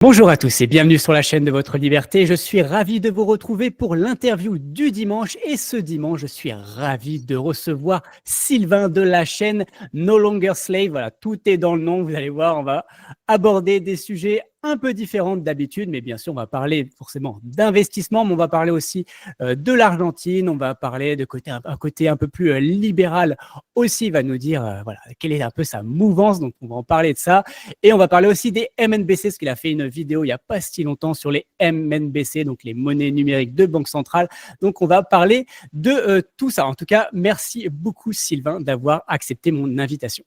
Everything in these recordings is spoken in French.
Bonjour à tous et bienvenue sur la chaîne de votre liberté. Je suis ravi de vous retrouver pour l'interview du dimanche. Et ce dimanche, je suis ravi de recevoir Sylvain de la chaîne No Longer Slave. Voilà, tout est dans le nom. Vous allez voir, on va aborder des sujets un peu différents d'habitude. Mais bien sûr, on va parler forcément d'investissement, mais on va parler aussi de l'Argentine. On va parler de un côté un peu plus libéral aussi. Il va nous dire voilà, quelle est un peu sa mouvance. Donc, on va en parler de ça. Et on va parler aussi des MNBC, parce qu'il a fait une vidéo il n'y a pas si longtemps sur les MNBC, donc les monnaies numériques de banque centrale. Donc, on va parler de tout ça. En tout cas, merci beaucoup Sylvain d'avoir accepté mon invitation.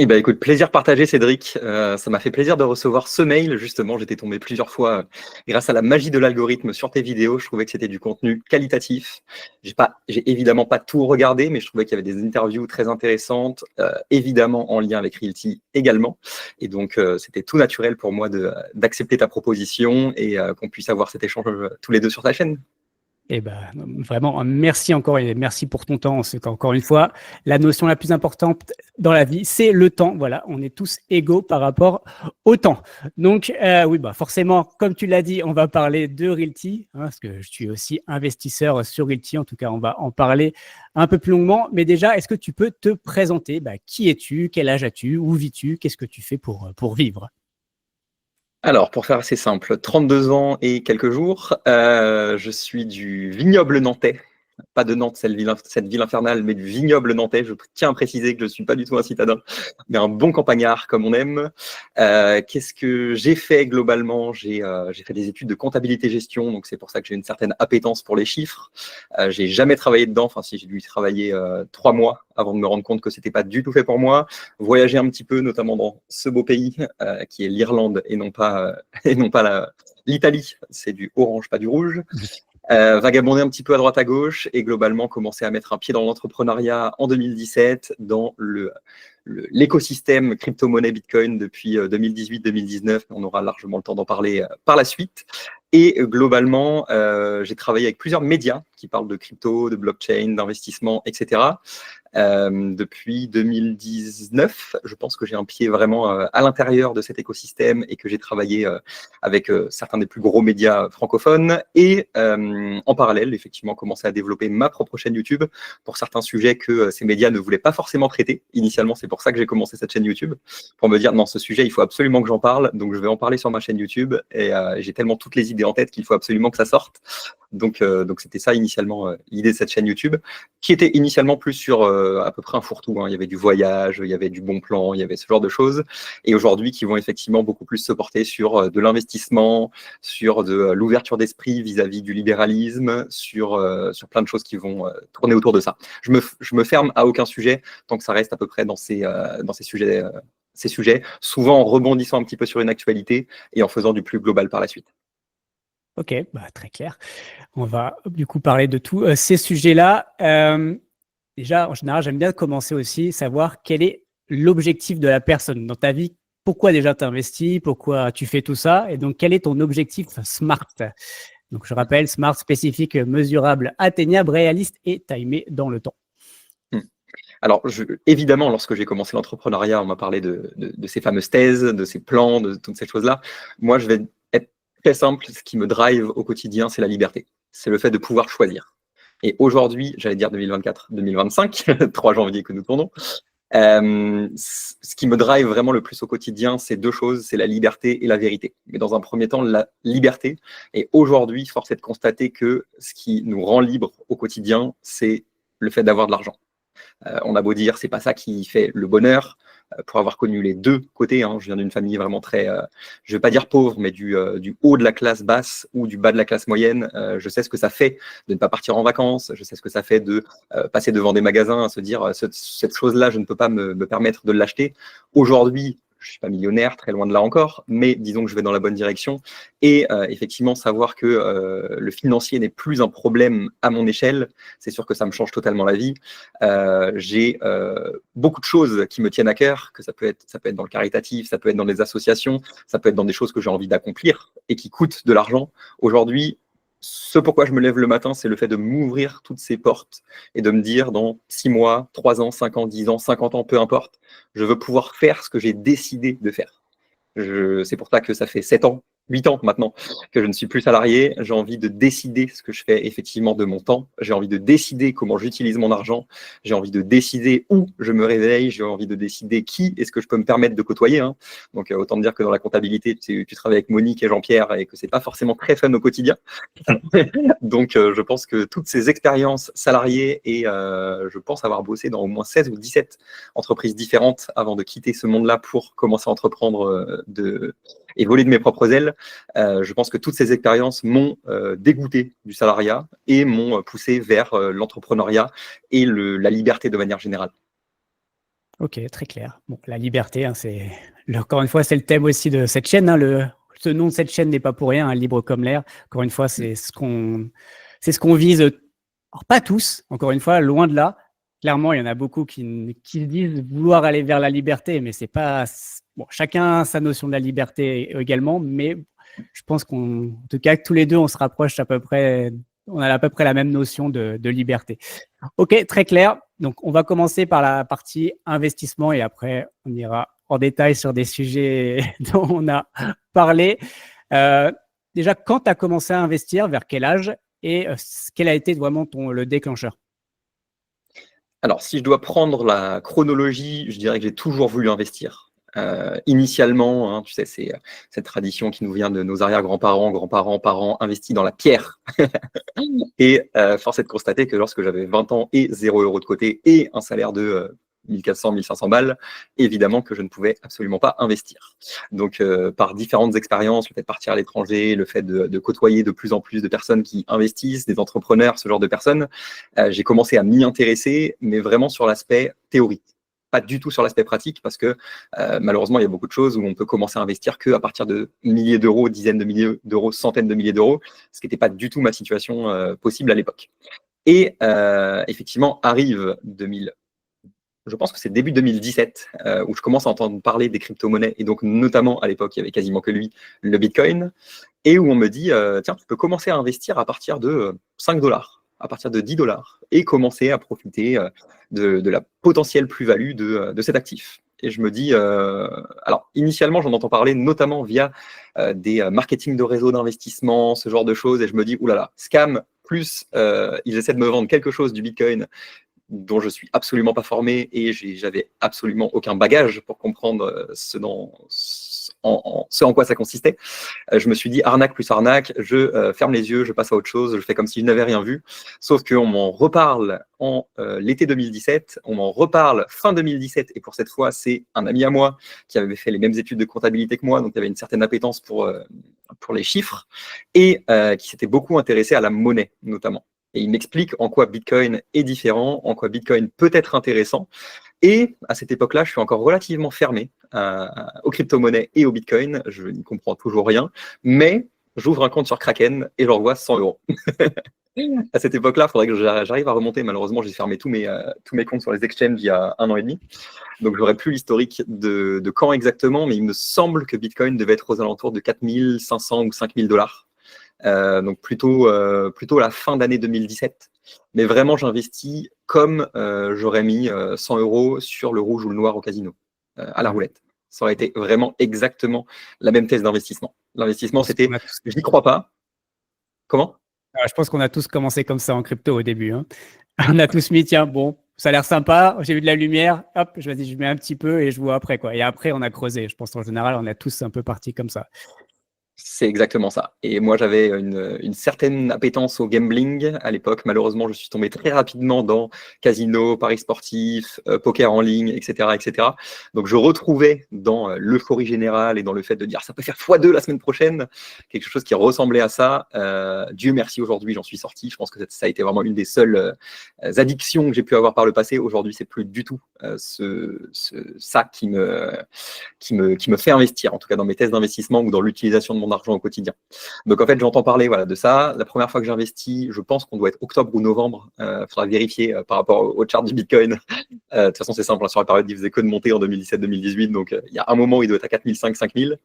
Eh ben, écoute, plaisir partagé, Cédric. Ça m'a fait plaisir de recevoir ce mail. Justement, j'étais tombé plusieurs fois grâce à la magie de l'algorithme sur tes vidéos. Je trouvais que c'était du contenu qualitatif. J'ai évidemment pas tout regardé, mais je trouvais qu'il y avait des interviews très intéressantes, évidemment en lien avec Realty également. Et donc, c'était tout naturel pour moi d'accepter ta proposition et qu'on puisse avoir cet échange tous les deux sur ta chaîne. Eh ben, vraiment, merci encore et merci pour ton temps. C'est qu'encore une fois, la notion la plus importante dans la vie, c'est le temps. Voilà, on est tous égaux par rapport au temps. Donc, oui, bah forcément, comme tu l'as dit, on va parler de Realty, hein, parce que je suis aussi investisseur sur Realty. En tout cas, on va en parler un peu plus longuement. Mais déjà, est-ce que tu peux te présenter? Qui es-tu? Quel âge as-tu? Où vis-tu? Qu'est-ce que tu fais pour vivre? Alors, pour faire assez simple, 32 ans et quelques jours, je suis du vignoble nantais. Pas de Nantes, cette ville infernale, mais du vignoble nantais. Je tiens à préciser que je ne suis pas du tout un citadin, mais un bon campagnard comme on aime. Qu'est-ce que j'ai fait globalement? J'ai fait des études de comptabilité-gestion, donc c'est pour ça que j'ai une certaine appétence pour les chiffres. J'ai jamais travaillé dedans, enfin si j'ai dû y travailler 3 mois avant de me rendre compte que c'était pas du tout fait pour moi. Voyager un petit peu, notamment dans ce beau pays qui est l'Irlande et non pas l'Italie. C'est du orange, pas du rouge. Vagabonder un petit peu à droite à gauche et globalement commencer à mettre un pied dans l'entrepreneuriat en 2017 dans l'écosystème crypto-monnaie Bitcoin depuis 2018-2019. On aura largement le temps d'en parler par la suite. Et globalement, j'ai travaillé avec plusieurs médias qui parlent de crypto, de blockchain, d'investissement, etc. Depuis 2019, je pense que j'ai un pied vraiment à l'intérieur de cet écosystème et que j'ai travaillé avec certains des plus gros médias francophones et en parallèle, effectivement, commencé à développer ma propre chaîne YouTube pour certains sujets que ces médias ne voulaient pas forcément traiter. Initialement, c'est pour ça que j'ai commencé cette chaîne YouTube, pour me dire non, ce sujet, il faut absolument que j'en parle, donc je vais en parler sur ma chaîne YouTube et j'ai tellement toutes les idées en tête qu'il faut absolument que ça sorte. Donc c'était ça initialement l'idée de cette chaîne YouTube, qui était initialement plus sur à peu près un fourre-tout. Hein. Il y avait du voyage, il y avait du bon plan, il y avait ce genre de choses. Et aujourd'hui, qui vont effectivement beaucoup plus se porter sur de l'investissement, sur de l'ouverture d'esprit vis-à-vis du libéralisme, sur plein de choses qui vont tourner autour de ça. Je me ferme à aucun sujet tant que ça reste à peu près dans ces sujets, souvent en rebondissant un petit peu sur une actualité et en faisant du plus global par la suite. Ok, très clair. On va du coup parler de tous ces sujets-là. Déjà, en général, j'aime bien commencer aussi, savoir quel est l'objectif de la personne dans ta vie. Pourquoi déjà tu investis? Pourquoi tu fais tout ça? Et donc, quel est ton objectif SMART? Donc, je rappelle, SMART, spécifique, mesurable, atteignable, réaliste et timé dans le temps. Alors, évidemment, lorsque j'ai commencé l'entrepreneuriat, on m'a parlé de ces fameuses thèses, de ces plans, de toutes ces choses-là. Moi, je vais être très simple. Ce qui me drive au quotidien, c'est la liberté. C'est le fait de pouvoir choisir. Et aujourd'hui, j'allais dire 2024-2025, 3 janvier que nous tournons, ce qui me drive vraiment le plus au quotidien, c'est 2 choses, c'est la liberté et la vérité. Mais dans un premier temps, la liberté. Et aujourd'hui, force est de constater que ce qui nous rend libres au quotidien, c'est le fait d'avoir de l'argent. On a beau dire, c'est pas ça qui fait le bonheur. Pour avoir connu les deux côtés, hein, je viens d'une famille vraiment très, je vais pas dire pauvre, mais du haut de la classe basse ou du bas de la classe moyenne. Je sais ce que ça fait de ne pas partir en vacances. Je sais ce que ça fait de passer devant des magasins, à se dire cette chose-là, je ne peux pas me permettre de l'acheter. Aujourd'hui, je suis pas millionnaire, très loin de là encore, mais disons que je vais dans la bonne direction. Et effectivement, savoir que le financier n'est plus un problème à mon échelle, c'est sûr que ça me change totalement la vie. J'ai beaucoup de choses qui me tiennent à cœur, que ça peut être dans le caritatif, ça peut être dans les associations, ça peut être dans des choses que j'ai envie d'accomplir et qui coûtent de l'argent. Aujourd'hui, ce pourquoi je me lève le matin, c'est le fait de m'ouvrir toutes ces portes et de me dire dans 6 mois, 3 ans, 5 ans, 10 ans, 50 ans, peu importe, je veux pouvoir faire ce que j'ai décidé de faire. C'est pour ça que ça fait 7 ans, 8 ans maintenant que je ne suis plus salarié. J'ai envie de décider ce que je fais effectivement de mon temps. J'ai envie de décider comment j'utilise mon argent. J'ai envie de décider où je me réveille. J'ai envie de décider qui est-ce que je peux me permettre de côtoyer. Hein. Donc, autant dire que dans la comptabilité, tu travailles avec Monique et Jean-Pierre et que c'est pas forcément très fun au quotidien. Donc, je pense que toutes ces expériences salariées et je pense avoir bossé dans au moins 16 ou 17 entreprises différentes avant de quitter ce monde-là pour commencer à entreprendre et voler de mes propres ailes. Je pense que toutes ces expériences m'ont dégoûté du salariat et m'ont poussé vers l'entrepreneuriat et la liberté de manière générale. Ok, très clair. Bon, la liberté, hein, encore une fois, c'est le thème aussi de cette chaîne. Hein, ce nom de cette chaîne n'est pas pour rien, hein, libre comme l'air. Encore une fois, c'est ce qu'on vise. Alors, pas tous, encore une fois, loin de là. Clairement, il y en a beaucoup qui disent vouloir aller vers la liberté, mais c'est pas. Bon, chacun a sa notion de la liberté également, mais je pense en tout cas, que tous les deux, on se rapproche à peu près. On a à peu près la même notion de liberté. Ok, très clair. Donc, on va commencer par la partie investissement et après, on ira en détail sur des sujets dont on a parlé. Déjà, quand tu as commencé à investir, vers quel âge et quel a été vraiment le déclencheur? Alors, si je dois prendre la chronologie, je dirais que j'ai toujours voulu investir. Initialement, hein, tu sais, c'est cette tradition qui nous vient de nos arrière-grands-parents, grands-parents, parents investis dans la pierre. Et force est de constater que lorsque j'avais 20 ans et 0 € de côté et un salaire de 1400, 1500 balles, évidemment que je ne pouvais absolument pas investir. Donc, par différentes expériences, le fait de partir à l'étranger, le fait de côtoyer de plus en plus de personnes qui investissent, des entrepreneurs, ce genre de personnes, j'ai commencé à m'y intéresser, mais vraiment sur l'aspect théorique. Pas du tout sur l'aspect pratique, parce que malheureusement, il y a beaucoup de choses où on peut commencer à investir qu'à partir de milliers d'euros, dizaines de milliers d'euros, centaines de milliers d'euros, ce qui n'était pas du tout ma situation possible à l'époque. Et effectivement, arrive 2000. Je pense que c'est début 2017 où je commence à entendre parler des crypto-monnaies, et donc notamment à l'époque, il y avait quasiment que lui, le Bitcoin, et où on me dit, tiens, tu peux commencer à investir à partir de 5 $, à partir de 10 $, et commencer à profiter de la potentielle plus-value de cet actif. Et je me dis, alors initialement, j'en entends parler notamment via des marketing de réseaux d'investissement, ce genre de choses, et je me dis, oulala, scam, plus ils essaient de me vendre quelque chose du Bitcoin dont je suis absolument pas formé et j'avais absolument aucun bagage pour comprendre ce en quoi ça consistait. Je me suis dit arnaque plus arnaque, je ferme les yeux, je passe à autre chose, je fais comme si je n'avais rien vu. Sauf qu'on m'en reparle en l'été 2017, on m'en reparle fin 2017, et pour cette fois, c'est un ami à moi qui avait fait les mêmes études de comptabilité que moi, donc il avait une certaine appétence pour les chiffres, et qui s'était beaucoup intéressé à la monnaie notamment. Et il m'explique en quoi Bitcoin est différent, en quoi Bitcoin peut être intéressant. Et à cette époque-là, je suis encore relativement fermé aux crypto-monnaies et au Bitcoin. Je n'y comprends toujours rien. Mais j'ouvre un compte sur Kraken et j'envoie 100 €. À cette époque-là, il faudrait que j'arrive à remonter. Malheureusement, j'ai fermé tous mes comptes sur les exchanges il y a 1 an et demi. Donc, j'aurais plus l'historique de quand exactement, mais il me semble que Bitcoin devait être aux alentours de 4500 ou 5000 $. Donc plutôt la fin d'année 2017. Mais vraiment, j'investis comme j'aurais mis 100 € sur le rouge ou le noir au casino, à la roulette. Ça aurait été vraiment exactement la même thèse d'investissement. L'investissement, c'était « j'y crois pas ». Comment ? Je pense qu'on a tous commencé comme ça en crypto au début. Hein. On a tous mis, tiens, bon, ça a l'air sympa, j'ai vu de la lumière, hop, je mets un petit peu et je vois après, quoi. Et après, on a creusé. Je pense en général, on a tous un peu parti comme ça. C'est exactement ça. Et moi, j'avais une certaine appétence au gambling à l'époque. Malheureusement, je suis tombé très rapidement dans casino, paris sportifs, poker en ligne, etc., etc. Donc, je retrouvais dans l'euphorie générale et dans le fait de dire ça peut faire x2 la semaine prochaine, quelque chose qui ressemblait à ça. Dieu merci, aujourd'hui, j'en suis sorti. Je pense que ça a été vraiment une des seules addictions que j'ai pu avoir par le passé. Aujourd'hui, c'est plus du tout ça qui me fait investir, en tout cas dans mes tests d'investissement ou dans l'utilisation de mon mon argent au quotidien. Donc en fait, j'entends parler de ça. La première fois que j'investis, je pense qu'on doit être octobre ou novembre. Il faudra vérifier par rapport au chart du Bitcoin. De toute façon, c'est simple, sur la période, il faisait que de monter en 2017-2018. Donc il y a un moment où il doit être à 4500, 5000.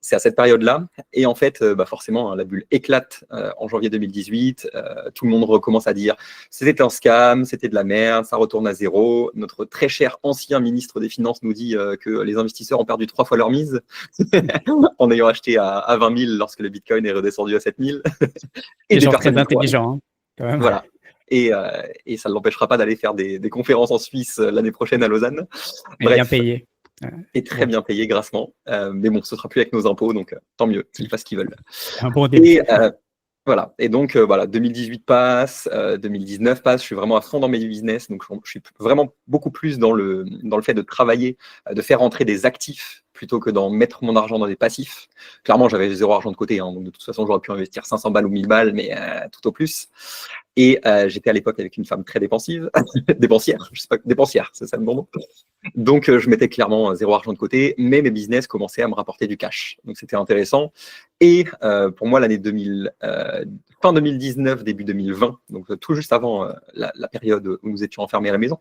C'est à cette période-là. Et en fait, forcément, la bulle éclate en janvier 2018. Tout le monde recommence à dire c'était un scam, c'était de la merde, ça retourne à zéro. Notre très cher ancien ministre des Finances nous dit que les investisseurs ont perdu 3 fois leur mise en ayant acheté à 20 000 lorsque le Bitcoin est redescendu à 7 000. Et des gens très intelligents, quand même. Voilà. Et ça ne l'empêchera pas d'aller faire des conférences en Suisse l'année prochaine à Lausanne. Et bien payé. Et très bien payé grassement. Mais bon, ce ne sera plus avec nos impôts, donc tant mieux, qu'ils fassent ce qu'ils veulent. Un bon début. Voilà. Et donc, 2018 passe, 2019 passe, je suis vraiment à fond dans mes business, donc je suis vraiment beaucoup plus dans le fait de travailler, de faire entrer des actifs plutôt que d'en mettre mon argent dans des passifs. Clairement, j'avais 0 argent de côté, donc de toute façon, j'aurais pu investir 500 balles ou 1000 balles, mais tout au plus. Et j'étais à l'époque avec une femme très dépensive, dépensière, je sais pas, dépensière, c'est ça le bon mot. Donc, je mettais clairement 0 argent de côté, mais mes business commençaient à me rapporter du cash. Donc, c'était intéressant. Et pour moi, l'année fin 2019, début 2020, donc tout juste avant la période où nous étions enfermés à la maison,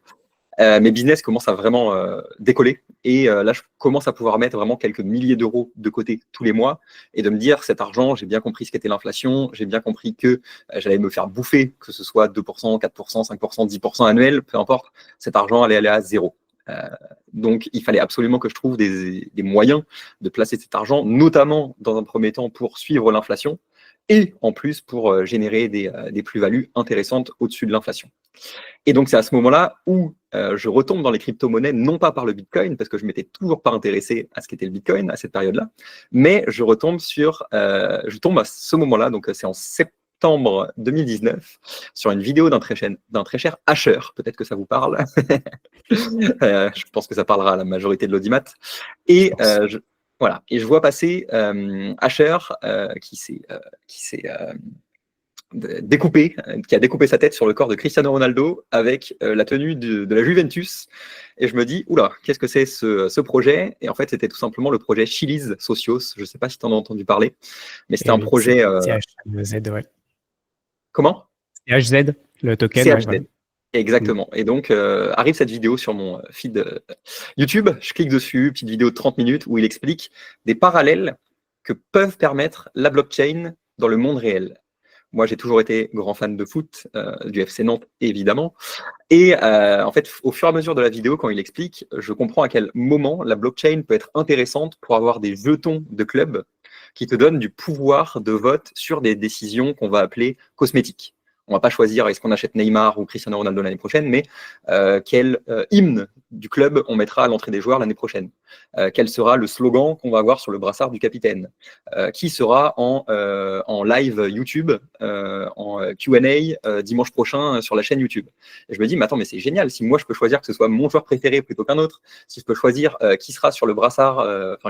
mes business commencent à vraiment décoller. Et là, je commence à pouvoir mettre vraiment quelques milliers d'euros de côté tous les mois et de me dire, cet argent, j'ai bien compris ce qu'était l'inflation, j'ai bien compris que j'allais me faire bouffer, que ce soit 2%, 4%, 5%, 10% annuel, peu importe, cet argent allait aller à zéro. Donc, il fallait absolument que je trouve des moyens de placer cet argent, notamment dans un premier temps pour suivre l'inflation et en plus pour générer des plus-values intéressantes au-dessus de l'inflation. Et donc, c'est à ce moment-là où je retombe dans les crypto-monnaies, non pas par le Bitcoin, parce que je ne m'étais toujours pas intéressé à ce qu'était le Bitcoin à cette période-là, mais je tombe à ce moment-là, donc c'est en septembre 2019, sur une vidéo d'un très cher Asher, peut-être que ça vous parle. Je pense que ça parlera à la majorité de l'audimat. Et voilà, et je vois passer Asher qui a découpé sa tête sur le corps de Cristiano Ronaldo avec la tenue de la Juventus. Et je me dis, oula, qu'est-ce que c'est ce projet? Et en fait, c'était tout simplement le projet Chiliz Socios. Je ne sais pas si tu en as entendu parler, mais c'était un projet. CHZ, ouais. Comment? CHZ, le token. CHZ. Ouais. Exactement. Et donc, arrive cette vidéo sur mon feed YouTube. Je clique dessus, petite vidéo de 30 minutes où il explique des parallèles que peuvent permettre la blockchain dans le monde réel. Moi, j'ai toujours été grand fan de foot, du FC Nantes, évidemment. Et en fait, au fur et à mesure de la vidéo, quand il explique, je comprends à quel moment la blockchain peut être intéressante pour avoir des jetons de club qui te donnent du pouvoir de vote sur des décisions qu'on va appeler cosmétiques. On ne va pas choisir est-ce qu'on achète Neymar ou Cristiano Ronaldo l'année prochaine, mais quel hymne du club on mettra à l'entrée des joueurs l'année prochaine. Quel sera le slogan qu'on va avoir sur le brassard du capitaine. Qui sera en live YouTube, en Q&A dimanche prochain sur la chaîne YouTube. Et je me dis, mais attends, mais c'est génial. Si moi, je peux choisir que ce soit mon joueur préféré plutôt qu'un autre, si je peux choisir qui sera sur le brassard,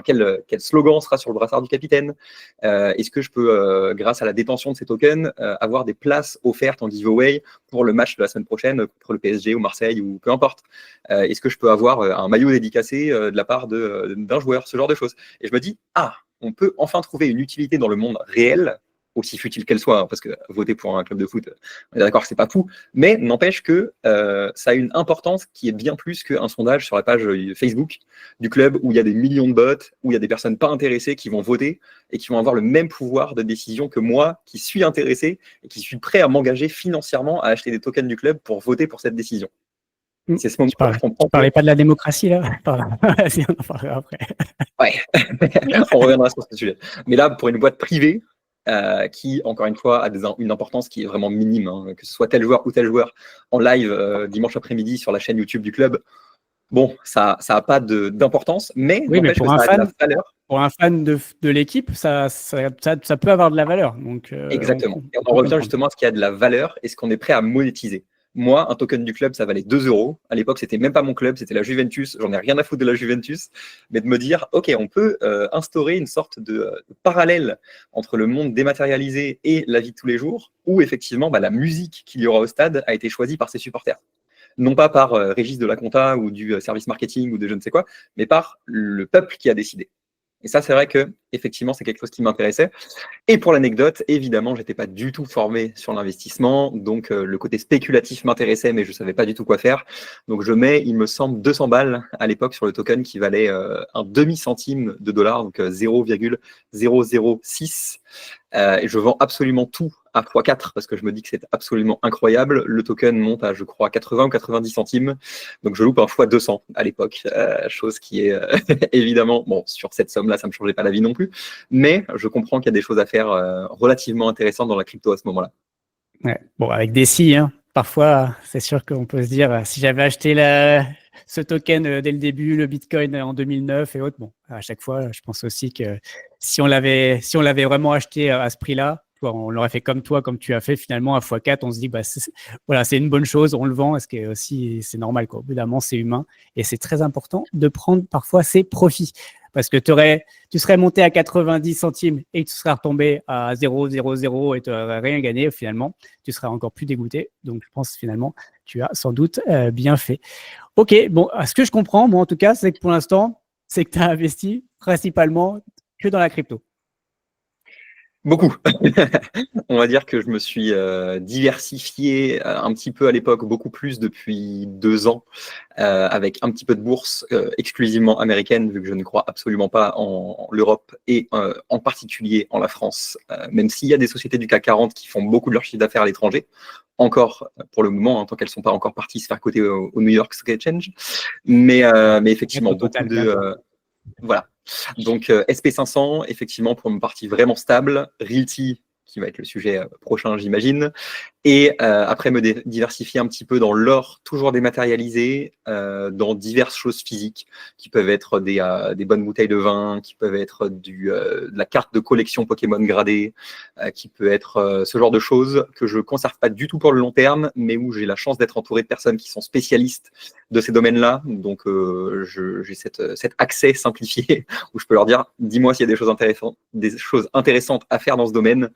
quel slogan sera sur le brassard du capitaine, est-ce que je peux, grâce à la détention de ces tokens, avoir des places offertes en giveaway pour le match de la semaine prochaine contre le PSG ou Marseille ou peu importe. Est-ce que je peux avoir un maillot dédicacé de la part d'un joueur, ce genre de choses. Et je me dis, on peut enfin trouver une utilité dans le monde réel, aussi futile qu'elle soit, parce que voter pour un club de foot, on est d'accord que c'est pas fou, mais n'empêche que ça a une importance qui est bien plus qu'un sondage sur la page Facebook du club où il y a des millions de bots, où il y a des personnes pas intéressées qui vont voter et qui vont avoir le même pouvoir de décision que moi, qui suis intéressé et qui suis prêt à m'engager financièrement à acheter des tokens du club pour voter pour cette décision. C'est ce moment que je comprends. Tu parlais pas de la démocratie, là? Vas-y, on en parlera après. Ouais, on reviendra sur ce sujet. Mais là, pour une boîte privée, qui, encore une fois, a une importance qui est vraiment minime, que ce soit tel joueur ou tel joueur en live dimanche après-midi sur la chaîne YouTube du club, bon, ça n'a pas d'importance, mais, oui, mais pour un fan, pour un fan de l'équipe, ça peut avoir de la valeur. Donc, exactement. Et on revient justement à ce qui a de la valeur et ce qu'on est prêt à monétiser. Moi, un token du club, ça valait 2 €. À l'époque, c'était même pas mon club, c'était la Juventus. J'en ai rien à foutre de la Juventus. Mais de me dire, OK, on peut instaurer une sorte de parallèle entre le monde dématérialisé et la vie de tous les jours, où effectivement, la musique qu'il y aura au stade a été choisie par ses supporters. Non pas par Régis de la Compta ou du service marketing ou de je ne sais quoi, mais par le peuple qui a décidé. Et ça, c'est vrai que effectivement, c'est quelque chose qui m'intéressait. Et pour l'anecdote, évidemment, j'étais pas du tout formé sur l'investissement, donc le côté spéculatif m'intéressait, mais je savais pas du tout quoi faire. Donc je mets, il me semble, 200 balles à l'époque sur le token qui valait un demi-centime de dollar, donc 0,006. Et je vends absolument tout à x4 parce que je me dis que c'est absolument incroyable. Le token monte à, je crois, 80 ou 90 centimes. Donc je loupe un x200 à l'époque, chose qui est évidemment, bon, sur cette somme-là, ça ne me changeait pas la vie non plus. Mais je comprends qu'il y a des choses à faire relativement intéressantes dans la crypto à ce moment-là. Ouais. Bon, avec des si, hein, parfois, c'est sûr qu'on peut se dire, si j'avais acheté ce token dès le début, le Bitcoin en 2009 et autres, bon, à chaque fois, je pense aussi que si on l'avait vraiment acheté à ce prix-là, on l'aurait fait comme toi, comme tu as fait finalement à x4, on se dit, bah, voilà, c'est une bonne chose, on le vend, ce qui est aussi, c'est normal, quoi. Au bout d'un moment, c'est humain et c'est très important de prendre parfois ses profits. Parce que tu serais monté à 90 centimes et tu serais retombé à 0,00 et tu n'aurais rien gagné finalement. Tu serais encore plus dégoûté. Donc, je pense finalement, tu as sans doute bien fait. OK, bon, ce que je comprends, moi en tout cas, c'est que pour l'instant, c'est que tu as investi principalement que dans la crypto. Beaucoup. On va dire que je me suis diversifié un petit peu à l'époque, beaucoup plus depuis 2 ans, avec un petit peu de bourse exclusivement américaine, vu que je ne crois absolument pas en l'Europe et en particulier en la France, même s'il y a des sociétés du CAC 40 qui font beaucoup de leur chiffre d'affaires à l'étranger, encore pour le moment, tant qu'elles ne sont pas encore parties se faire coter au New York Stock Exchange. Mais effectivement, beaucoup de... voilà. Donc SP500, effectivement, pour une partie vraiment stable, Realty, qui va être le sujet prochain, j'imagine, et après me diversifier un petit peu dans l'or, toujours dématérialisé, dans diverses choses physiques, qui peuvent être des bonnes bouteilles de vin, qui peuvent être de la carte de collection Pokémon gradée, qui peut être ce genre de choses que je ne conserve pas du tout pour le long terme, mais où j'ai la chance d'être entouré de personnes qui sont spécialistes de ces domaines-là. Donc j'ai cet accès simplifié où je peux leur dire, dis-moi s'il y a des choses intéressantes à faire dans ce domaine,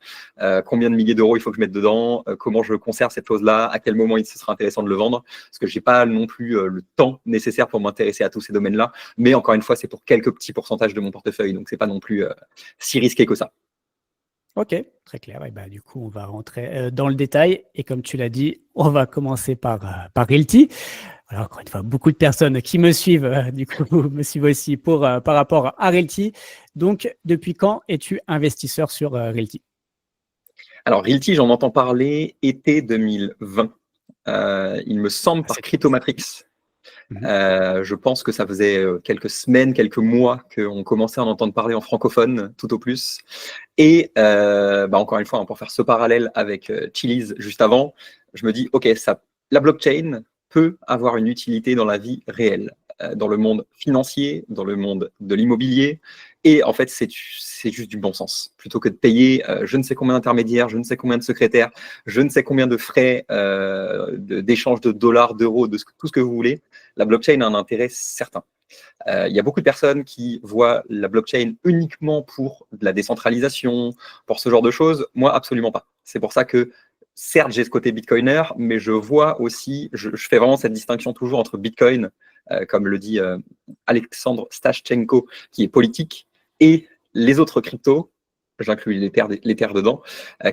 combien de milliers d'euros il faut que je mette dedans, comment je conserve cette chose-là, à quel moment il sera intéressant de le vendre, parce que je n'ai pas non plus le temps nécessaire pour m'intéresser à tous ces domaines-là. Mais encore une fois, c'est pour quelques petits pourcentages de mon portefeuille, donc ce n'est pas non plus si risqué que ça. OK, très clair. Et bah, du coup, on va rentrer dans le détail. Et comme tu l'as dit, on va commencer par Realty. Alors, encore une fois, beaucoup de personnes qui me suivent, du coup, me suivent aussi par rapport à Realty. Donc, depuis quand es-tu investisseur sur Realty? Alors, Realty, j'en entends parler été 2020. Il me semble par Cryptomatrix. Je pense que ça faisait quelques semaines, quelques mois qu'on commençait à en entendre parler en francophone, tout au plus. Et encore une fois, pour faire ce parallèle avec Chiliz juste avant, je me dis, OK, la blockchain peut avoir une utilité dans la vie réelle, dans le monde financier, dans le monde de l'immobilier. Et en fait, c'est juste du bon sens. Plutôt que de payer je ne sais combien d'intermédiaires, je ne sais combien de secrétaires, je ne sais combien de frais d'échange de dollars, d'euros, tout ce que vous voulez, la blockchain a un intérêt certain. Il y a beaucoup de personnes qui voient la blockchain uniquement pour de la décentralisation, pour ce genre de choses. Moi, absolument pas. C'est pour ça que, certes, j'ai ce côté bitcoiner, mais je vois aussi, je fais vraiment cette distinction toujours entre Bitcoin, comme le dit Alexandre Stashchenko, qui est politique, et les autres cryptos, j'inclus les terres dedans,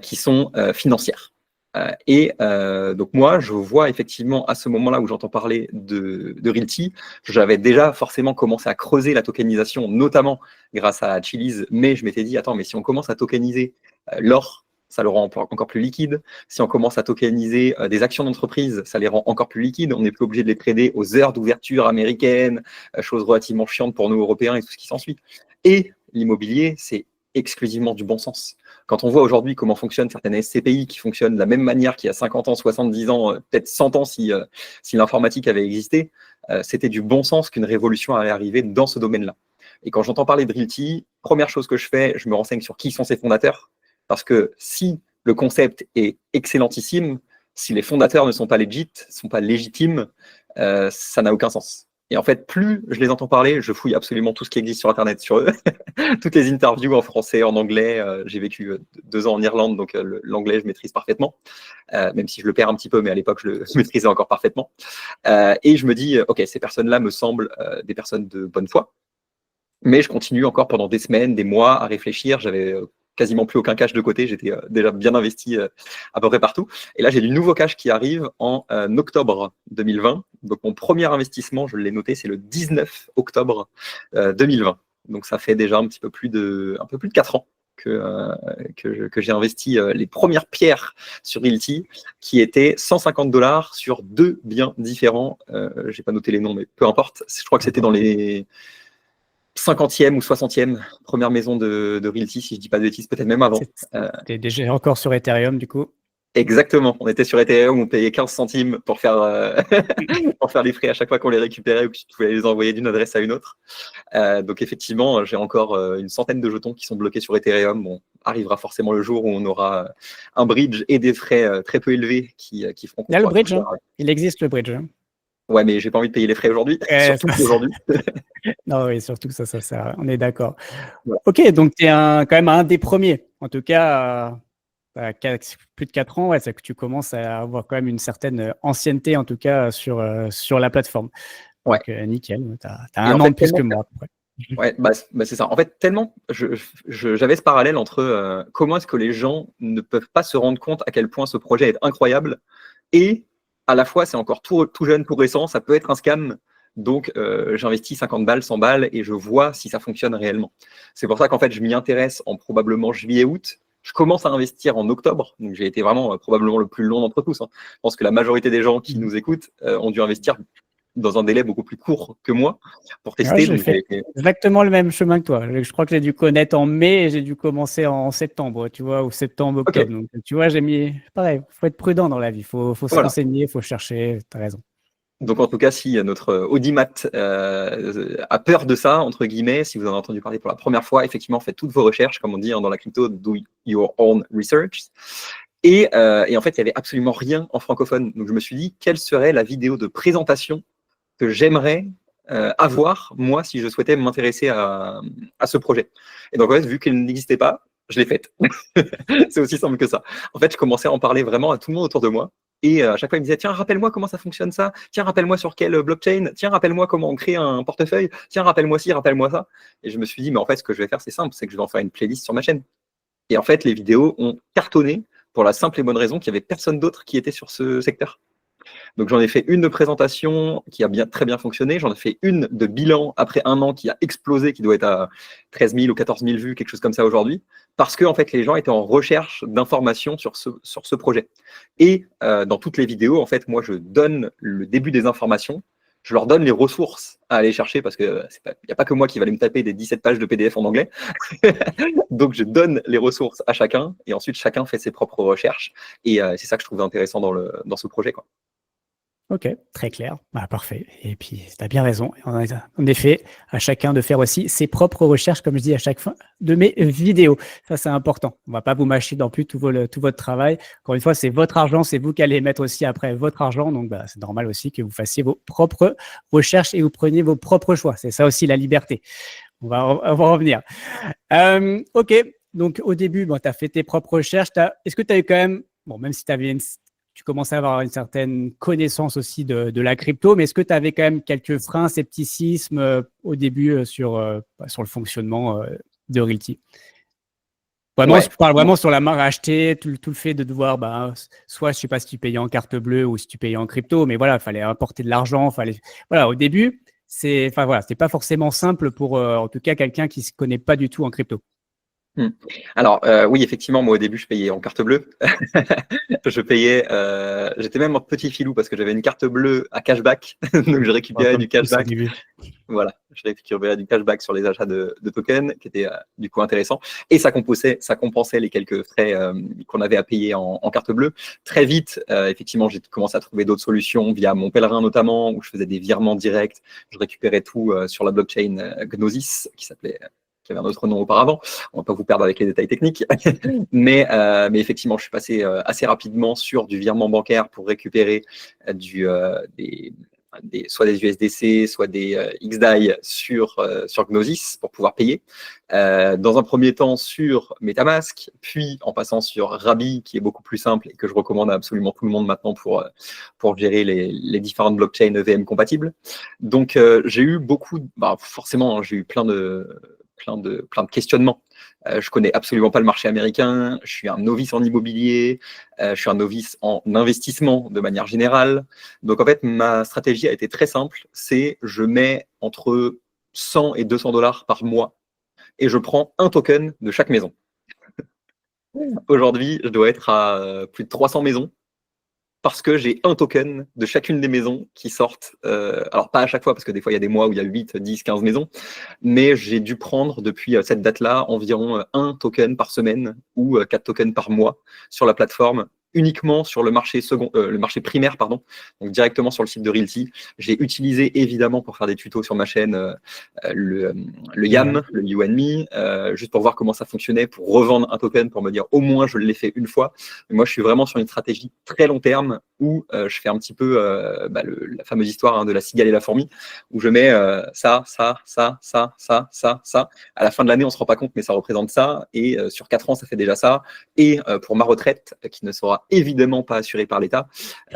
qui sont financières. Donc moi, je vois effectivement à ce moment-là où j'entends parler de Realty, j'avais déjà forcément commencé à creuser la tokenisation, notamment grâce à Chiliz, mais je m'étais dit, attends, mais si on commence à tokeniser l'or, ça le rend encore plus liquide. Si on commence à tokeniser des actions d'entreprise, ça les rend encore plus liquides. On n'est plus obligé de les trader aux heures d'ouverture américaines, chose relativement chiante pour nous Européens et tout ce qui s'ensuit. Et l'immobilier, c'est exclusivement du bon sens. Quand on voit aujourd'hui comment fonctionnent certaines SCPI qui fonctionnent de la même manière qu'il y a 50 ans, 70 ans, peut-être 100 ans si l'informatique avait existé, c'était du bon sens qu'une révolution allait arriver dans ce domaine-là. Et quand j'entends parler de Realty, première chose que je fais, je me renseigne sur qui sont ses fondateurs. Parce que si le concept est excellentissime, si les fondateurs ne sont pas légitimes, ça n'a aucun sens. Et en fait, plus je les entends parler, je fouille absolument tout ce qui existe sur Internet sur eux. Toutes les interviews en français, en anglais. J'ai vécu 2 ans en Irlande, donc l'anglais, je maîtrise parfaitement. Même si je le perds un petit peu, mais à l'époque, je le maîtrisais encore parfaitement. Et je me dis, OK, ces personnes-là me semblent des personnes de bonne foi. Mais je continue encore pendant des semaines, des mois à réfléchir. J'avais quasiment plus aucun cash de côté. J'étais déjà bien investi à peu près partout. Et là, j'ai du nouveau cash qui arrive en octobre 2020. Donc, mon premier investissement, je l'ai noté, c'est le 19 octobre 2020. Donc, ça fait déjà un peu plus de 4 ans que j'ai investi les premières pierres sur Realty, qui étaient $150 sur 2 biens différents. Je n'ai pas noté les noms, mais peu importe. Je crois que c'était dans les 50e ou 60e première maison de Realty, si je ne dis pas de bêtises, peut-être même avant. C'était déjà encore sur Ethereum, du coup. Exactement, on était sur Ethereum, on payait 15 centimes pour faire, pour faire les frais à chaque fois qu'on les récupérait ou que tu pouvais les envoyer d'une adresse à une autre. Donc effectivement, j'ai encore une centaine de jetons qui sont bloqués sur Ethereum. Bon, arrivera forcément le jour où on aura un bridge et des frais très peu élevés qui feront qu'on Il y a le bridge, hein. Il existe le bridge. Hein. Ouais, mais j'ai pas envie de payer les frais aujourd'hui, surtout aujourd'hui. Non, oui, surtout ça sert. On est d'accord. Ouais. Ok, donc tu es quand même un des premiers. En tout cas, plus de 4 ans, ouais, c'est que tu commences à avoir quand même une certaine ancienneté, en tout cas, sur la plateforme. Donc, nickel. Tu as un an de plus que moi, à peu près. Ouais, bah c'est ça. En fait, tellement j'avais ce parallèle entre comment est-ce que les gens ne peuvent pas se rendre compte à quel point ce projet est incroyable et à la fois c'est encore tout jeune, tout récent, ça peut être un scam. Donc j'investis 50 balles, 100 balles et je vois si ça fonctionne réellement. C'est pour ça qu'en fait je m'y intéresse en probablement juillet-août. Je commence à investir en octobre, donc j'ai été vraiment probablement le plus long d'entre tous. Hein. Je pense que la majorité des gens qui nous écoutent ont dû investir dans un délai beaucoup plus court que moi pour tester. Ouais, j'ai fait exactement le même chemin que toi. Je crois que j'ai dû connaître en mai et j'ai dû commencer en septembre, tu vois, ou septembre-octobre. Donc, tu vois, j'ai mis pareil. Il faut être prudent dans la vie. Il faut se renseigner, il faut chercher. Tu as raison. Donc, en tout cas, si notre audimat a peur de ça, entre guillemets, si vous en avez entendu parler pour la première fois, effectivement, faites toutes vos recherches, comme on dit dans la crypto, do your own research. Et en fait, il n'y avait absolument rien en francophone. Donc, je me suis dit, quelle serait la vidéo de présentation que j'aimerais avoir, moi, si je souhaitais m'intéresser à ce projet. Et donc, en fait, vu qu'elle n'existait pas, je l'ai faite. C'est aussi simple que ça. En fait, je commençais à en parler vraiment à tout le monde autour de moi. Et à chaque fois, il me disait, tiens, rappelle-moi comment ça fonctionne ça. Tiens, rappelle-moi sur quelle blockchain. Tiens, rappelle-moi comment on crée un portefeuille. Tiens, rappelle-moi ci, rappelle-moi ça. Et je me suis dit, mais en fait, ce que je vais faire, c'est simple, c'est que je vais en faire une playlist sur ma chaîne. Et en fait, les vidéos ont cartonné pour la simple et bonne raison qu'il n'y avait personne d'autre qui était sur ce secteur. Donc, j'en ai fait une de présentation qui a très bien fonctionné. J'en ai fait une de bilan après un an qui a explosé, qui doit être à 13 000 ou 14 000 vues, quelque chose comme ça aujourd'hui, parce que en fait, les gens étaient en recherche d'informations sur ce projet. Et dans toutes les vidéos, en fait, moi, je donne le début des informations. Je leur donne les ressources à aller chercher parce qu'il n'y a pas que moi qui va aller me taper des 17 pages de PDF en anglais. Donc, je donne les ressources à chacun et ensuite, chacun fait ses propres recherches. Et c'est ça que je trouvais intéressant dans ce projet, quoi. Ok, très clair. Bah, parfait. Et puis, tu as bien raison. En effet, à chacun de faire aussi ses propres recherches, comme je dis à chaque fin de mes vidéos. Ça, c'est important. On ne va pas vous mâcher non plus tout votre travail. Encore une fois, c'est votre argent. C'est vous qui allez mettre aussi après votre argent. Donc, bah, c'est normal aussi que vous fassiez vos propres recherches et vous preniez vos propres choix. C'est ça aussi la liberté. On va revenir. Ok. Donc, au début, tu as fait tes propres recherches. Est-ce que tu as eu quand même, bon, même si tu commençais à avoir une certaine connaissance aussi de la crypto, mais est-ce que tu avais quand même quelques freins, scepticisme au début sur le fonctionnement de Realty? Vraiment, je parle vraiment sur la marque achetée, tout le fait de devoir, soit je ne sais pas si tu payais en carte bleue ou si tu payais en crypto, mais voilà, il fallait importer de l'argent. Voilà, au début, c'était pas forcément simple pour en tout cas quelqu'un qui ne se connaît pas du tout en crypto. Alors, oui, effectivement, moi, au début, je payais en carte bleue. J'étais même en petit filou parce que j'avais une carte bleue à cashback. Donc, je récupérais du cashback. Voilà, je récupérais du cashback sur les achats de tokens, qui était du coup intéressant. Et ça compensait les quelques frais qu'on avait à payer en carte bleue. Très vite, effectivement, j'ai commencé à trouver d'autres solutions via mon pèlerin notamment, où je faisais des virements directs. Je récupérais tout sur la blockchain Gnosis, qui avait un autre nom auparavant. On ne va pas vous perdre avec les détails techniques. mais effectivement, je suis passé assez rapidement sur du virement bancaire pour récupérer soit des USDC, soit des XDAI sur Gnosis pour pouvoir payer. Dans un premier temps sur MetaMask, puis en passant sur Rabi, qui est beaucoup plus simple et que je recommande à absolument tout le monde maintenant pour gérer les différentes blockchains EVM compatibles. Donc, j'ai eu forcément, j'ai eu plein de questionnements. Je connais absolument pas le marché américain, je suis un novice en immobilier, je suis un novice en investissement de manière générale. Donc en fait, ma stratégie a été très simple, c'est je mets entre 100 et 200 dollars par mois et je prends un token de chaque maison. Aujourd'hui, je dois être à plus de 300 maisons parce que j'ai un token de chacune des maisons qui sortent. Alors, pas à chaque fois, parce que des fois, il y a des mois où il y a 8, 10, 15 maisons, mais j'ai dû prendre depuis cette date-là environ un token par semaine ou 4 tokens par mois sur la plateforme, uniquement sur le marché primaire, pardon, donc directement sur le site de Realty. J'ai utilisé évidemment pour faire des tutos sur ma chaîne le YAM, le You&Me, juste pour voir comment ça fonctionnait, pour revendre un token, pour me dire au moins je l'ai fait une fois. Mais moi, je suis vraiment sur une stratégie très long terme où je fais un petit peu la fameuse histoire de la cigale et la fourmi, où je mets ça. À la fin de l'année, on ne se rend pas compte, mais ça représente ça. Et sur 4 ans, ça fait déjà ça. Et pour ma retraite, qui ne sera évidemment pas assurée par l'État,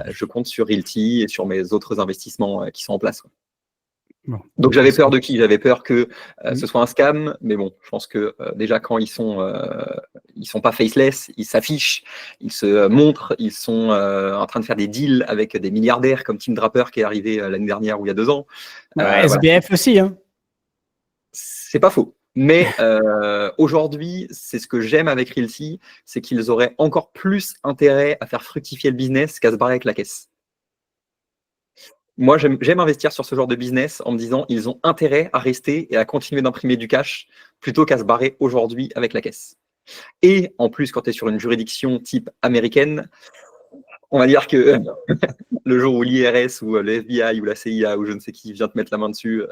je compte sur Realty et sur mes autres investissements qui sont en place. Bon. Donc j'avais peur de qui? J'avais peur que ce soit un scam, mais bon, je pense que déjà quand ils sont pas faceless, ils s'affichent, ils se montrent, ils sont en train de faire des deals avec des milliardaires comme Tim Draper qui est arrivé l'année dernière ou il y a 2 ans. SBF voilà. Aussi, hein. C'est pas faux. Mais aujourd'hui, c'est ce que j'aime avec Realty, c'est qu'ils auraient encore plus intérêt à faire fructifier le business qu'à se barrer avec la caisse. Moi, j'aime investir sur ce genre de business en me disant ils ont intérêt à rester et à continuer d'imprimer du cash plutôt qu'à se barrer aujourd'hui avec la caisse. Et en plus, quand tu es sur une juridiction type américaine, on va dire que le jour où l'IRS ou le FBI ou la CIA ou je ne sais qui vient te mettre la main dessus,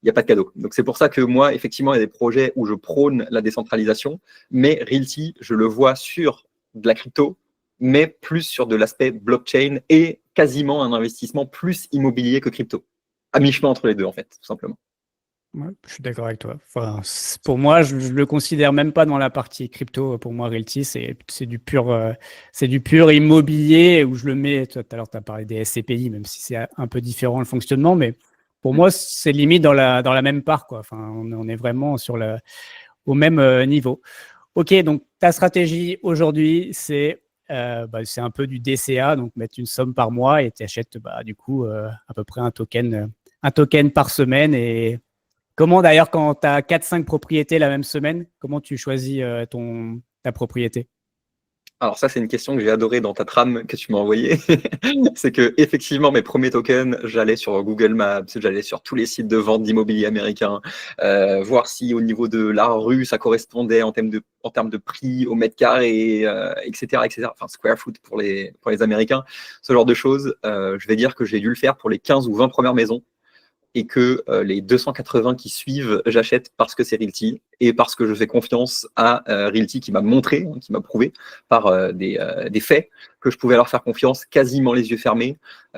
il n'y a pas de cadeau. Donc c'est pour ça que moi, effectivement, il y a des projets où je prône la décentralisation, mais Realty, je le vois sur de la crypto, mais plus sur de l'aspect blockchain et quasiment un investissement plus immobilier que crypto. À mi-chemin entre les deux, en fait, tout simplement. Ouais, je suis d'accord avec toi. Enfin, pour moi, je le considère même pas dans la partie crypto. Pour moi, Realty, c'est du pur immobilier où je le mets. Tout à l'heure, tu as parlé des SCPI, même si c'est un peu différent le fonctionnement, mais pour moi, c'est limite dans la même part, quoi. Enfin, on est vraiment au même niveau. Ok, donc ta stratégie aujourd'hui, c'est un peu du DCA, donc mettre une somme par mois et tu achètes du coup à peu près un token par semaine. Et comment d'ailleurs, quand tu as 4-5 propriétés la même semaine, comment tu choisis ta propriété? Alors ça, c'est une question que j'ai adorée dans ta trame que tu m'as envoyée. C'est que effectivement, mes premiers tokens, j'allais sur Google Maps, j'allais sur tous les sites de vente d'immobilier américains, voir si au niveau de la rue, ça correspondait en termes de prix au mètre carré, etc., etc. Enfin, square foot pour les Américains, ce genre de choses. Je vais dire que j'ai dû le faire pour les 15 ou 20 premières maisons. Et que les 280 qui suivent, j'achète parce que c'est Realty et parce que je fais confiance à Realty qui m'a montré, qui m'a prouvé par des faits que je pouvais leur faire confiance quasiment les yeux fermés.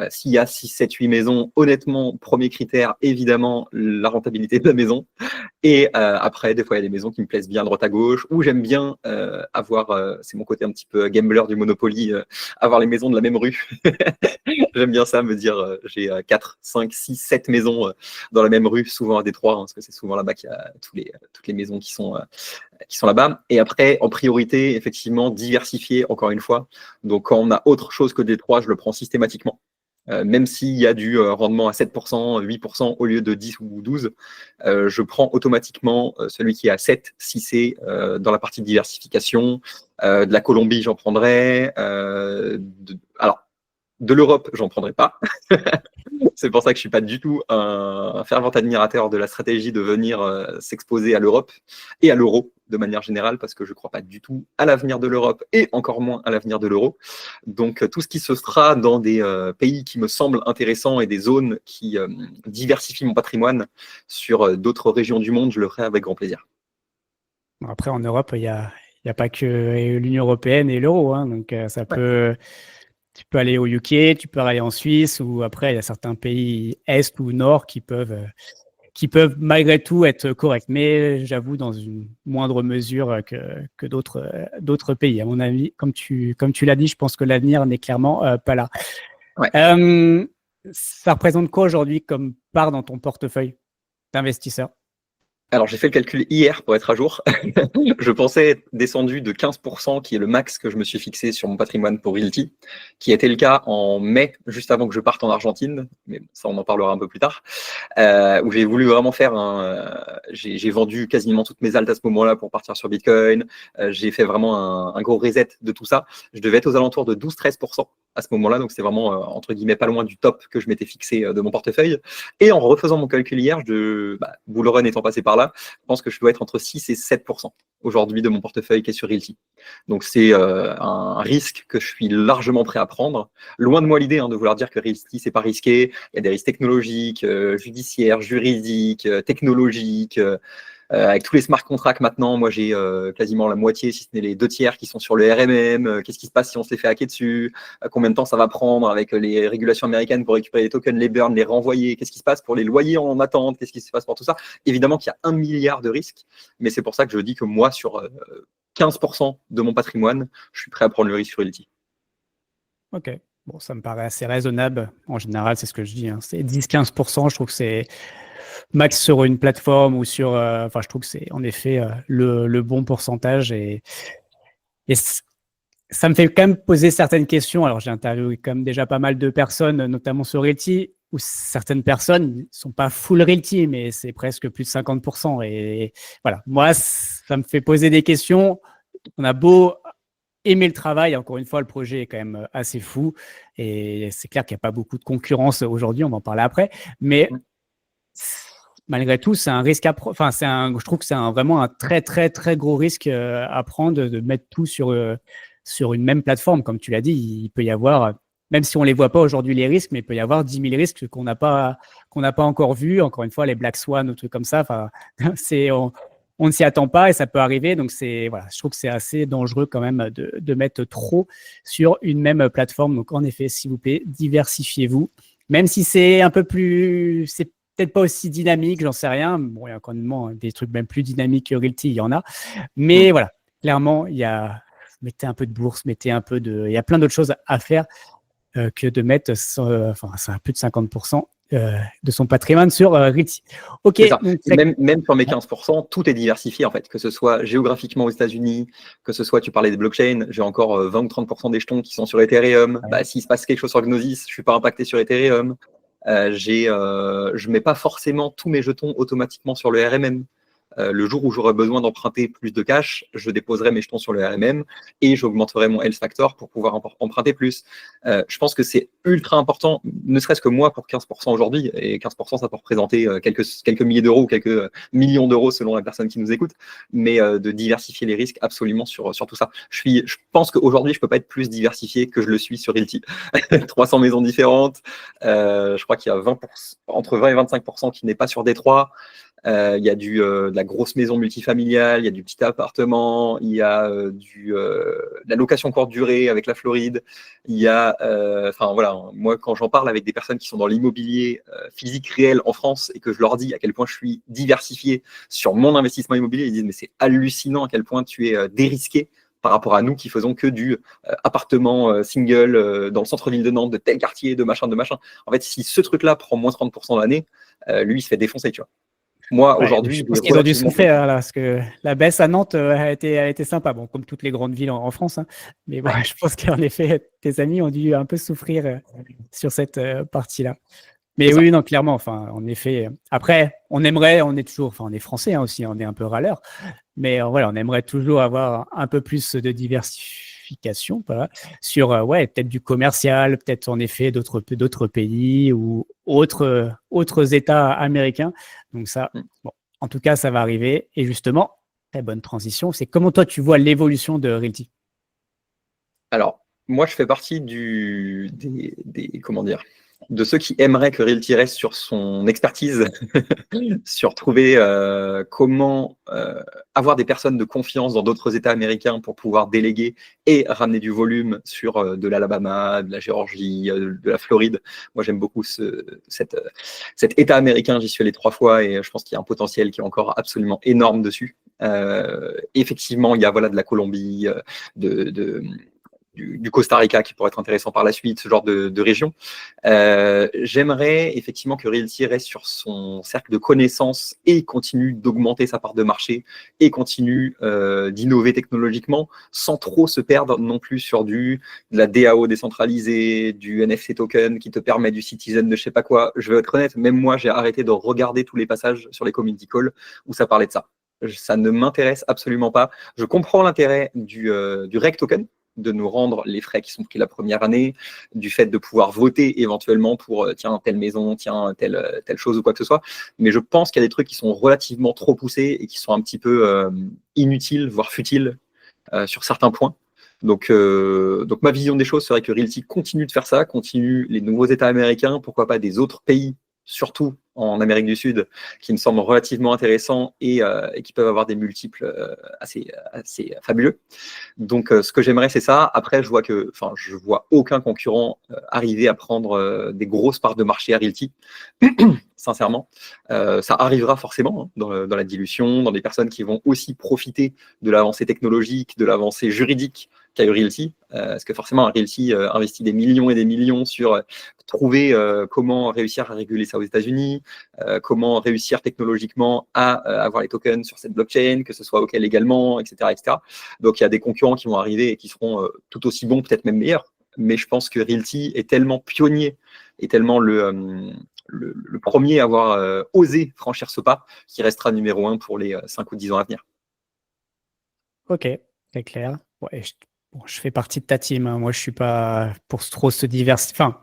S'il y a 6, 7, 8 maisons, honnêtement, premier critère, évidemment, la rentabilité de la maison. Et après, des fois, il y a des maisons qui me plaisent bien à droite à gauche, où j'aime bien avoir, c'est mon côté un petit peu gambler du Monopoly, avoir les maisons de la même rue. J'aime bien ça, me dire j'ai 4, 5, 6, 7 maisons dans la même rue, souvent à Détroit, parce que c'est souvent là-bas qu'il y a toutes les maisons qui sont là-bas. Et après, en priorité, effectivement, diversifier, encore une fois. Donc, quand on a autre chose que Détroit, je le prends systématiquement. Même s'il y a du rendement à 7%, 8% au lieu de 10 ou 12, je prends automatiquement celui qui est à 7 si c'est dans la partie de diversification. De la Colombie, j'en prendrai. Alors, de l'Europe, j'en prendrai pas. C'est pour ça que je suis pas du tout un fervent admirateur de la stratégie de venir s'exposer à l'Europe et à l'euro de manière générale, parce que je ne crois pas du tout à l'avenir de l'Europe et encore moins à l'avenir de l'euro. Donc tout ce qui se fera dans des pays qui me semblent intéressants et des zones qui diversifient mon patrimoine sur d'autres régions du monde, je le ferai avec grand plaisir. Après, en Europe, il y a pas que l'Union européenne et l'euro, hein, donc ça peut... Tu peux aller au UK, tu peux aller en Suisse, ou après, il y a certains pays Est ou Nord qui peuvent malgré tout être corrects. Mais j'avoue, dans une moindre mesure que d'autres pays. À mon avis, comme tu l'as dit, je pense que l'avenir n'est clairement pas là. Ouais. Ça représente quoi aujourd'hui comme part dans ton portefeuille d'investisseur? Alors, j'ai fait le calcul hier pour être à jour. Je pensais être descendu de 15%, qui est le max que je me suis fixé sur mon patrimoine pour Realty, qui était le cas en mai, juste avant que je parte en Argentine, mais ça, on en parlera un peu plus tard, où j'ai voulu vraiment faire j'ai vendu quasiment toutes mes altes à ce moment-là pour partir sur Bitcoin. J'ai fait vraiment un gros reset de tout ça. Je devais être aux alentours de 12-13% à ce moment-là, donc c'est vraiment, entre guillemets, pas loin du top que je m'étais fixé de mon portefeuille. Et en refaisant mon calcul hier, Bull Run étant passé par là, je pense que je dois être entre 6 et 7% aujourd'hui de mon portefeuille qui est sur Realty. Donc c'est un risque que je suis largement prêt à prendre. Loin de moi l'idée de vouloir dire que Realty, c'est pas risqué. Il y a des risques technologiques, judiciaires, juridiques, technologiques. Avec tous les smart contracts maintenant, moi j'ai quasiment la moitié, si ce n'est les 2 tiers, qui sont sur le RMM. Qu'est-ce qui se passe si on se les fait hacker dessus? Combien de temps ça va prendre avec les régulations américaines pour récupérer les tokens, les burn, les renvoyer? Qu'est-ce qui se passe pour les loyers en attente? Qu'est-ce qui se passe pour tout ça? Évidemment qu'il y a 1 milliard de risques, mais c'est pour ça que je dis que moi, sur 15% de mon patrimoine, je suis prêt à prendre le risque sur Realty. Ok, bon, ça me paraît assez raisonnable. En général, c'est ce que je dis. C'est 10-15%. Je trouve que c'est max sur une plateforme ou sur. Enfin, je trouve que c'est en effet le bon pourcentage. Et ça me fait quand même poser certaines questions. Alors, j'ai interviewé quand même déjà pas mal de personnes, notamment sur Realty, où certaines personnes ne sont pas full Realty, mais c'est presque plus de 50%. Et voilà, moi, ça me fait poser des questions. On a beau aimer le travail, encore une fois, le projet est quand même assez fou. Et c'est clair qu'il n'y a pas beaucoup de concurrence aujourd'hui, on va en parler après. Mais malgré tout, c'est un risque à prendre. Enfin, je trouve que c'est vraiment un très, très, très gros risque à prendre de mettre tout sur une même plateforme. Comme tu l'as dit, il peut y avoir, même si on ne les voit pas aujourd'hui, les risques, mais il peut y avoir 10 000 risques qu'on n'a pas encore vus. Encore une fois, les Black Swan ou trucs comme ça, enfin, on ne s'y attend pas et ça peut arriver. Donc, voilà, je trouve que c'est assez dangereux quand même de mettre trop sur une même plateforme. Donc, en effet, s'il vous plaît, diversifiez-vous. Même si c'est un peu plus, c'est peut-être pas aussi dynamique, j'en sais rien. Bon, il y a quand même des trucs même plus dynamiques que Realty, il y en a. Mais voilà, clairement, mettez un peu de bourse, il y a plein d'autres choses à faire que de mettre, c'est un peu de 50% de son patrimoine sur Realty. Ok. Donc, même sur mes 15%, tout est diversifié en fait, que ce soit géographiquement aux États-Unis, que ce soit, tu parlais des blockchains, j'ai encore 20 ou 30% des jetons qui sont sur Ethereum. Ouais. S'il se passe quelque chose sur Gnosis, je ne suis pas impacté sur Ethereum. Je ne mets pas forcément tous mes jetons automatiquement sur le RMM. Le jour où j'aurai besoin d'emprunter plus de cash, je déposerai mes jetons sur le RMM et j'augmenterai mon health factor pour pouvoir emprunter plus. Je pense que c'est ultra important, ne serait-ce que moi pour 15% aujourd'hui, et 15% ça peut représenter quelques milliers d'euros ou quelques millions d'euros selon la personne qui nous écoute, mais de diversifier les risques absolument sur tout ça. Je pense qu'aujourd'hui, je ne peux pas être plus diversifié que je le suis sur Realty. 300 maisons différentes, je crois qu'il y a entre 20 et 25% qui n'est pas sur Détroit. Il y a de la grosse maison multifamiliale, il y a du petit appartement, il y a de la location courte durée avec la Floride. Il y a, voilà, moi quand j'en parle avec des personnes qui sont dans l'immobilier physique réel en France et que je leur dis à quel point je suis diversifié sur mon investissement immobilier, ils disent mais c'est hallucinant à quel point tu es dérisqué par rapport à nous qui faisons que du appartement single dans le centre-ville de Nantes, de tel quartier, de machin. En fait, si ce truc-là prend moins 30% de l'année, lui, il se fait défoncer, tu vois. Moi, aujourd'hui, je pense qu'ils ont dû souffrir là, parce que la baisse à Nantes a été sympa, bon, comme toutes les grandes villes en France. Hein. Mais bon, je pense qu'en effet, tes amis ont dû un peu souffrir sur cette partie-là. Mais oui, non, clairement, enfin, en effet. Après, on est français hein, aussi, on est un peu râleurs. Mais voilà, on aimerait toujours avoir un peu plus de diversification sur peut-être du commercial, peut-être en effet d'autres pays ou autres États américains. Donc ça, bon, en tout cas, ça va arriver. Et justement, très bonne transition. C'est comment toi, tu vois l'évolution de Realty? Alors, moi, je fais partie comment dire, de ceux qui aimeraient que Realty reste sur son expertise, sur trouver comment avoir des personnes de confiance dans d'autres États américains pour pouvoir déléguer et ramener du volume sur de l'Alabama, de la Géorgie, de la Floride. Moi, j'aime beaucoup cet État américain. J'y suis allé 3 fois et je pense qu'il y a un potentiel qui est encore absolument énorme dessus. Effectivement, il y a de la Colombie, du Costa Rica qui pourrait être intéressant par la suite, ce genre de région. J'aimerais effectivement que Realty reste sur son cercle de connaissances et continue d'augmenter sa part de marché et continue d'innover technologiquement sans trop se perdre non plus sur de la DAO décentralisée, du NFT token qui te permet du citizen de je sais pas quoi. Je vais être honnête, même moi j'ai arrêté de regarder tous les passages sur les community calls où ça parlait de ça. Ça ne m'intéresse absolument pas. Je comprends l'intérêt du REC token, de nous rendre les frais qui sont pris la première année, du fait de pouvoir voter éventuellement pour tiens, telle maison, tiens, telle chose ou quoi que ce soit. Mais je pense qu'il y a des trucs qui sont relativement trop poussés et qui sont un petit peu inutiles, voire futiles sur certains points. Donc ma vision des choses serait que Realty continue de faire ça, continue les nouveaux États américains, pourquoi pas des autres pays, surtout en Amérique du Sud, qui me semblent relativement intéressants et qui peuvent avoir des multiples assez fabuleux. Donc, ce que j'aimerais, c'est ça. Après, je vois aucun concurrent arriver à prendre des grosses parts de marché à Realty, sincèrement. Ça arrivera forcément hein, dans la dilution, dans des personnes qui vont aussi profiter de l'avancée technologique, de l'avancée juridique qu'a eu Realty. Parce que forcément, Realty investit des millions et des millions sur trouver comment réussir à réguler ça aux États-Unis, comment réussir technologiquement à avoir les tokens sur cette blockchain, que ce soit OK légalement, etc., etc. Donc, il y a des concurrents qui vont arriver et qui seront tout aussi bons, peut-être même meilleurs. Mais je pense que Realty est tellement pionnier et tellement le premier à avoir osé franchir ce pas qui restera numéro 1 pour les 5 ou 10 ans à venir. Ok, c'est clair. Ouais, je fais partie de ta team. Hein. Moi, je suis pas pour trop se diversifier. Enfin,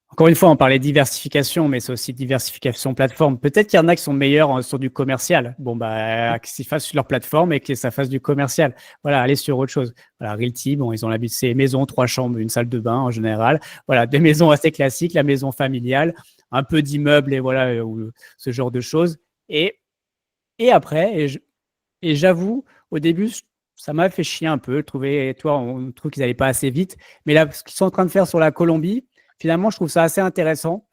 encore une fois, on parlait de diversification, mais c'est aussi diversification plateforme. Peut-être qu'il y en a qui sont meilleurs sur du commercial. Bon, qu'ils fassent sur leur plateforme et que ça fasse du commercial. Voilà, aller sur autre chose. Voilà, Realty, bon, ils ont l'habitude, c'est maison, 3 chambres, une salle de bain en général. Voilà, des maisons assez classiques, la maison familiale, un peu d'immeubles et voilà, ce genre de choses. Et après, et j'avoue, au début, ça m'a fait chier un peu. On trouve qu'ils n'allaient pas assez vite. Mais là, ce qu'ils sont en train de faire sur la Colombie, finalement, je trouve ça assez intéressant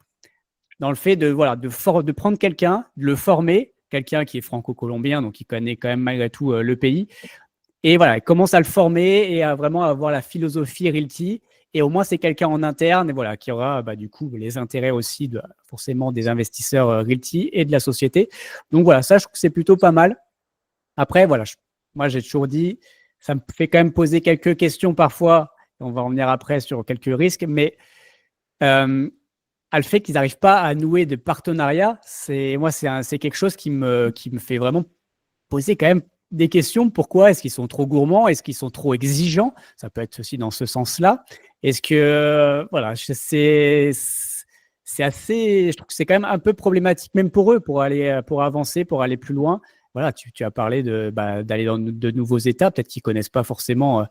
dans le fait de prendre quelqu'un, de le former, quelqu'un qui est franco-colombien, donc qui connaît quand même malgré tout le pays. Et voilà, il commence à le former et à vraiment avoir la philosophie Realty. Et au moins, c'est quelqu'un en interne et voilà, qui aura du coup les intérêts aussi forcément des investisseurs Realty et de la société. Donc voilà, ça, je trouve que c'est plutôt pas mal. Après, voilà, moi, j'ai toujours dit, ça me fait quand même poser quelques questions parfois. On va revenir après sur quelques risques, mais le fait qu'ils n'arrivent pas à nouer de partenariat, c'est quelque chose qui me fait vraiment poser quand même des questions. Pourquoi est-ce qu'ils sont trop gourmands? Est-ce qu'ils sont trop exigeants? Ça peut être aussi dans ce sens-là. Est-ce que voilà, c'est assez, je trouve que c'est quand même un peu problématique même pour eux pour avancer, pour aller plus loin. Voilà, tu as parlé d'aller dans de nouveaux États, peut-être qu'ils connaissent pas forcément.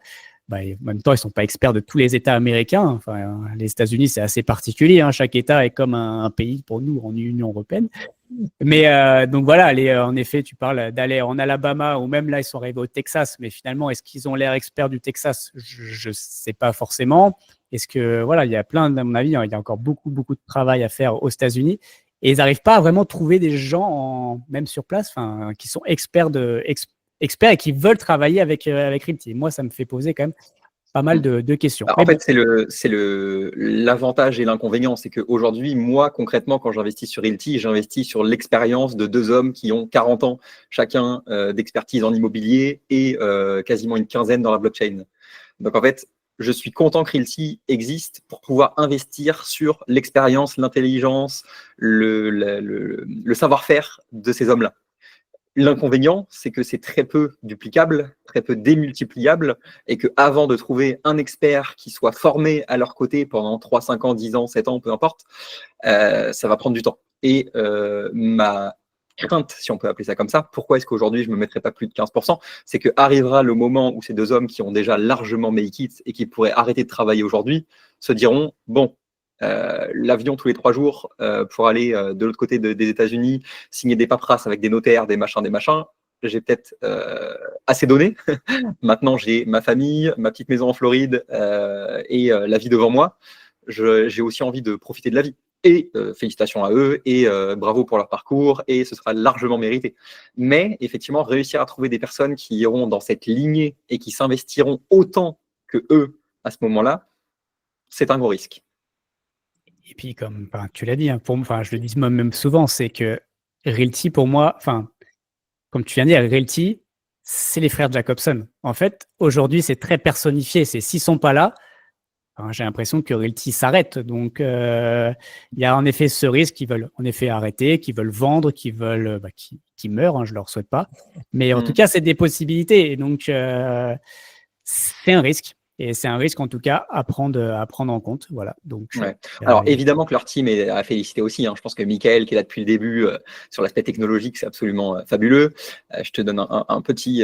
En même temps, ils sont pas experts de tous les États américains. Enfin, les États-Unis, c'est assez particulier. Hein. Chaque État est comme un pays pour nous en Union européenne. Mais donc voilà, en effet, tu parles d'aller en Alabama ou même là, ils sont arrivés au Texas. Mais finalement, est-ce qu'ils ont l'air experts du Texas? Je sais pas forcément. Est-ce que voilà, il y a à mon avis, il y a encore beaucoup de travail à faire aux États-Unis. Et ils n'arrivent pas à vraiment trouver des gens, même sur place, qui sont experts et qui veulent travailler avec Realty. Moi, ça me fait poser quand même pas mal de questions. En fait, c'est l'avantage et l'inconvénient. C'est qu'aujourd'hui, moi, concrètement, quand j'investis sur Realty, j'investis sur l'expérience de 2 hommes qui ont 40 ans chacun d'expertise en immobilier et quasiment une quinzaine dans la blockchain. Donc, en fait, je suis content que Realty existe pour pouvoir investir sur l'expérience, l'intelligence, le savoir-faire de ces hommes-là. L'inconvénient, c'est que c'est très peu duplicable, très peu démultipliable, et qu'avant de trouver un expert qui soit formé à leur côté pendant 3, 5 ans, 10 ans, 7 ans, peu importe, ça va prendre du temps. Et ma crainte, si on peut appeler ça comme ça, pourquoi est-ce qu'aujourd'hui je ne me mettrai pas plus de 15%, c'est qu'arrivera le moment où ces 2 hommes qui ont déjà largement make it et qui pourraient arrêter de travailler aujourd'hui se diront, bon, l'avion tous les 3 jours pour aller de l'autre côté des États-Unis, signer des paperasses avec des notaires, des machins. J'ai peut-être assez donné. Maintenant, j'ai ma famille, ma petite maison en Floride et la vie devant moi. J'ai aussi envie de profiter de la vie. Et félicitations à eux et bravo pour leur parcours et ce sera largement mérité. Mais effectivement, réussir à trouver des personnes qui iront dans cette lignée et qui s'investiront autant que eux à ce moment-là, c'est un gros risque. Et puis, comme tu l'as dit, hein, je le dis moi-même souvent, c'est que Realty, pour moi, comme tu viens de dire, Realty, c'est les frères Jacobson. En fait, aujourd'hui, c'est très personnifié. C'est s'ils sont pas là, j'ai l'impression que Realty s'arrête. Donc, il y a en effet ce risque qu'ils veulent en effet arrêter, qu'ils veulent vendre, qu'ils veulent qu'ils meurent. Je leur souhaite pas. Mais en tout cas, c'est des possibilités. Et donc, c'est un risque. Et c'est un risque, en tout cas, à prendre en compte. Voilà. Donc, ouais. Alors, évidemment que leur team est à féliciter aussi. Hein. Je pense que Michael, qui est là depuis le début sur l'aspect technologique, c'est absolument fabuleux. Je te donne un petit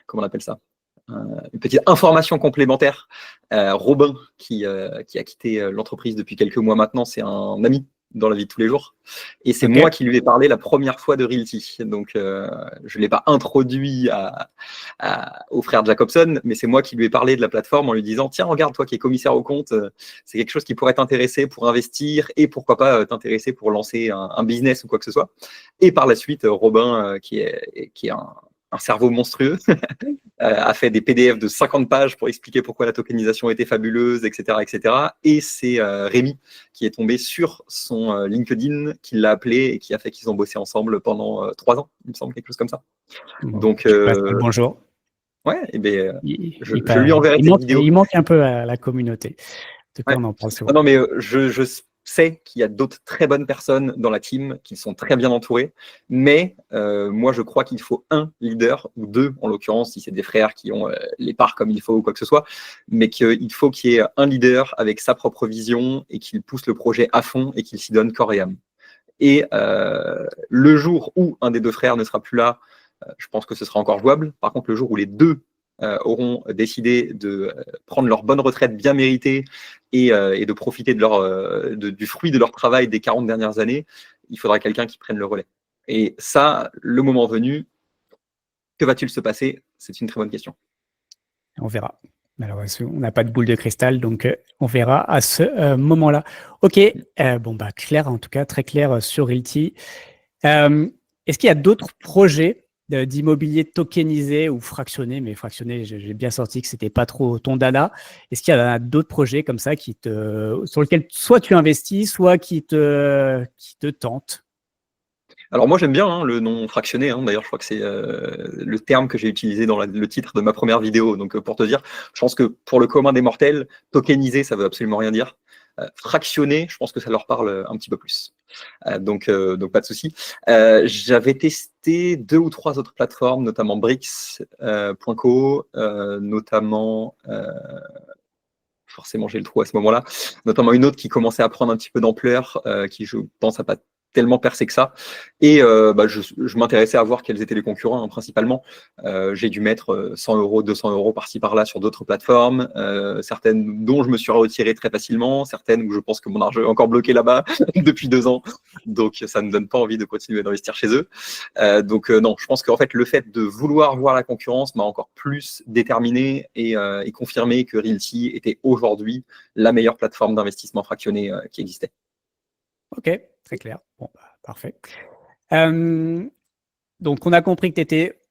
comment on appelle ça, une petite information complémentaire. Robin, qui a quitté l'entreprise depuis quelques mois maintenant, c'est un ami dans la vie de tous les jours. Et c'est moi qui lui ai parlé la première fois de Realty. Donc, je ne l'ai pas introduit aux frères Jacobson, mais c'est moi qui lui ai parlé de la plateforme en lui disant « Tiens, regarde, toi qui es commissaire aux comptes, c'est quelque chose qui pourrait t'intéresser pour investir et pourquoi pas t'intéresser pour lancer un business ou quoi que ce soit. » Et par la suite, Robin, qui est un cerveau monstrueux, a fait des PDF de 50 pages pour expliquer pourquoi la tokenisation était fabuleuse, etc. Et c'est Rémi qui est tombé sur son LinkedIn, qui l'a appelé et qui a fait qu'ils ont bossé ensemble pendant 3 ans, il me semble, quelque chose comme ça. Bon, donc, bonjour. Ouais, et ben, je lui enverrai cette vidéo. Il manque un peu à la communauté. En tout cas, on en parle souvent. Non, mais je sais qu'il y a d'autres très bonnes personnes dans la team qui sont très bien entourées, mais moi je crois qu'il faut un leader, ou 2 en l'occurrence, si c'est des frères qui ont les parts comme il faut ou quoi que ce soit, mais qu'il faut qu'il y ait un leader avec sa propre vision et qu'il pousse le projet à fond et qu'il s'y donne corps et âme. Et le jour où un des 2 frères ne sera plus là, je pense que ce sera encore jouable. Par contre, le jour où les 2 auront décidé de prendre leur bonne retraite bien méritée et de profiter du fruit de leur travail des 40 dernières années, il faudra quelqu'un qui prenne le relais. Et ça, le moment venu, que va-t-il se passer? C'est une très bonne question. On verra. Alors, on n'a pas de boule de cristal, donc on verra à ce moment-là. Ok, clair, en tout cas, très clair sur Realty. Est-ce qu'il y a d'autres projets d'immobilier tokenisé ou fractionné, mais fractionné, j'ai bien sorti que c'était pas trop ton dada. Est-ce qu'il y a d'autres projets comme ça sur lesquels soit tu investis, soit qui te tentent? Alors moi j'aime bien le nom fractionné, d'ailleurs je crois que c'est le terme que j'ai utilisé dans le titre de ma première vidéo, donc pour te dire, je pense que pour le commun des mortels, tokenisé ça veut absolument rien dire, fractionné je pense que ça leur parle un petit peu plus, donc pas de souci. J'avais testé 2 ou 3 autres plateformes, notamment Brix.co, notamment forcément j'ai le trou à ce moment-là, notamment une autre qui commençait à prendre un petit peu d'ampleur, qui je pense n'a pas tellement percé que ça. Et je m'intéressais à voir quels étaient les concurrents, principalement. J'ai dû mettre 100 €, 200 € par-ci par-là sur d'autres plateformes, certaines dont je me suis retiré très facilement, certaines où je pense que mon argent est encore bloqué là-bas depuis 2 ans. Donc ça ne me donne pas envie de continuer d'investir chez eux. Non, je pense qu'en fait, le fait de vouloir voir la concurrence m'a encore plus déterminé et confirmé que Realty était aujourd'hui la meilleure plateforme d'investissement fractionné qui existait. Ok, très clair. Bon, parfait. Donc, on a compris que tu étais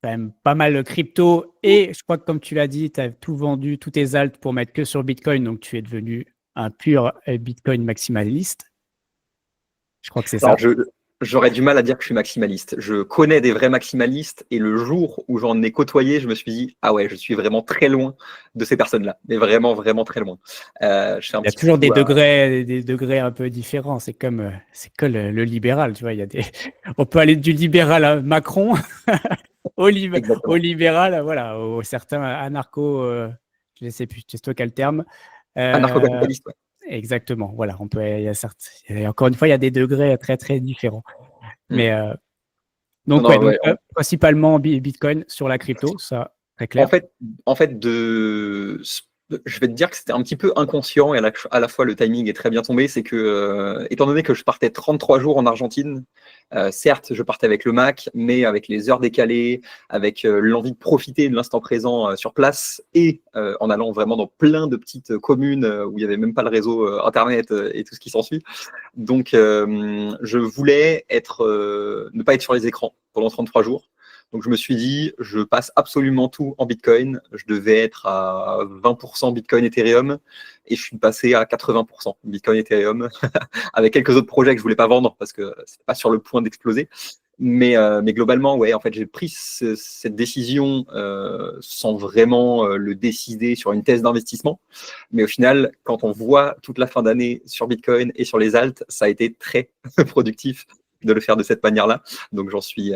quand même pas mal crypto et je crois que comme tu l'as dit, tu as tout vendu, tous tes alts pour mettre que sur Bitcoin. Donc, tu es devenu un pur Bitcoin maximaliste. Je crois que c'est ça. J'aurais du mal à dire que je suis maximaliste. Je connais des vrais maximalistes et le jour où j'en ai côtoyé, je me suis dit « Ah ouais, je suis vraiment très loin de ces personnes-là. » Mais vraiment, vraiment très loin. Il y a toujours des degrés un peu différents. C'est comme le libéral, tu vois. On peut aller du libéral à Macron au libéral, voilà, au certain anarcho, je ne sais plus, c'est toi quel terme. Anarcho-capitaliste, ouais. Exactement, voilà. Encore une fois, il y a des degrés très, très différents. Mais principalement Bitcoin sur la crypto, ça, très clair. En fait, Je vais te dire que c'était un petit peu inconscient et à la fois le timing est très bien tombé. C'est que, étant donné que je partais 33 jours en Argentine, certes, je partais avec le Mac, mais avec les heures décalées, avec l'envie de profiter de l'instant présent sur place et en allant vraiment dans plein de petites communes où il n'y avait même pas le réseau Internet et tout ce qui s'ensuit. Donc, je voulais ne pas être sur les écrans pendant 33 jours. Donc, je me suis dit, je passe absolument tout en Bitcoin. Je devais être à 20% Bitcoin Ethereum et je suis passé à 80% Bitcoin Ethereum avec quelques autres projets que je voulais pas vendre parce que c'était pas sur le point d'exploser. Mais globalement, ouais, en fait, j'ai pris cette décision sans vraiment le décider sur une thèse d'investissement. Mais au final, quand on voit toute la fin d'année sur Bitcoin et sur les alts, ça a été très productif de le faire de cette manière-là. Donc, j'en suis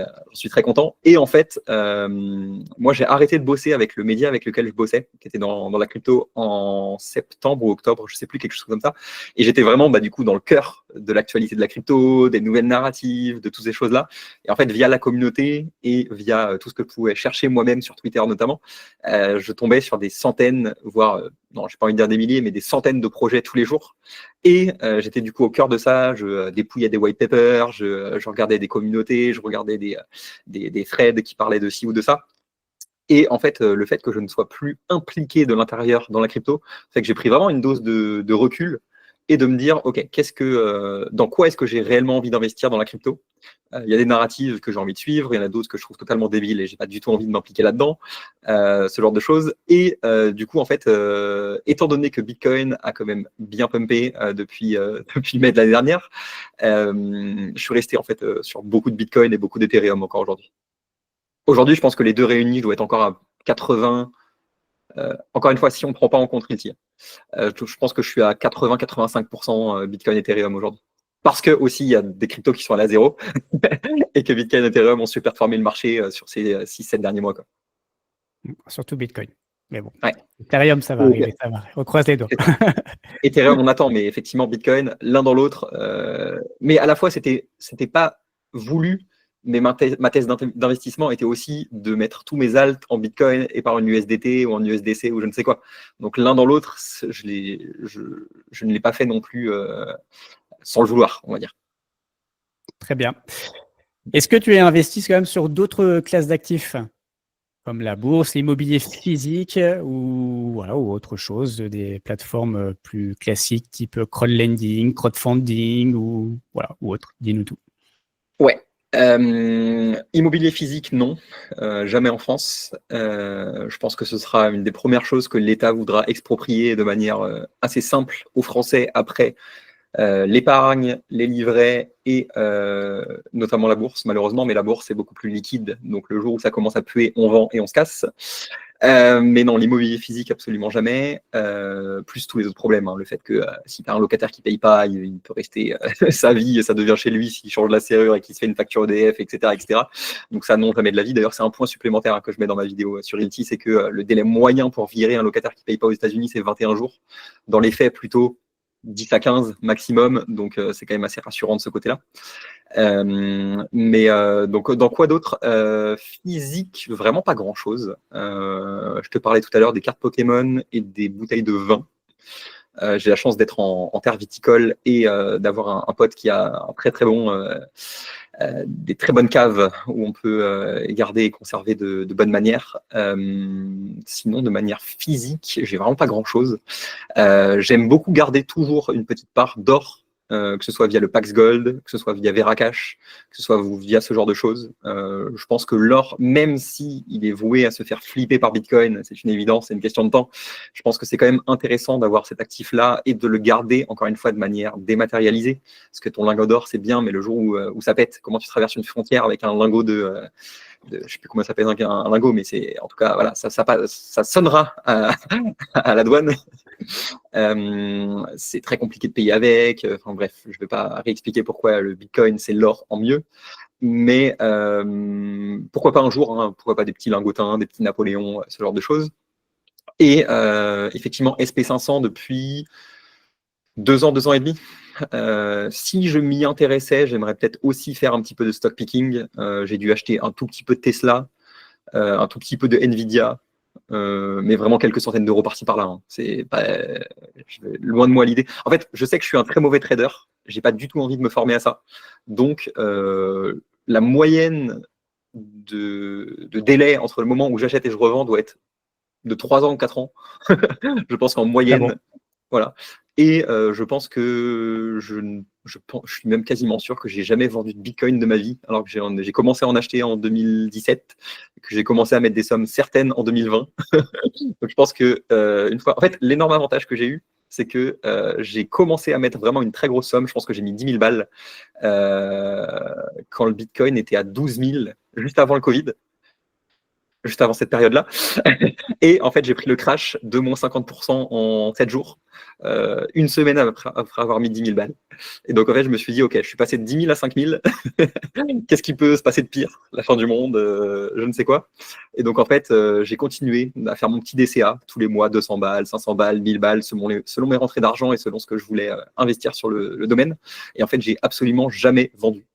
très content. Et en fait, moi, j'ai arrêté de bosser avec le média avec lequel je bossais, qui était dans la crypto en septembre ou octobre, je sais plus, quelque chose comme ça. Et j'étais vraiment, du coup, dans le cœur de l'actualité de la crypto, des nouvelles narratives, de toutes ces choses-là. Et en fait, via la communauté et via tout ce que je pouvais chercher moi-même sur Twitter notamment, je tombais sur des centaines, voire, non, j'ai pas envie de dire des milliers, mais des centaines de projets tous les jours. Et j'étais du coup au cœur de ça, je dépouillais des white papers, je regardais des communautés, je regardais des threads qui parlaient de ci ou de ça. Et en fait, le fait que je ne sois plus impliqué de l'intérieur dans la crypto, fait que j'ai pris vraiment une dose de recul et de me dire, OK, dans quoi est-ce que j'ai réellement envie d'investir dans la crypto? Il y a des narratives que j'ai envie de suivre, il y en a d'autres que je trouve totalement débiles et j'ai pas du tout envie de m'impliquer là-dedans, ce genre de choses. Et du coup, en fait, étant donné que Bitcoin a quand même bien pumpé depuis mai de l'année dernière, je suis resté en fait sur beaucoup de Bitcoin et beaucoup d'Ethereum encore aujourd'hui. Aujourd'hui, je pense que les deux réunis, je dois être encore à 80. Encore une fois, si on ne prend pas en compte Realty, je pense que je suis à 80-85% Bitcoin Ethereum aujourd'hui. Parce que aussi, il y a des cryptos qui sont à la zéro et que Bitcoin et Ethereum ont super formé le marché sur ces 6-7 derniers mois, quoi. Surtout Bitcoin. Mais bon, Ouais. Ethereum, ça va arriver, ça va. On croise les doigts. Ethereum, on attend, mais effectivement, Bitcoin, l'un dans l'autre. Mais à la fois, c'était pas voulu, mais ma thèse d'investissement était aussi de mettre tous mes alts en Bitcoin et par une USDT ou en USDC ou je ne sais quoi. Donc l'un dans l'autre, je ne l'ai pas fait non plus sans le vouloir, on va dire. Très bien. Est-ce que tu es investi quand même sur d'autres classes d'actifs comme la bourse, l'immobilier physique ou autre chose, des plateformes plus classiques type crowdlending, crowdfunding ou autre? Dis-nous tout. Ouais. Immobilier physique, non, jamais en France. Je pense que ce sera une des premières choses que l'État voudra exproprier de manière assez simple aux Français après l'épargne, les livrets et notamment la bourse, malheureusement, mais la bourse est beaucoup plus liquide. Donc le jour où ça commence à puer, on vend et on se casse. Mais non, l'immobilier physique, absolument jamais. Plus tous les autres problèmes. Hein. Le fait que si tu as un locataire qui ne paye pas, il peut rester sa vie, ça devient chez lui s'il change la serrure et qu'il se fait une facture EDF, etc., etc. Donc ça, non, jamais de la vie. D'ailleurs, c'est un point supplémentaire que je mets dans ma vidéo sur Realty, c'est que le délai moyen pour virer un locataire qui ne paye pas aux États-Unis, c'est 21 jours. Dans les faits, plutôt 10 à 15 maximum. Donc c'est quand même assez rassurant de ce côté-là. Donc dans quoi d'autre physique, vraiment pas grand chose. Je te parlais tout à l'heure des cartes Pokémon et des bouteilles de vin. J'ai la chance d'être en terre viticole et d'avoir un pote qui a un très très bon des très bonnes caves où on peut garder et conserver de bonnes manières. Sinon, de manière physique, j'ai vraiment pas grand chose. J'aime beaucoup garder toujours une petite part d'or, que ce soit via le Pax Gold, que ce soit via Veracash, que ce soit via ce genre de choses. Je pense que l'or, même si il est voué à se faire flipper par Bitcoin, c'est une évidence, c'est une question de temps, je pense que c'est quand même intéressant d'avoir cet actif-là et de le garder, encore une fois, de manière dématérialisée. Parce que ton lingot d'or, c'est bien, mais le jour où ça pète, comment tu traverses une frontière avec un lingot je ne sais plus comment ça s'appelle un lingot, mais c'est en tout cas voilà, ça sonnera à la douane. C'est très compliqué de payer avec. Enfin bref, je ne vais pas réexpliquer pourquoi le Bitcoin c'est l'or en mieux. Mais pourquoi pas un jour, hein, pourquoi pas des petits lingotins, des petits Napoléons, ce genre de choses. Et effectivement, SP500 depuis 2 ans, 2 ans et demi. Si je m'y intéressais, j'aimerais peut-être aussi faire un petit peu de stock picking. J'ai dû acheter un tout petit peu de Tesla, un tout petit peu de Nvidia, mais vraiment quelques centaines d'euros par-ci par-là. Hein. C'est pas, loin de moi l'idée. En fait, je sais que je suis un très mauvais trader. J'ai pas du tout envie de me former à ça. Donc, la moyenne de délai entre le moment où j'achète et je revends doit être de 3 ans ou 4 ans. Je pense qu'en moyenne, bon. voilà. Et je pense que je suis même quasiment sûr que j'ai jamais vendu de Bitcoin de ma vie, alors que j'ai commencé à en acheter en 2017, que j'ai commencé à mettre des sommes certaines en 2020. Donc je pense que une fois, en fait, l'énorme avantage que j'ai eu, c'est que j'ai commencé à mettre vraiment une très grosse somme. Je pense que j'ai mis 10 000 balles quand le Bitcoin était à 12 000, juste avant le Covid, juste avant cette période-là. Et en fait, j'ai pris le crash de moins 50% en 7 jours, une semaine après avoir mis 10 000 balles. Et donc, en fait, je me suis dit, OK, je suis passé de 10 000 à 5 000. Qu'est-ce qui peut se passer de pire? La fin du monde, je ne sais quoi. Et donc, en fait, j'ai continué à faire mon petit DCA tous les mois, 200 balles, 500 balles, 1000 balles, selon mes rentrées d'argent et selon ce que je voulais investir sur le domaine. Et en fait, j'ai absolument jamais vendu.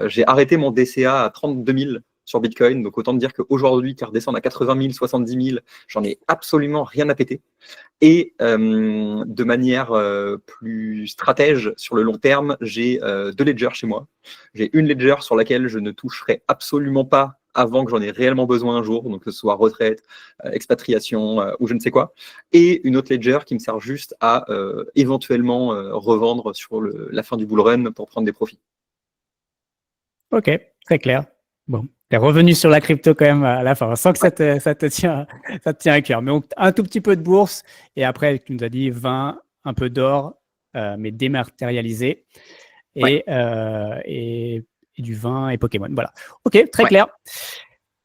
J'ai arrêté mon DCA à 32 000 sur Bitcoin. Donc, autant me dire qu'aujourd'hui, qui redescend à 80 000, 70 000, j'en ai absolument rien à péter. Et de manière plus stratège sur le long terme, j'ai 2 ledgers chez moi. J'ai une ledger sur laquelle je ne toucherai absolument pas avant que j'en ai réellement besoin un jour, donc que ce soit retraite, expatriation ou je ne sais quoi. Et une autre ledger qui me sert juste à éventuellement revendre sur la fin du bull run pour prendre des profits. Ok, très clair. Bon, tu es revenu sur la crypto quand même à la fin. Sans que ça te tient à cœur. Mais donc, un tout petit peu de bourse. Et après, tu nous as dit 20, un peu d'or, mais dématérialisé. Et, et du vin et Pokémon. Voilà. Ok, très clair.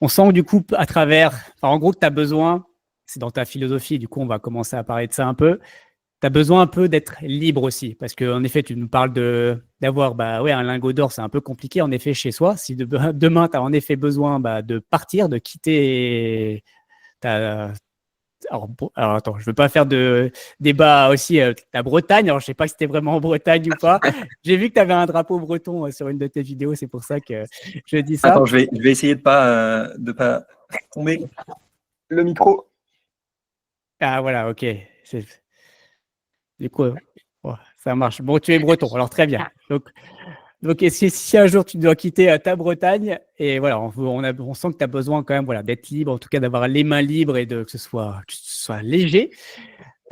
On sent du coup à travers, enfin, en gros, que tu as besoin, c'est dans ta philosophie, du coup, on va commencer à parler de ça un peu. Tu as besoin un peu d'être libre aussi, parce qu'en effet, tu nous parles d'avoir un lingot d'or, c'est un peu compliqué en effet chez soi. Si demain, tu as en effet besoin de partir, de quitter alors, attends, je ne veux pas faire de débat aussi. La Bretagne, alors je ne sais pas si c'était vraiment en Bretagne ou pas. J'ai vu que tu avais un drapeau breton sur une de tes vidéos, c'est pour ça que je dis ça. Attends, je vais essayer de pas tomber le micro. Ah voilà, ok. Du coup, ça marche. Bon, tu es breton, alors très bien. Donc si un jour tu dois quitter ta Bretagne, et voilà, on sent que tu as besoin quand même d'être libre, en tout cas d'avoir les mains libres et que ce soit léger.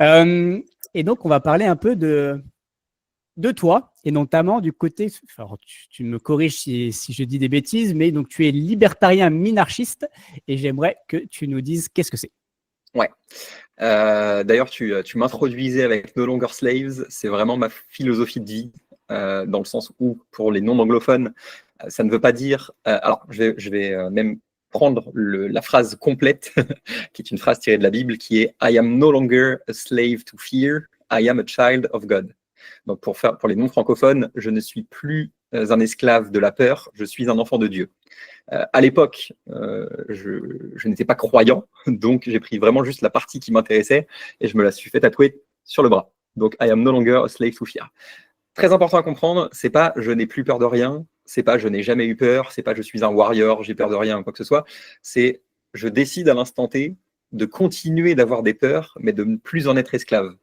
Et donc, on va parler un peu de toi, et notamment du côté, alors tu me corriges si je dis des bêtises, mais donc tu es libertarien minarchiste, et j'aimerais que tu nous dises qu'est-ce que c'est. Ouais. D'ailleurs, tu m'introduisais avec No Longer Slaves. C'est vraiment ma philosophie de vie, dans le sens où, pour les non-anglophones, ça ne veut pas dire... alors, je vais même prendre la phrase complète, qui est une phrase tirée de la Bible, qui est « I am no longer a slave to fear, I am a child of God ». Donc, pour les non-francophones, je ne suis plus un esclave de la peur, je suis un enfant de Dieu. À l'époque, je n'étais pas croyant, donc j'ai pris vraiment juste la partie qui m'intéressait et je me la suis fait tatouer sur le bras. Donc, I am no longer a slave to fear. Très important à comprendre, c'est pas je n'ai plus peur de rien, c'est pas je n'ai jamais eu peur, c'est pas je suis un warrior, j'ai peur de rien, quoi que ce soit. C'est je décide à l'instant T de continuer d'avoir des peurs, mais de ne plus en être esclave.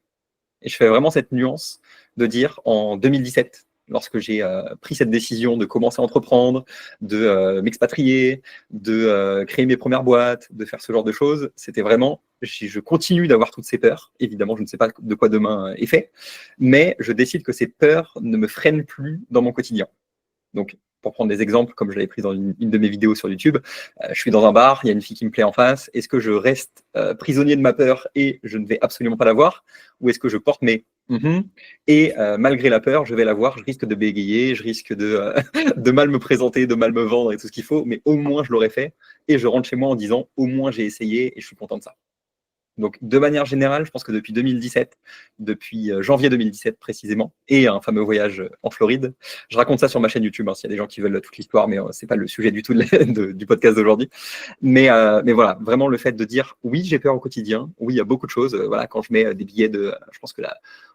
Et je fais vraiment cette nuance de dire en 2017, lorsque j'ai pris cette décision de commencer à entreprendre, de m'expatrier, de créer mes premières boîtes, de faire ce genre de choses, c'était vraiment, je continue d'avoir toutes ces peurs. Évidemment, je ne sais pas de quoi demain est fait, mais je décide que ces peurs ne me freinent plus dans mon quotidien. Donc, pour prendre des exemples, comme je l'avais pris dans une de mes vidéos sur YouTube, je suis dans un bar, il y a une fille qui me plaît en face. Est-ce que je reste prisonnier de ma peur et je ne vais absolument pas la voir? Ou est-ce que je porte mes et malgré la peur, je vais la voir, je risque de bégayer, je risque de mal me présenter, de mal me vendre et tout ce qu'il faut, mais au moins je l'aurais fait et je rentre chez moi en disant au moins j'ai essayé et je suis content de ça. Donc, de manière générale, je pense que depuis 2017, depuis janvier 2017 précisément, et un fameux voyage en Floride, je raconte ça sur ma chaîne YouTube, s'il y a des gens qui veulent toute l'histoire, mais c'est pas le sujet du tout du podcast d'aujourd'hui. Mais voilà, vraiment le fait de dire, oui, j'ai peur au quotidien, oui, il y a beaucoup de choses. Voilà, quand je mets des billets je pense que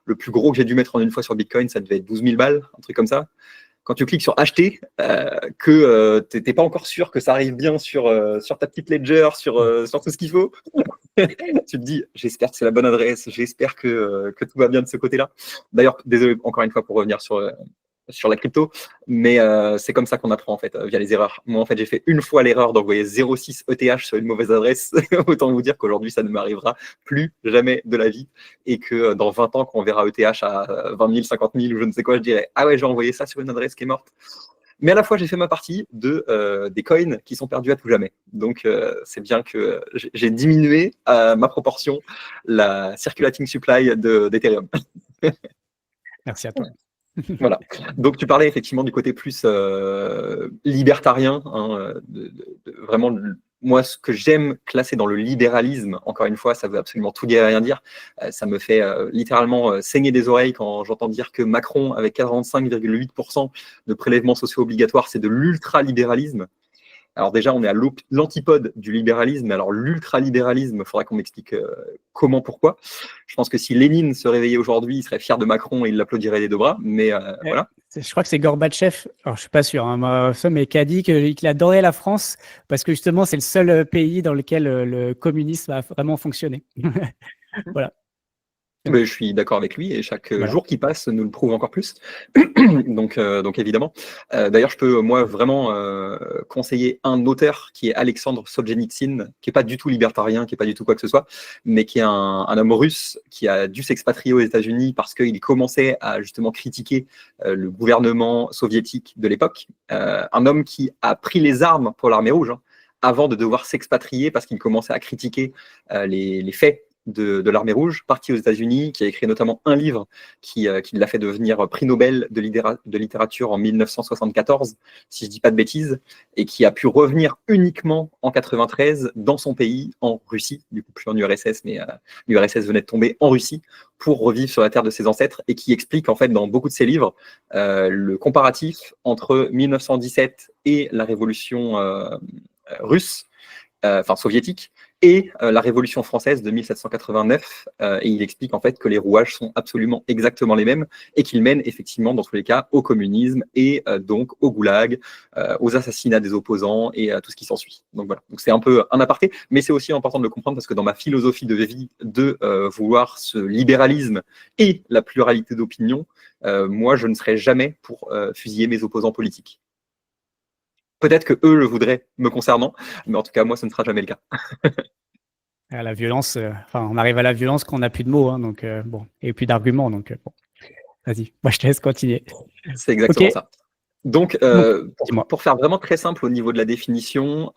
le plus gros que j'ai dû mettre en une fois sur Bitcoin, ça devait être 12 000 balles, un truc comme ça. Quand tu cliques sur acheter, que tu n'es pas encore sûr que ça arrive bien sur ta petite ledger, sur tout ce qu'il faut, Tu te dis, j'espère que c'est la bonne adresse, j'espère que tout va bien de ce côté-là. D'ailleurs, désolé encore une fois pour revenir sur la crypto, mais c'est comme ça qu'on apprend en fait, via les erreurs. Moi, en fait, j'ai fait une fois l'erreur d'envoyer 0,6 ETH sur une mauvaise adresse. Autant vous dire qu'aujourd'hui, ça ne m'arrivera plus jamais de la vie, et que dans 20 ans, quand on verra ETH à 20 000, 50 000 ou je ne sais quoi, je dirais, ah ouais, j'ai envoyé ça sur une adresse qui est morte. Mais à la fois, j'ai fait ma partie des coins qui sont perdus à tout jamais. Donc, c'est bien que j'ai diminué à ma proportion la circulating supply d'Ethereum. Merci à toi. Voilà. Donc, tu parlais effectivement du côté plus libertarien. Hein, vraiment, moi, ce que j'aime classer dans le libéralisme, encore une fois, ça veut absolument tout dire et rien dire. Ça me fait littéralement saigner des oreilles quand j'entends dire que Macron, avec 45,8% de prélèvements sociaux obligatoires, c'est de l'ultralibéralisme. Alors déjà, on est à l'antipode du libéralisme. Alors l'ultralibéralisme, il faudra qu'on m'explique comment, pourquoi. Je pense que si Lénine se réveillait aujourd'hui, il serait fier de Macron et il l'applaudirait des deux bras. Mais voilà. Je crois que c'est Gorbatchev, alors je suis pas sûr, hein, mais qui a dit qu'il adorait la France parce que justement c'est le seul pays dans lequel le communisme a vraiment fonctionné. Voilà. Mais je suis d'accord avec lui et chaque Voilà. jour qui passe nous le prouve encore plus. donc évidemment. D'ailleurs, je peux moi vraiment conseiller un auteur qui est Alexandre Solzhenitsyn, qui est pas du tout libertarien, qui est pas du tout quoi que ce soit, mais qui est un homme russe qui a dû s'expatrier aux États-Unis parce qu'il commençait à justement critiquer le gouvernement soviétique de l'époque. Un homme qui a pris les armes pour l'armée rouge, hein, avant de devoir s'expatrier parce qu'il commençait à critiquer les faits de l'armée rouge, parti aux États-Unis, qui a écrit notamment un livre qui l'a fait devenir prix Nobel de littérature en 1974, si je dis pas de bêtises, et qui a pu revenir uniquement en 93 dans son pays, en Russie, du coup plus en URSS, mais l'URSS venait de tomber, en Russie, pour revivre sur la terre de ses ancêtres, et qui explique en fait dans beaucoup de ses livres le comparatif entre 1917 et la révolution russe, enfin soviétique, et la Révolution française de 1789. Et il explique en fait que les rouages sont absolument exactement les mêmes et qu'ils mènent effectivement dans tous les cas au communisme et donc au goulag, aux assassinats des opposants et à tout ce qui s'ensuit. Donc voilà, donc c'est un peu un aparté, mais c'est aussi important de le comprendre parce que dans ma philosophie de vie de vouloir ce libéralisme et la pluralité d'opinions, moi je ne serai jamais pour fusiller mes opposants politiques. Peut-être que eux le voudraient me concernant, mais en tout cas, moi, ce ne sera jamais le cas. La violence, on arrive à la violence quand on n'a plus de mots, hein, donc bon, et plus d'arguments, donc bon. Vas-y, moi je te laisse continuer. C'est exactement ça. Donc, pour faire vraiment très simple au niveau de la définition,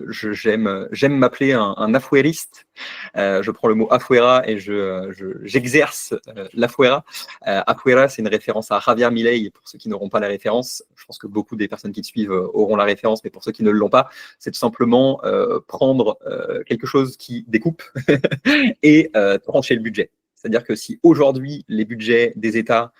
j'aime m'appeler un afuériste. Je prends le mot afuera et j'exerce l'afuera. Afuera, c'est une référence à Javier Milei, pour ceux qui n'auront pas la référence. Je pense que beaucoup des personnes qui te suivent auront la référence, mais pour ceux qui ne l'ont pas, c'est tout simplement prendre quelque chose qui découpe et trancher le budget. C'est-à-dire que si aujourd'hui, les budgets des États,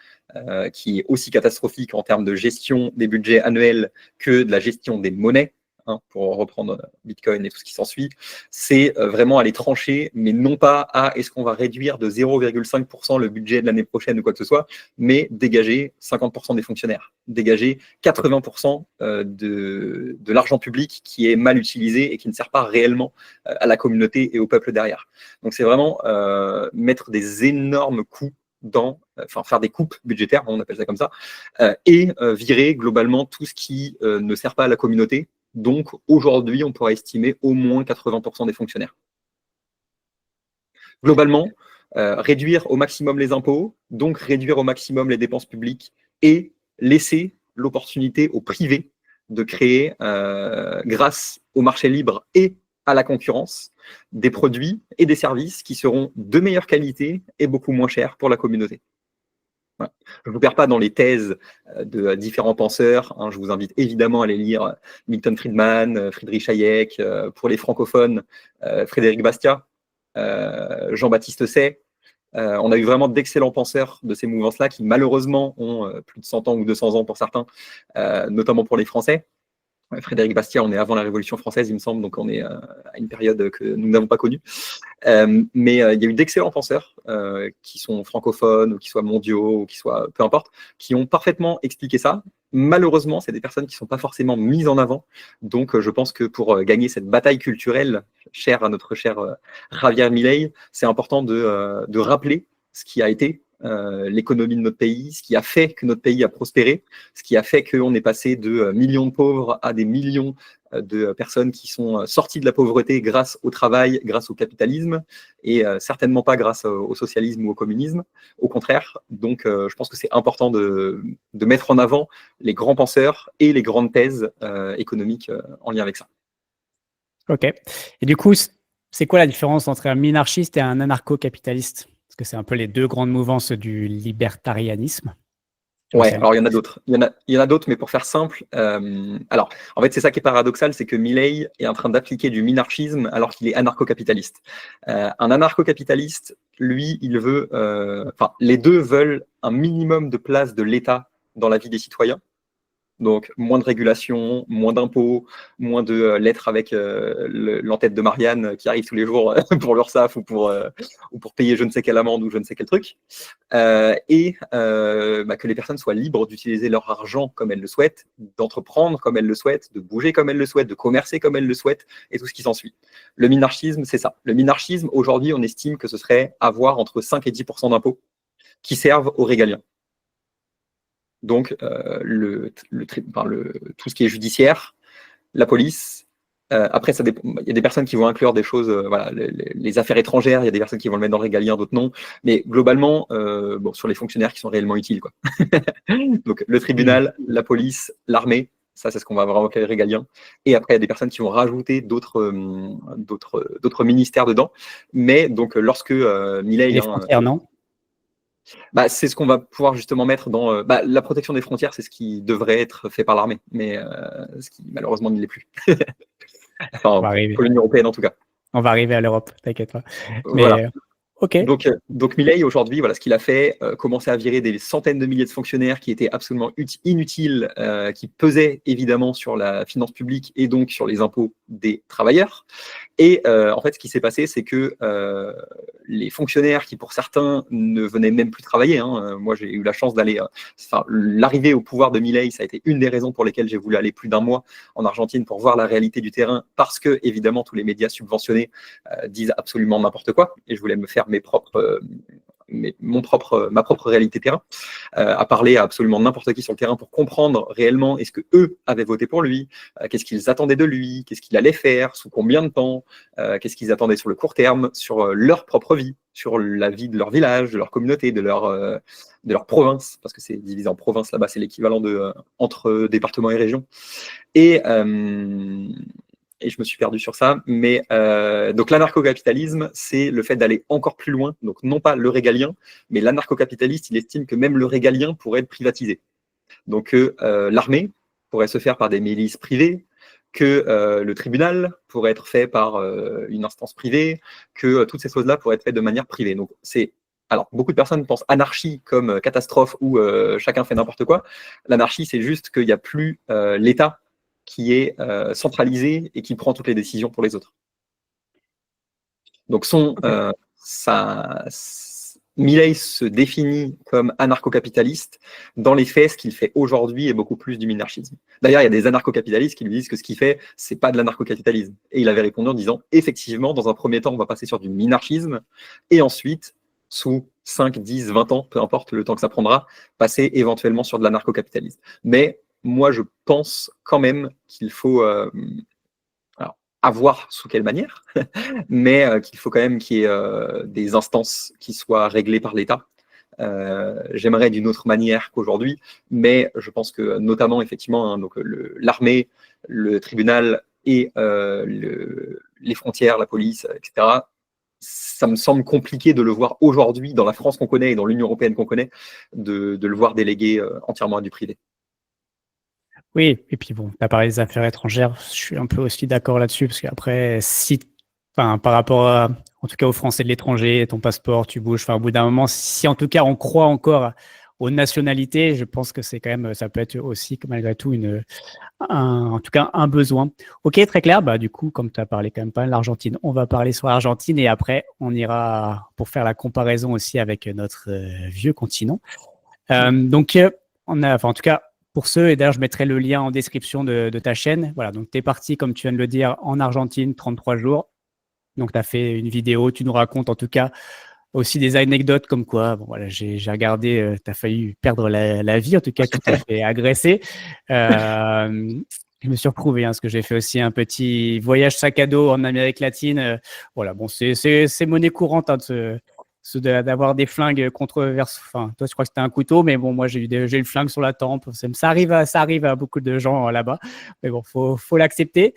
qui est aussi catastrophique en termes de gestion des budgets annuels que de la gestion des monnaies, hein, pour reprendre Bitcoin et tout ce qui s'ensuit, c'est vraiment aller trancher, mais non pas à est-ce qu'on va réduire de 0,5% le budget de l'année prochaine ou quoi que ce soit, mais dégager 50% des fonctionnaires, dégager 80% de l'argent public qui est mal utilisé et qui ne sert pas réellement à la communauté et au peuple derrière. Donc c'est vraiment mettre des énormes coûts faire des coupes budgétaires, on appelle ça comme ça, et virer globalement tout ce qui ne sert pas à la communauté. Donc aujourd'hui, on pourrait estimer au moins 80% des fonctionnaires. Globalement, réduire au maximum les impôts, donc réduire au maximum les dépenses publiques et laisser l'opportunité au privé de créer, grâce au marché libre et à la concurrence, des produits et des services qui seront de meilleure qualité et beaucoup moins chers pour la communauté. Voilà. Je ne vous perds pas dans les thèses de différents penseurs, hein. Je vous invite évidemment à aller lire Milton Friedman, Friedrich Hayek, pour les francophones, Frédéric Bastiat, Jean-Baptiste Say. On a eu vraiment d'excellents penseurs de ces mouvances-là qui malheureusement ont plus de 100 ans ou 200 ans pour certains, notamment pour les Français. Ouais, Frédéric Bastiat, on est avant la Révolution française, il me semble, donc on est à une période que nous n'avons pas connue. Mais il y a eu d'excellents penseurs qui sont francophones, ou qui soient mondiaux, ou qui soient, peu importe, qui ont parfaitement expliqué ça. Malheureusement, c'est des personnes qui ne sont pas forcément mises en avant. Donc, je pense que pour gagner cette bataille culturelle, chère à notre cher Javier Milei, c'est important de rappeler ce qui a été l'économie de notre pays, ce qui a fait que notre pays a prospéré, ce qui a fait qu'on est passé de millions de pauvres à des millions de personnes qui sont sorties de la pauvreté grâce au travail, grâce au capitalisme, et certainement pas grâce au socialisme ou au communisme, au contraire. Donc je pense que c'est important de mettre en avant les grands penseurs et les grandes thèses économiques en lien avec ça. Ok. Et du coup, c'est quoi la différence entre un minarchiste et un anarcho-capitaliste? Parce que c'est un peu les deux grandes mouvances du libertarianisme. Ouais, alors il y en a d'autres. Il y en a d'autres, mais pour faire simple, alors en fait c'est ça qui est paradoxal, c'est que Milei est en train d'appliquer du minarchisme alors qu'il est anarcho-capitaliste. Un anarcho-capitaliste, lui, il veut, enfin les deux veulent un minimum de place de l'État dans la vie des citoyens. Donc, moins de régulation, moins d'impôts, moins de lettres avec l'entête de Marianne qui arrive tous les jours pour l'URSSAF ou pour payer je ne sais quelle amende ou je ne sais quel truc. Et que les personnes soient libres d'utiliser leur argent comme elles le souhaitent, d'entreprendre comme elles le souhaitent, de bouger comme elles le souhaitent, de commercer comme elles le souhaitent, et tout ce qui s'ensuit. Le minarchisme, c'est ça. Le minarchisme, aujourd'hui, on estime que ce serait avoir entre 5 et 10% d'impôts qui servent aux régaliens. Donc, tout ce qui est judiciaire, la police. Après, il y a des personnes qui vont inclure des choses, voilà, les affaires étrangères, il y a des personnes qui vont le mettre dans le régalien, d'autres non. Mais globalement, sur les fonctionnaires qui sont réellement utiles, quoi. Donc, le tribunal, la police, l'armée, ça, c'est ce qu'on va vraiment appeler le régalien. Et après, il y a des personnes qui vont rajouter d'autres ministères dedans. Mais donc, lorsque Milei... Les frontières, non? C'est ce qu'on va pouvoir justement mettre dans la protection des frontières, c'est ce qui devrait être fait par l'armée, mais ce qui malheureusement ne l'est plus. Enfin, pour l'Union européenne en tout cas. On va arriver à l'Europe, t'inquiète pas. Voilà. Mais ok. Donc Milei aujourd'hui, voilà ce qu'il a fait, commencer à virer des centaines de milliers de fonctionnaires qui étaient absolument inutiles, qui pesaient évidemment sur la finance publique et donc sur les impôts des travailleurs. Et en fait, ce qui s'est passé, c'est que les fonctionnaires qui, pour certains, ne venaient même plus travailler, moi j'ai eu la chance d'aller, l'arrivée au pouvoir de Milei, ça a été une des raisons pour lesquelles j'ai voulu aller plus d'un mois en Argentine pour voir la réalité du terrain, parce que évidemment tous les médias subventionnés disent absolument n'importe quoi, et je voulais me faire ma propre réalité terrain, à parler à absolument n'importe qui sur le terrain pour comprendre réellement est-ce que eux avaient voté pour lui, qu'est-ce qu'ils attendaient de lui, qu'est-ce qu'il allait faire, sous combien de temps, qu'est-ce qu'ils attendaient sur le court terme, sur leur propre vie, sur la vie de leur village, de leur communauté, de leur province, parce que c'est divisé en provinces là-bas, c'est l'équivalent de entre départements et régions. Et je me suis perdu sur ça, mais donc l'anarcho-capitalisme, c'est le fait d'aller encore plus loin, donc non pas le régalien, mais l'anarcho-capitaliste, il estime que même le régalien pourrait être privatisé. Donc l'armée pourrait se faire par des milices privées, que le tribunal pourrait être fait par une instance privée, que toutes ces choses-là pourraient être faites de manière privée. Donc alors, beaucoup de personnes pensent anarchie comme catastrophe où chacun fait n'importe quoi. L'anarchie, c'est juste qu'il n'y a plus l'État qui est centralisé et qui prend toutes les décisions pour les autres. Donc Milei se définit comme anarcho-capitaliste. Dans les faits, ce qu'il fait aujourd'hui est beaucoup plus du minarchisme. D'ailleurs, il y a des anarcho-capitalistes qui lui disent que ce qu'il fait, c'est pas de l'anarcho-capitalisme. Et il avait répondu en disant, effectivement, dans un premier temps, on va passer sur du minarchisme, et ensuite, sous 5, 10, 20 ans, peu importe le temps que ça prendra, passer éventuellement sur de l'anarcho-capitalisme. Mais moi, je pense quand même qu'il faut voir sous quelle manière, mais qu'il faut quand même qu'il y ait des instances qui soient réglées par l'État. J'aimerais d'une autre manière qu'aujourd'hui, mais je pense que notamment, effectivement, donc l'armée, le tribunal et les frontières, la police, etc., ça me semble compliqué de le voir aujourd'hui dans la France qu'on connaît et dans l'Union européenne qu'on connaît, de le voir délégué entièrement à du privé. Oui, et puis bon, tu as parlé des affaires étrangères, je suis un peu aussi d'accord là-dessus, parce qu'après, par rapport en tout cas aux Français de l'étranger, ton passeport, tu bouges, au bout d'un moment, si en tout cas on croit encore aux nationalités, je pense que c'est quand même, ça peut être aussi malgré tout en tout cas un besoin. Ok, très clair. Bah, du coup, comme tu as parlé quand même pas de l'Argentine, on va parler sur l'Argentine et après, on ira pour faire la comparaison aussi avec notre vieux continent. Donc, en tout cas, pour ceux, et d'ailleurs, je mettrai le lien en description de ta chaîne. Voilà, donc tu es parti, comme tu viens de le dire, en Argentine, 33 jours. Donc, tu as fait une vidéo, tu nous racontes en tout cas aussi des anecdotes comme quoi, bon, voilà, j'ai regardé, tu as failli perdre la vie, en tout cas, tu t'es fait agresser. Je me suis retrouvé, parce que j'ai fait aussi un petit voyage sac à dos en Amérique latine. Voilà, bon, c'est monnaie courante d'avoir des flingues controversées. Enfin, toi, je crois que c'était un couteau, mais bon, moi, j'ai le flingue sur la tempe. Ça arrive à beaucoup de gens là-bas, mais bon, faut l'accepter.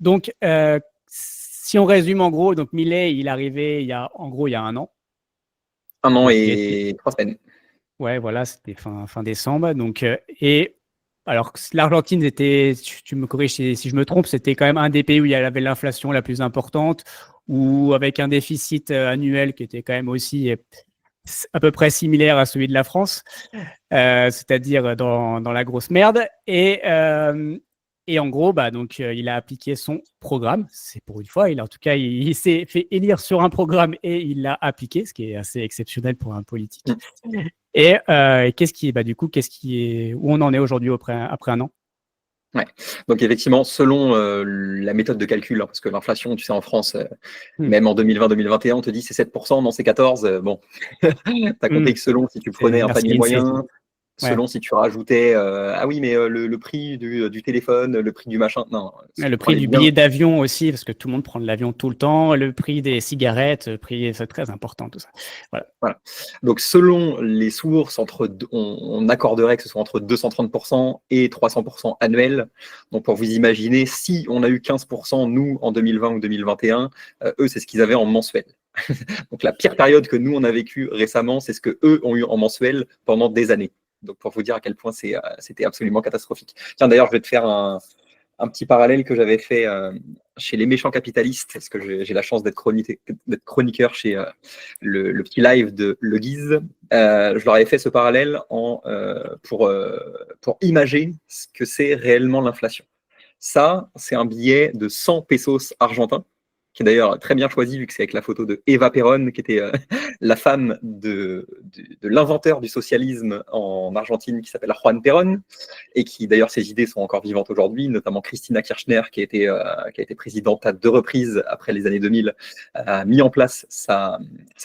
Donc, si on résume en gros, donc Milei, il est arrivé il y a 1 an. 1 an Donc, et 3 semaines. Ouais, voilà, c'était fin décembre. Donc, et alors, l'Argentine était, tu me corriges si je me trompe, c'était quand même un des pays où il y avait l'inflation la plus importante, ou avec un déficit annuel qui était quand même aussi à peu près similaire à celui de la France, c'est-à-dire dans la grosse merde. Et en gros, bah, donc, il a appliqué son programme. C'est pour une fois. En tout cas, il s'est fait élire sur un programme et il l'a appliqué, ce qui est assez exceptionnel pour un politique. Et où on en est aujourd'hui après 1 an? Ouais. Donc effectivement, selon la méthode de calcul, parce que l'inflation, tu sais, en France, même en 2020-2021, on te dit c'est 7%, non c'est 14%. Bon, tu as compris que selon si tu prenais un Merci panier l'INSEE. moyen, Ouais. selon si tu rajoutais, ah oui, mais le prix du téléphone, le prix du machin, non. Si Le tu prix prenais du bien, billet d'avion aussi, parce que tout le monde prend de l'avion tout le temps. Le prix des cigarettes, c'est très important tout ça. Voilà. Donc selon les sources, on accorderait que ce soit entre 230% et 300% annuel. Donc pour vous imaginer, si on a eu 15% nous en 2020 ou 2021, eux c'est ce qu'ils avaient en mensuel. Donc la pire période que nous on a vécue récemment, c'est ce que eux ont eu en mensuel pendant des années. Donc pour vous dire à quel point c'était absolument catastrophique. Tiens, d'ailleurs, je vais te faire un petit parallèle que j'avais fait chez Les Méchants Capitalistes, parce que j'ai la chance d'être chroniqueur chez le petit live de Le Guise. Je leur avais fait ce parallèle pour imager ce que c'est réellement l'inflation. Ça, c'est un billet de 100 pesos argentins, qui est d'ailleurs très bien choisi, vu que c'est avec la photo de Eva Perón, qui était la femme de l'inventeur du socialisme en Argentine, qui s'appelle Juan Perón, et qui d'ailleurs ses idées sont encore vivantes aujourd'hui, notamment Cristina Kirchner, qui a été présidente à 2 reprises après les années 2000, a mis en place sa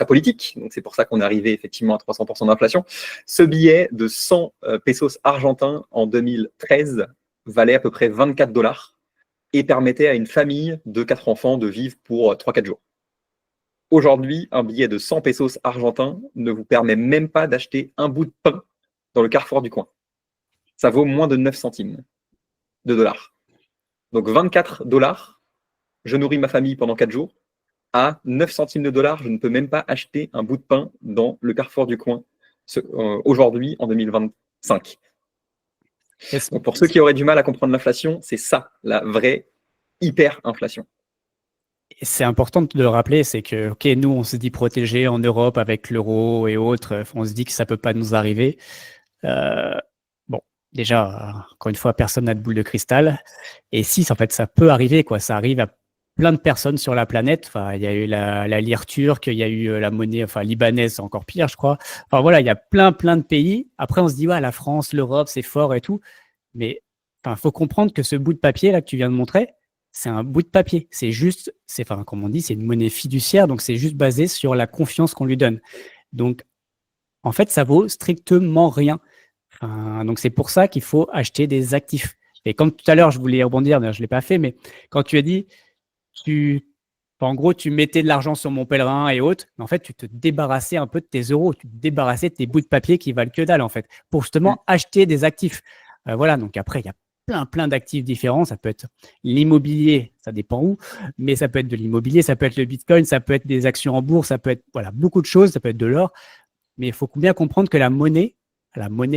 politique. Donc c'est pour ça qu'on est arrivé effectivement à 300% d'inflation. Ce billet de 100 pesos argentins en 2013 valait à peu près 24 $ et permettait à une famille de 4 enfants de vivre pour 3-4 jours. Aujourd'hui, un billet de 100 pesos argentins ne vous permet même pas d'acheter un bout de pain dans le carrefour du coin. Ça vaut moins de 9 centimes de dollars. Donc 24 $, je nourris ma famille pendant 4 jours. À 9 centimes de dollars, je ne peux même pas acheter un bout de pain dans le carrefour du coin aujourd'hui, en 2025. Donc pour ceux qui auraient du mal à comprendre l'inflation, c'est ça, la vraie hyper-inflation. C'est important de le rappeler, c'est que, ok, nous, on se dit protégés en Europe avec l'euro et autres, on se dit que ça peut pas nous arriver. Bon, déjà, encore une fois, personne n'a de boule de cristal. Et si, en fait, ça peut arriver, quoi. Ça arrive à plein de personnes sur la planète. Enfin, il y a eu la lire turque, il y a eu la monnaie, enfin, libanaise, c'est encore pire, je crois. Enfin, voilà, il y a plein de pays. Après, on se dit, ouais, la France, l'Europe, c'est fort et tout. Mais, enfin, faut comprendre que ce bout de papier, là, que tu viens de montrer, c'est un bout de papier. C'est juste, enfin, comme on dit, c'est une monnaie fiduciaire. Donc, c'est juste basé sur la confiance qu'on lui donne. Donc, en fait, ça vaut strictement rien. Donc, c'est pour ça qu'il faut acheter des actifs. Et comme tout à l'heure, je voulais rebondir, mais je ne l'ai pas fait, mais quand tu as dit, en gros, tu mettais de l'argent sur mon pèlerin et autres, mais en fait, tu te débarrassais un peu de tes euros, tu te débarrassais de tes bouts de papier qui valent que dalle, en fait, pour justement acheter des actifs. Voilà, donc après, il y a plein d'actifs différents. Ça peut être l'immobilier, ça dépend où, mais ça peut être de l'immobilier, ça peut être le bitcoin, ça peut être des actions en bourse, ça peut être beaucoup de choses, ça peut être de l'or. Mais il faut bien comprendre que la monnaie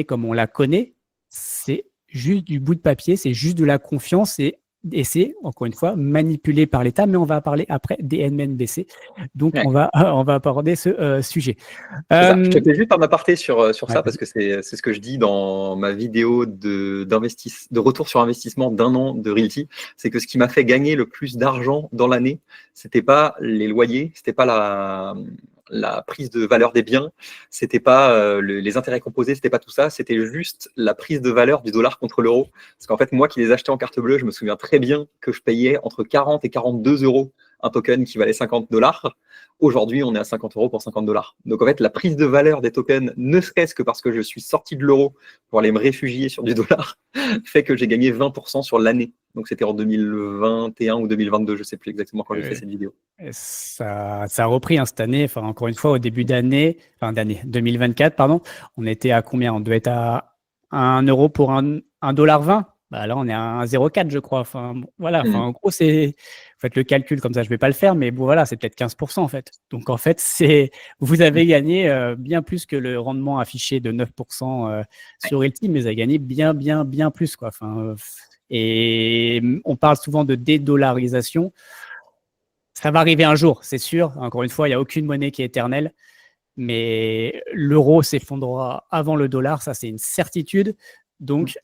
comme on la connaît, c'est juste du bout de papier, c'est juste de la confiance et NBC, encore une fois, manipulés par l'État, mais on va parler après des NBC. Donc, Ouais. on va aborder ce sujet. C'est ça. Je te fais juste un aparté sur Ouais, ça parce que c'est ce que je dis dans ma vidéo de retour sur investissement d'1 an de Realty. C'est que ce qui m'a fait gagner le plus d'argent dans l'année, c'était pas les loyers, c'était pas la prise de valeur des biens, c'était pas les intérêts composés, c'était pas tout ça, c'était juste la prise de valeur du dollar contre l'euro. Parce qu'en fait, moi qui les achetais en carte bleue, je me souviens très bien que je payais entre 40 et 42 euros un token qui valait 50 dollars. Aujourd'hui, on est à 50 euros pour 50 dollars. Donc en fait, la prise de valeur des tokens, ne serait-ce que parce que je suis sorti de l'euro pour aller me réfugier sur du dollar, fait que j'ai gagné 20% sur l'année. Donc c'était en 2021 ou 2022, je ne sais plus exactement quand j'ai fait cette vidéo. Ça a repris cette année. Enfin, encore une fois, au début d'année, 2024, pardon, on était à combien? On devait être à 1 euro pour 1,20 $. Bah là, on est à 1,04 $, je crois. Enfin, bon, voilà. Enfin, en gros, faites le calcul comme ça. Je vais pas le faire, mais bon, voilà, c'est peut-être 15% en fait. Donc en fait, vous avez gagné bien plus que le rendement affiché de 9% sur Realty, mais vous avez gagné bien plus, quoi. Enfin, et on parle souvent de dédollarisation. Ça va arriver un jour, c'est sûr. Encore une fois, il n'y a aucune monnaie qui est éternelle. Mais l'euro s'effondrera avant le dollar, ça c'est une certitude. Donc,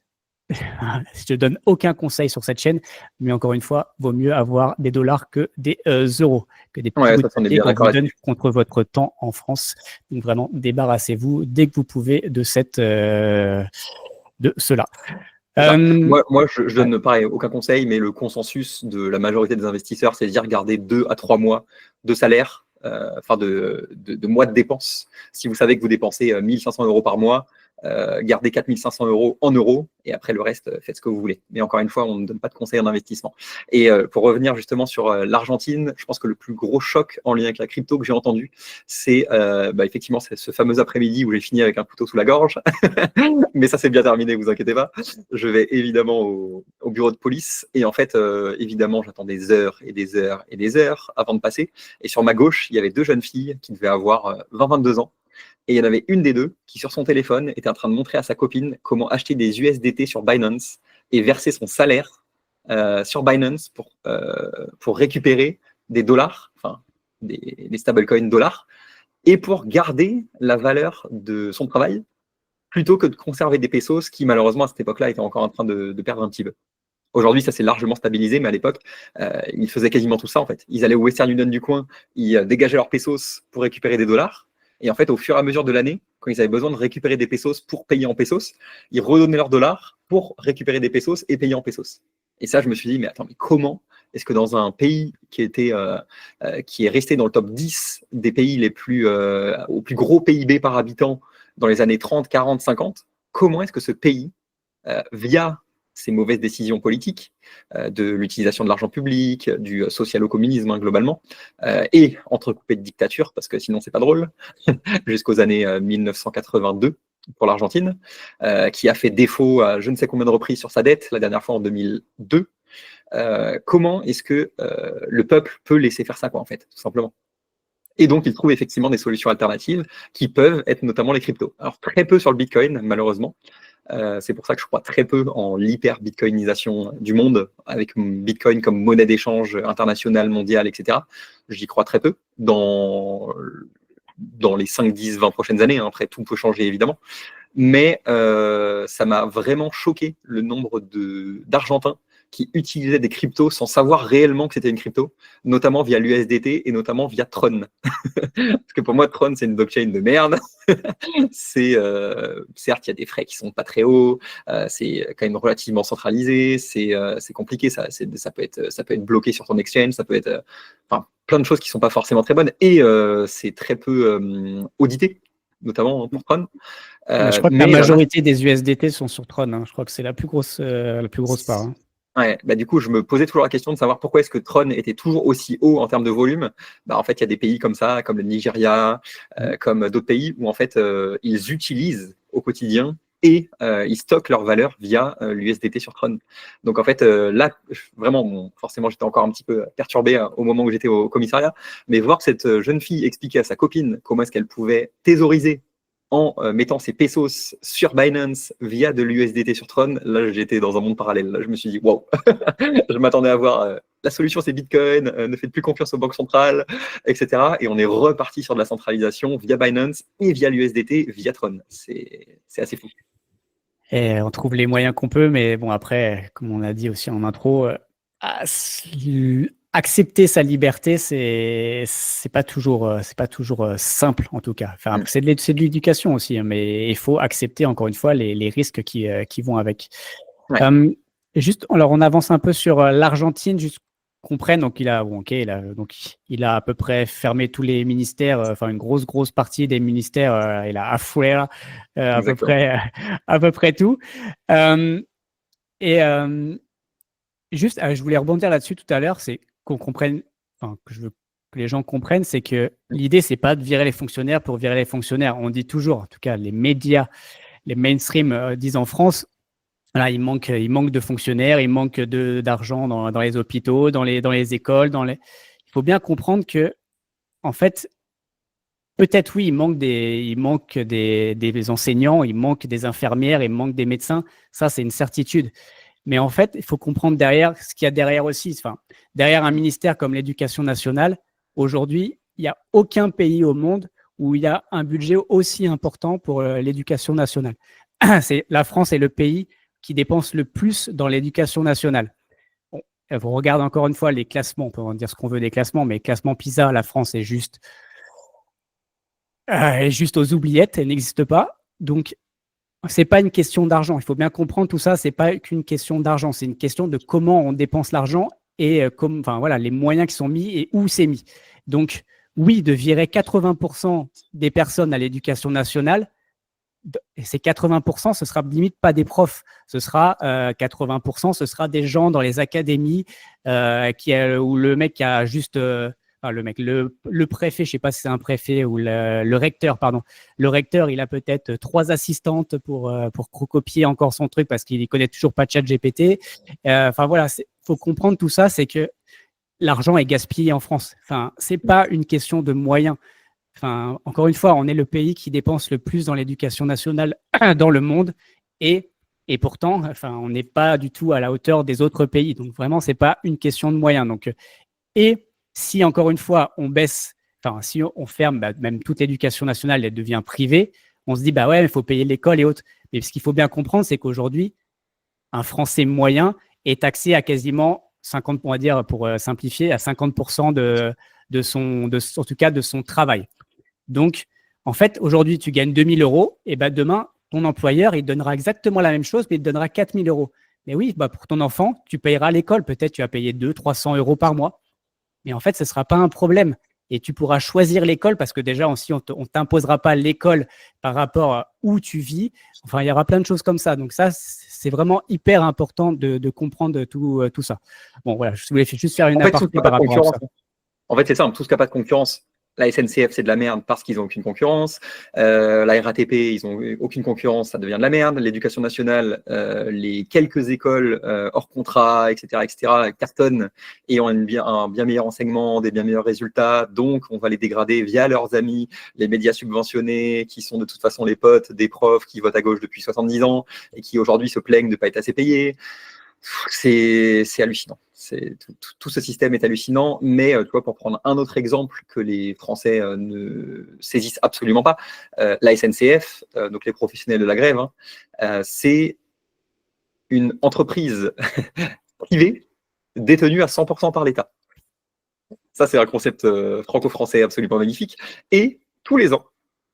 je ne donne aucun conseil sur cette chaîne. Mais encore une fois, vaut mieux avoir des dollars que des euros, que des petits bouts de papier qu'on vous donne contre votre temps en France. Donc vraiment, débarrassez-vous dès que vous pouvez de cela. Moi, je donne pareil, aucun conseil, mais le consensus de la majorité des investisseurs, c'est de dire garder 2 à 3 mois de salaire, de mois de dépenses. Si vous savez que vous dépensez 1 500 euros par mois, gardez 4 500 euros en euros et après le reste, faites ce que vous voulez. Mais encore une fois, on ne donne pas de conseils en investissement. Et pour revenir justement sur l'Argentine, je pense que le plus gros choc en lien avec la crypto que j'ai entendu, c'est effectivement ce fameux après-midi où j'ai fini avec un couteau sous la gorge. Mais ça, c'est bien terminé, vous inquiétez pas. Je vais évidemment au bureau de police et en fait, évidemment, j'attends des heures et des heures et des heures avant de passer. Et sur ma gauche, il y avait 2 jeunes filles qui devaient avoir 20-22 ans. Et il y en avait une des 2 qui, sur son téléphone, était en train de montrer à sa copine comment acheter des USDT sur Binance et verser son salaire sur Binance pour récupérer des dollars, enfin des stablecoins dollars, et pour garder la valeur de son travail plutôt que de conserver des pesos qui, malheureusement, à cette époque-là, étaient encore en train de perdre un petit peu. Aujourd'hui, ça s'est largement stabilisé, mais à l'époque, ils faisaient quasiment tout ça, en fait. Ils allaient au Western Union du coin, ils dégageaient leurs pesos pour récupérer des dollars. Et en fait, au fur et à mesure de l'année, quand ils avaient besoin de récupérer des pesos pour payer en pesos, ils redonnaient leurs dollars pour récupérer des pesos et payer en pesos. Et ça, je me suis dit, mais attends, mais comment est-ce que dans un pays qui est resté dans le top 10 des pays au plus gros PIB par habitant dans les années 30, 40, 50, comment est-ce que ce pays, via ces mauvaises décisions politiques, de l'utilisation de l'argent public, du socialo-communisme globalement, et entrecoupé de dictature, parce que sinon c'est pas drôle, jusqu'aux années 1982 pour l'Argentine, qui a fait défaut à je ne sais combien de reprises sur sa dette, la dernière fois en 2002. Comment est-ce que le peuple peut laisser faire ça, quoi, en fait, tout simplement. Et donc, ils trouvent effectivement des solutions alternatives qui peuvent être notamment les cryptos. Alors, très peu sur le Bitcoin, malheureusement. C'est pour ça que je crois très peu en l'hyper-bitcoinisation du monde, avec Bitcoin comme monnaie d'échange internationale, mondiale, etc. J'y crois très peu dans les 5, 10, 20 prochaines années. Après, tout peut changer, évidemment. Mais ça m'a vraiment choqué le nombre d'Argentins qui utilisaient des cryptos sans savoir réellement que c'était une crypto, notamment via l'USDT et notamment via Tron. Parce que pour moi, Tron, c'est une blockchain de merde. Certes, il y a des frais qui sont pas très hauts, c'est quand même relativement centralisé, c'est compliqué, ça peut être bloqué sur ton exchange, ça peut être plein de choses qui sont pas forcément très bonnes, et c'est très peu audité, notamment pour Tron. Je crois que la majorité des USDT sont sur Tron, hein. Je crois que c'est la plus grosse part. Hein. Ouais, du coup, je me posais toujours la question de savoir pourquoi est-ce que Tron était toujours aussi haut en termes de volume. En fait, il y a des pays comme ça, comme le Nigeria, comme d'autres pays, où en fait, ils utilisent au quotidien et ils stockent leur valeur via l'USDT sur Tron. Donc en fait, là, vraiment, forcément, j'étais encore un petit peu perturbé au moment où j'étais au commissariat, mais voir cette jeune fille expliquer à sa copine comment est-ce qu'elle pouvait thésauriser en mettant ses pesos sur Binance via de l'USDT sur Tron. Là, j'étais dans un monde parallèle. Là, je me suis dit, waouh, je m'attendais à voir la solution, c'est Bitcoin, ne faites plus confiance aux banques centrales, etc. Et on est reparti sur de la centralisation via Binance et via l'USDT, via Tron. C'est assez fou. Et on trouve les moyens qu'on peut, mais bon, après, comme on a dit aussi en intro, accepter sa liberté, c'est pas toujours simple en tout cas. Enfin, c'est de l'éducation aussi, hein, mais il faut accepter encore une fois les risques qui vont avec. Ouais. Juste, alors on avance un peu sur l'Argentine, juste qu'on prenne. Donc il a à peu près fermé tous les ministères, enfin une grosse partie des ministères. Il a affaire à peu près tout. Juste, je voulais rebondir là-dessus tout à l'heure, c'est qu'on comprenne, enfin, que je veux que les gens comprennent, c'est que l'idée, c'est pas de virer les fonctionnaires pour virer les fonctionnaires. On dit toujours, en tout cas, les médias, les mainstream disent en France, voilà, il manque de fonctionnaires, il manque d'argent dans les hôpitaux, dans les écoles, Il faut bien comprendre que, en fait, peut-être oui, il manque des enseignants, il manque des infirmières, il manque des médecins. Ça, c'est une certitude. Mais en fait, il faut comprendre derrière ce qu'il y a derrière aussi. Enfin, derrière un ministère comme l'Éducation nationale, aujourd'hui, il n'y a aucun pays au monde où il y a un budget aussi important pour l'éducation nationale. La France est le pays qui dépense le plus dans l'éducation nationale. Bon, on regarde encore une fois les classements, on peut en dire ce qu'on veut des classements, mais classement PISA, la France est juste aux oubliettes, elle n'existe pas. Donc, c'est pas une question d'argent. Il faut bien comprendre tout ça. C'est pas qu'une question d'argent. C'est une question de comment on dépense l'argent et les moyens qui sont mis et où c'est mis. Donc, oui, de virer 80% des personnes à l'éducation nationale, et ces 80%, ce sera limite pas des profs. Ce sera 80%, ce sera des gens dans les académies où le mec qui a juste le préfet, je sais pas si c'est un préfet ou le recteur, pardon. Le recteur, il a peut-être 3 assistantes pour copier encore son truc parce qu'il ne connaît toujours pas ChatGPT. Faut comprendre tout ça, c'est que l'argent est gaspillé en France. Enfin, c'est pas une question de moyens. Enfin, encore une fois, on est le pays qui dépense le plus dans l'éducation nationale dans le monde et pourtant, enfin, on n'est pas du tout à la hauteur des autres pays. Donc vraiment, c'est pas une question de moyens. Donc, et si encore une fois on baisse, enfin si on ferme même toute l'éducation nationale, elle devient privée, on se dit bah ouais, il faut payer l'école et autres. Mais ce qu'il faut bien comprendre, c'est qu'aujourd'hui, un Français moyen est taxé à quasiment 50, on va dire pour simplifier, à 50% en tout cas de son travail. Donc, en fait, aujourd'hui, tu gagnes 2 000 euros, et ben demain, ton employeur, il donnera exactement la même chose, mais il te donnera 4 000 euros. Mais oui, pour ton enfant, tu payeras l'école. Peut-être tu vas payer 200-300 euros par mois. Mais en fait, ce ne sera pas un problème. Et tu pourras choisir l'école parce que déjà, aussi, on ne t'imposera pas l'école par rapport à où tu vis. Enfin, il y aura plein de choses comme ça. Donc ça, c'est vraiment hyper important de comprendre tout ça. Bon, voilà, je voulais juste faire une aparté par rapport à ça. En fait, c'est simple, tout ce qui n'a pas de concurrence. La SNCF, c'est de la merde parce qu'ils n'ont aucune concurrence. La RATP, ils n'ont aucune concurrence, ça devient de la merde. L'éducation nationale, les quelques écoles hors contrat, etc., cartonnent et ont un bien meilleur enseignement, des bien meilleurs résultats. Donc, on va les dégrader via leurs amis, les médias subventionnés, qui sont de toute façon les potes des profs qui votent à gauche depuis 70 ans et qui aujourd'hui se plaignent de ne pas être assez payés. C'est hallucinant. Tout ce système est hallucinant, mais tu vois, pour prendre un autre exemple que les Français ne saisissent absolument pas, la SNCF, donc les professionnels de la grève, c'est une entreprise privée détenue à 100% par l'État. Ça, c'est un concept franco-français absolument magnifique. Et tous les ans,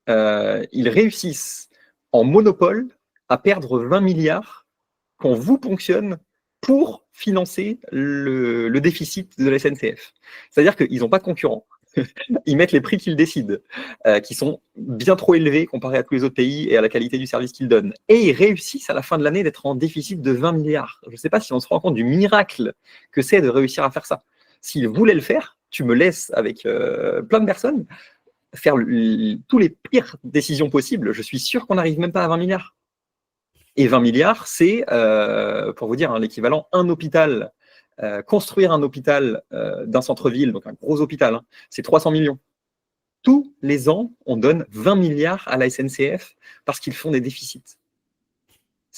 ils réussissent en monopole à perdre 20 milliards qu'on vous ponctionne pour financer le déficit de la SNCF. C'est-à-dire qu'ils n'ont pas de concurrents. Ils mettent les prix qu'ils décident, qui sont bien trop élevés comparés à tous les autres pays et à la qualité du service qu'ils donnent. Et ils réussissent à la fin de l'année d'être en déficit de 20 milliards. Je ne sais pas si on se rend compte du miracle que c'est de réussir à faire ça. S'ils voulaient le faire, tu me laisses avec plein de personnes faire tous les pires décisions possibles. Je suis sûr qu'on n'arrive même pas à 20 milliards. Et 20 milliards, c'est, pour vous dire, l'équivalent, un hôpital, construire un hôpital d'un centre-ville, donc un gros hôpital, c'est 300 millions. tous les ans, on donne 20 milliards à la SNCF parce qu'ils font des déficits.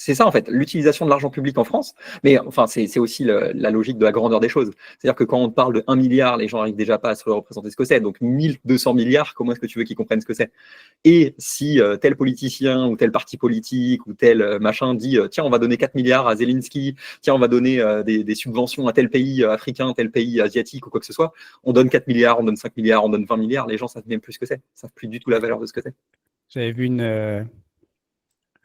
C'est ça, en fait, l'utilisation de l'argent public en France. Mais enfin, c'est aussi la logique de la grandeur des choses. C'est-à-dire que quand on parle de 1 milliard, les gens n'arrivent déjà pas à se représenter ce que c'est. Donc, 1200 milliards, comment est-ce que tu veux qu'ils comprennent ce que c'est? Et si tel politicien ou tel parti politique ou tel machin dit tiens, on va donner 4 milliards à Zelensky, tiens, on va donner des subventions à tel pays africain, tel pays asiatique ou quoi que ce soit, on donne 4 milliards, on donne 5 milliards, on donne 20 milliards, les gens ne savent même plus ce que c'est. Ils ne savent plus du tout la valeur de ce que c'est. J'avais vu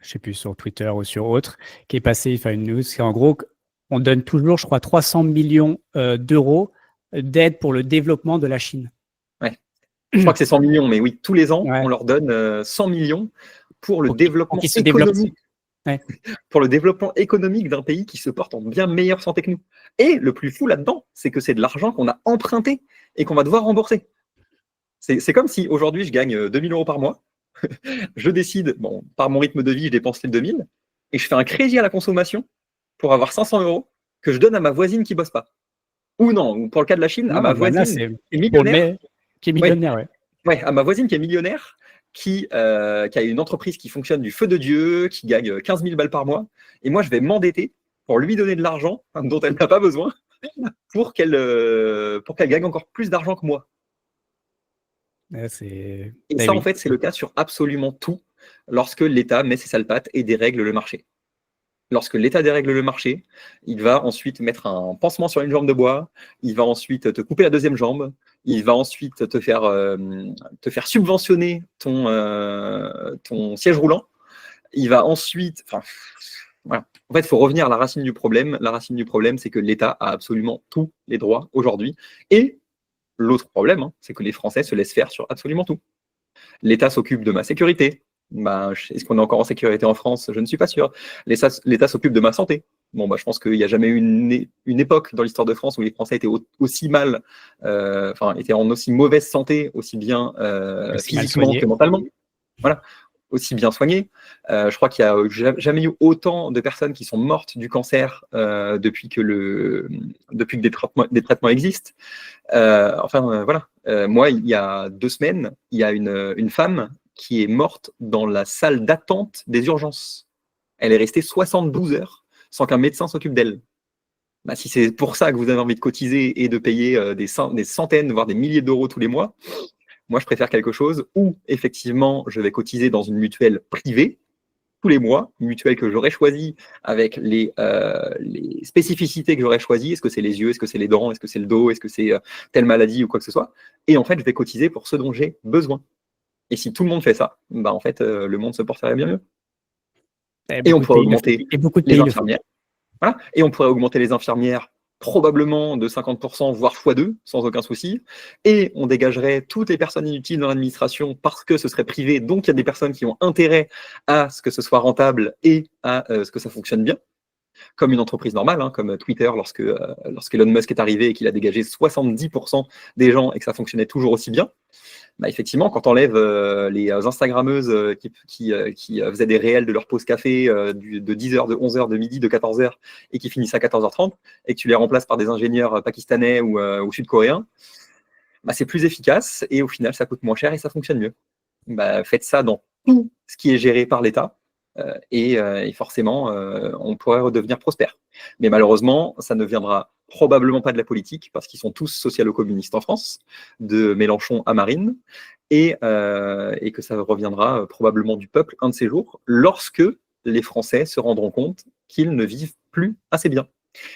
je sais plus, sur Twitter ou sur autre, qui est passé, enfin une news, qui en gros, on donne toujours, je crois, 300 millions d'euros d'aide pour le développement de la Chine. Ouais. Je crois que c'est 100 millions, mais oui, tous les ans, Ouais. on leur donne 100 millions pour le Pour développement qu'ils se développent. économique. Ouais. Pour le développement économique d'un pays qui se porte en bien meilleure santé que nous. Et le plus fou là-dedans, c'est que c'est de l'argent qu'on a emprunté et qu'on va devoir rembourser. C'est comme si aujourd'hui, je gagne 2000 euros par mois. Je décide, bon, par mon rythme de vie, je dépense les 2000 et je fais un crédit à la consommation pour avoir 500 euros que je donne à ma voisine qui bosse pas. Ou non, pour le cas de la Chine, à ma voisine qui est millionnaire. Qui est millionnaire, ouais. Ouais, à ma voisine qui est millionnaire, qui a une entreprise qui fonctionne du feu de Dieu, qui gagne 15 000 balles par mois. Et moi, je vais m'endetter pour lui donner de l'argent dont elle n'a pas besoin pour qu'elle gagne encore plus d'argent que moi. Ouais, et ça, en fait, c'est le cas sur absolument tout lorsque l'État met ses sales pattes et dérègle le marché. Lorsque l'État dérègle le marché, il va ensuite mettre un pansement sur une jambe de bois, il va ensuite te couper la deuxième jambe, il va ensuite te faire subventionner ton siège roulant, il va ensuite... Voilà. En fait, il faut revenir à la racine du problème. La racine du problème, c'est que l'État a absolument tous les droits aujourd'hui. Et l'autre problème, c'est que les Français se laissent faire sur absolument tout. L'État s'occupe de ma sécurité. Est-ce qu'on est encore en sécurité en France? Je ne suis pas sûr. L'État s'occupe de ma santé. Bon, je pense qu'il n'y a jamais eu une époque dans l'histoire de France où les Français étaient aussi mal, étaient en aussi mauvaise santé, aussi bien physiquement que mentalement. Voilà, aussi bien soignés. Je crois qu'il n'y a jamais eu autant de personnes qui sont mortes du cancer depuis que des traitements existent. Voilà. Moi, il y a 2 semaines, il y a une femme qui est morte dans la salle d'attente des urgences. Elle est restée 72 heures sans qu'un médecin s'occupe d'elle. Si c'est pour ça que vous avez envie de cotiser et de payer des centaines, voire des milliers d'euros tous les mois, moi, je préfère quelque chose où, effectivement, je vais cotiser dans une mutuelle privée tous les mois, une mutuelle que j'aurais choisie avec les spécificités que j'aurais choisies. Est-ce que c'est les yeux, est-ce que c'est les dents, est-ce que c'est le dos, est-ce que c'est telle maladie ou quoi que ce soit. Et en fait, je vais cotiser pour ce dont j'ai besoin. Et si tout le monde fait ça, en fait, le monde se porterait bien mieux. Et on pourrait augmenter les infirmières. Voilà. Et on pourrait augmenter les infirmières probablement de 50%, voire x2, sans aucun souci. Et on dégagerait toutes les personnes inutiles dans l'administration parce que ce serait privé. Donc, il y a des personnes qui ont intérêt à ce que ce soit rentable et à ce que ça fonctionne bien. Comme une entreprise normale, comme Twitter, lorsqu'Elon Musk est arrivé et qu'il a dégagé 70% des gens et que ça fonctionnait toujours aussi bien. Effectivement, quand on enlève les Instagrammeuses qui faisaient des réels de leur pause café de 10h, de 11h, de midi, de 14h et qui finissent à 14h30 et que tu les remplaces par des ingénieurs pakistanais ou sud-coréens, c'est plus efficace et au final, ça coûte moins cher et ça fonctionne mieux. Faites ça dans tout ce qui est géré par l'État et forcément, on pourrait redevenir prospère. Mais malheureusement, ça ne viendra probablement pas de la politique, parce qu'ils sont tous socialo-communistes en France, de Mélenchon à Marine, et que ça reviendra probablement du peuple un de ces jours, lorsque les Français se rendront compte qu'ils ne vivent plus assez bien.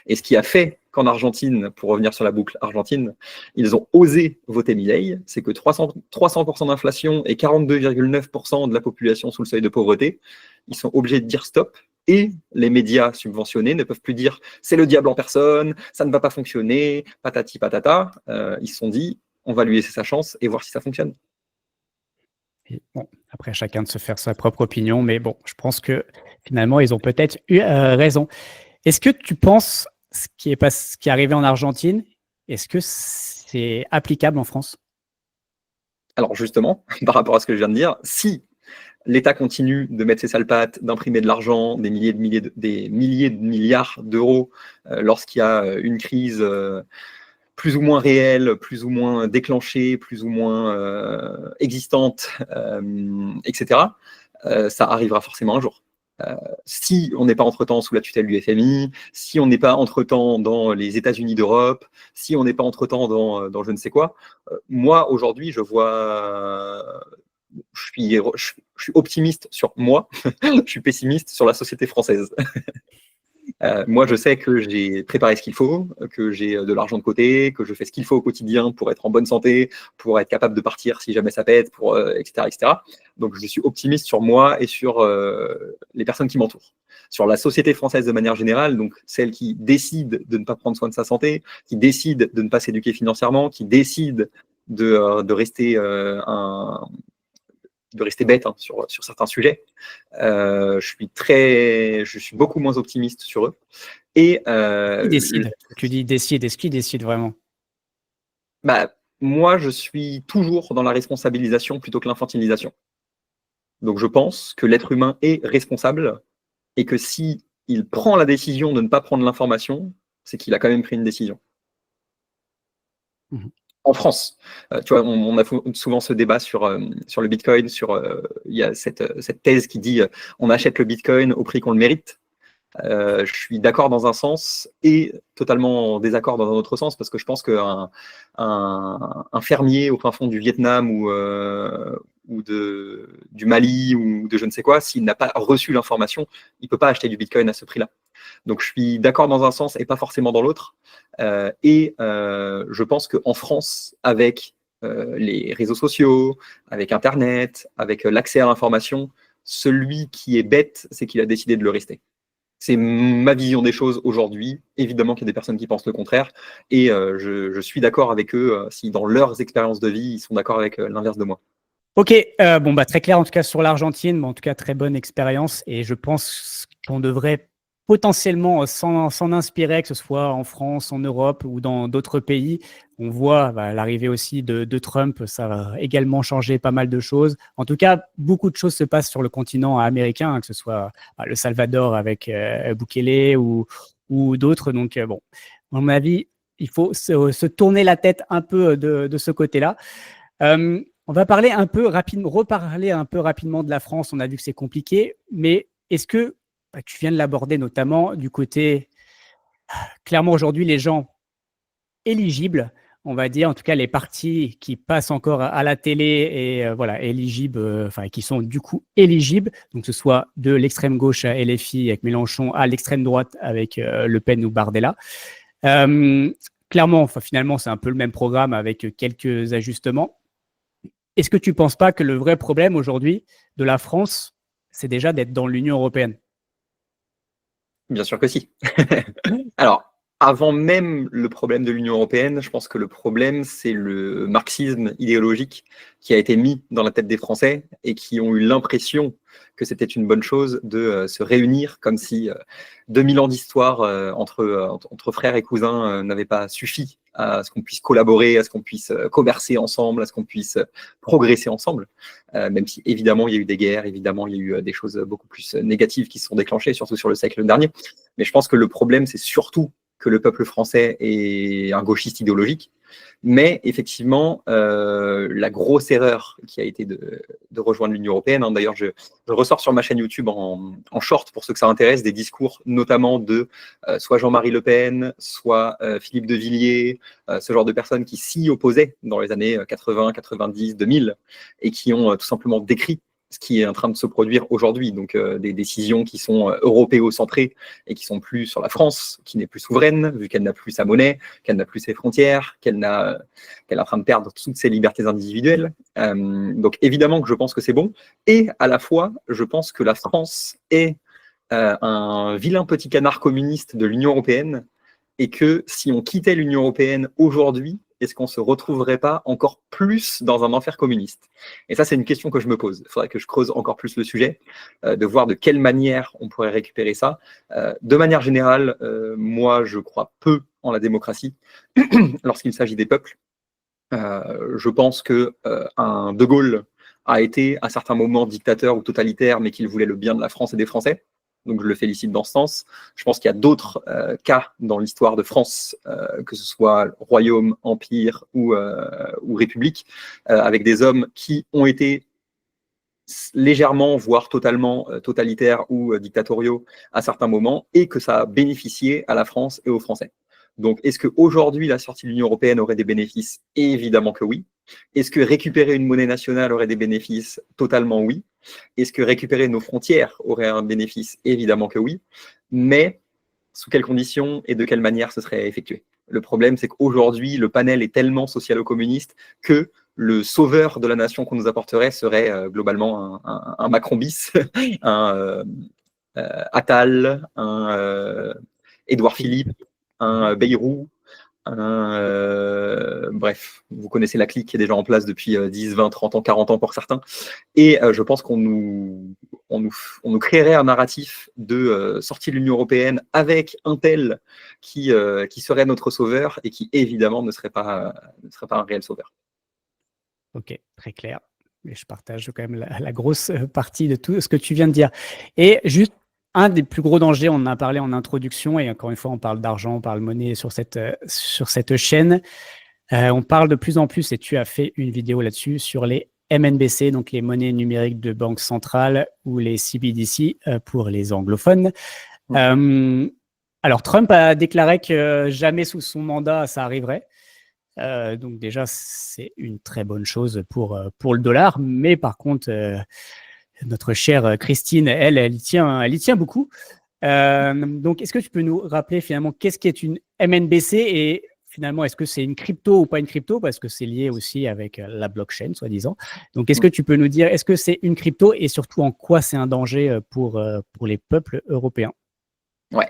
Et ce qui a fait qu'en Argentine, pour revenir sur la boucle argentine, ils ont osé voter Milei, c'est que 300% d'inflation et 42,9% de la population sous le seuil de pauvreté, ils sont obligés de dire stop. Et les médias subventionnés ne peuvent plus dire c'est le diable en personne, ça ne va pas fonctionner, patati patata. Ils se sont dit on va lui laisser sa chance et voir si ça fonctionne. Et bon, après, chacun de se faire sa propre opinion, mais bon, je pense que finalement, ils ont peut-être eu raison. Est-ce que tu penses ce qui est arrivé en Argentine, est-ce que c'est applicable en France? Alors justement, par rapport à ce que je viens de dire, si l'État continue de mettre ses sales pattes, d'imprimer de l'argent, des milliers de milliards d'euros lorsqu'il y a une crise plus ou moins réelles, plus ou moins déclenchées, plus ou moins existantes, etc., ça arrivera forcément un jour. Si on n'est pas entre-temps sous la tutelle du FMI, si on n'est pas entre-temps dans les États-Unis d'Europe, si on n'est pas entre-temps dans je ne sais quoi, moi, aujourd'hui, je suis optimiste sur moi, je suis pessimiste sur la société française. Moi, je sais que j'ai préparé ce qu'il faut, que j'ai de l'argent de côté, que je fais ce qu'il faut au quotidien pour être en bonne santé, pour être capable de partir si jamais ça pète, etc., etc. Donc, je suis optimiste sur moi et sur les personnes qui m'entourent. Sur la société française de manière générale, donc celle qui décide de ne pas prendre soin de sa santé, qui décide de ne pas s'éduquer financièrement, qui décide de rester bête sur certains sujets. Je suis beaucoup moins optimiste sur eux. Et Qui décide? Tu dis décide, est-ce qui décide vraiment? Moi, je suis toujours dans la responsabilisation plutôt que l'infantilisation. Donc, je pense que l'être humain est responsable et que si il prend la décision de ne pas prendre l'information, c'est qu'il a quand même pris une décision. En France, tu vois, on a souvent ce débat sur le Bitcoin, il y a cette thèse qui dit on achète le Bitcoin au prix qu'on le mérite. Je suis d'accord dans un sens et totalement en désaccord dans un autre sens, parce que je pense qu'un fermier au fin fond du Vietnam ou du Mali ou de je ne sais quoi, s'il n'a pas reçu l'information, il ne peut pas acheter du Bitcoin à ce prix-là. Donc je suis d'accord dans un sens et pas forcément dans l'autre. Je pense qu'en France, avec les réseaux sociaux, avec Internet, avec l'accès à l'information, celui qui est bête, c'est qu'il a décidé de le rester. C'est ma vision des choses aujourd'hui. Évidemment qu'il y a des personnes qui pensent le contraire. Et je suis d'accord avec eux si dans leurs expériences de vie, ils sont d'accord avec l'inverse de moi. Ok, très clair en tout cas sur l'Argentine, mais en tout cas très bonne expérience. Et je pense qu'on devrait potentiellement s'en inspirer, que ce soit en France, en Europe ou dans d'autres pays. On voit l'arrivée aussi de Trump, ça va également changer pas mal de choses. En tout cas, beaucoup de choses se passent sur le continent américain, hein, que ce soit le Salvador avec Bukele ou d'autres. Donc, à mon avis, il faut se tourner la tête un peu de ce côté-là. On va parler reparler un peu rapidement de la France. On a vu que c'est compliqué, mais est-ce que tu viens de l'aborder notamment du côté, clairement aujourd'hui, les gens éligibles, on va dire, en tout cas les partis qui passent encore à la télé et éligibles, qui sont du coup éligibles, donc que ce soit de l'extrême gauche à LFI avec Mélenchon à l'extrême droite avec Le Pen ou Bardella. Clairement, finalement, c'est un peu le même programme avec quelques ajustements. Est-ce que tu ne penses pas que le vrai problème aujourd'hui de la France, c'est déjà d'être dans l'Union européenne? Bien sûr que si. Alors, avant même le problème de l'Union européenne, je pense que le problème, c'est le marxisme idéologique qui a été mis dans la tête des Français et qui ont eu l'impression que c'était une bonne chose de se réunir, comme si 2000 ans d'histoire entre frères et cousins n'avaient pas suffi à ce qu'on puisse collaborer, à ce qu'on puisse commercer ensemble, à ce qu'on puisse progresser ensemble. Même si évidemment il y a eu des guerres, évidemment il y a eu des choses beaucoup plus négatives qui se sont déclenchées, surtout sur le siècle dernier. Mais je pense que le problème, c'est surtout que le peuple français est un gauchiste idéologique. Mais effectivement, la grosse erreur qui a été de rejoindre l'Union européenne, hein, d'ailleurs je ressors sur ma chaîne YouTube en short pour ceux que ça intéresse, des discours notamment de soit Jean-Marie Le Pen, soit Philippe de Villiers, ce genre de personnes qui s'y opposaient dans les années 80, 90, 2000 et qui ont tout simplement décrit ce qui est en train de se produire aujourd'hui, donc des décisions qui sont européocentrées et qui sont plus sur la France, qui n'est plus souveraine, vu qu'elle n'a plus sa monnaie, qu'elle n'a plus ses frontières, qu'elle est en train de perdre toutes ses libertés individuelles. Donc évidemment que je pense que c'est bon, et à la fois, je pense que la France est un vilain petit canard communiste de l'Union européenne, et que si on quittait l'Union européenne aujourd'hui, est-ce qu'on ne se retrouverait pas encore plus dans un enfer communiste? Et ça, c'est une question que je me pose. Il faudrait que je creuse encore plus le sujet, de voir de quelle manière on pourrait récupérer ça. De manière générale, moi, je crois peu en la démocratie lorsqu'il s'agit des peuples. Je pense qu'un De Gaulle a été à certains moments dictateur ou totalitaire, mais qu'il voulait le bien de la France et des Français. donc je le félicite dans ce sens. Je pense qu'il y a d'autres cas dans l'histoire de France, que ce soit royaume, empire ou république, avec des hommes qui ont été légèrement, voire totalement totalitaires ou dictatoriaux à certains moments, et que ça a bénéficié à la France et aux Français. Donc, est-ce qu'aujourd'hui, la sortie de l'Union européenne aurait des bénéfices? Évidemment que oui. Est-ce que récupérer une monnaie nationale aurait des bénéfices? Totalement oui. Est-ce que récupérer nos frontières aurait un bénéfice? Évidemment que oui. Mais sous quelles conditions et de quelle manière ce serait effectué? Le problème, c'est qu'aujourd'hui, le panel est tellement socialo-communiste que le sauveur de la nation qu'on nous apporterait serait globalement un Macron bis, un Attal, un Édouard Philippe, un Bayrou, bref, vous connaissez la clique qui est déjà en place depuis 10, 20, 30 ans, 40 ans pour certains. Et je pense qu'on nous créerait un narratif de sortie de l'Union européenne avec un tel qui serait notre sauveur et qui évidemment ne serait pas un réel sauveur. Ok, très clair. Mais je partage quand même la grosse partie de tout ce que tu viens de dire. Et juste un des plus gros dangers, on en a parlé en introduction, et encore une fois, on parle d'argent, on parle monnaie sur cette chaîne. On parle de plus en plus, et tu as fait une vidéo là-dessus, sur les MNBC, donc les monnaies numériques de banque centrale, ou les CBDC pour les anglophones. Alors, Trump a déclaré que jamais sous son mandat, ça arriverait. Donc déjà, c'est une très bonne chose pour le dollar. Mais par contre, notre chère Christine, elle y tient beaucoup. Donc, est-ce que tu peux nous rappeler finalement qu'est-ce qu'est une MNBC et finalement, est-ce que c'est une crypto ou pas une crypto? Parce que c'est lié aussi avec la blockchain, soi-disant. Donc, est-ce que tu peux nous dire, est-ce que c'est une crypto et surtout en quoi c'est un danger pour les peuples européens? Ouais.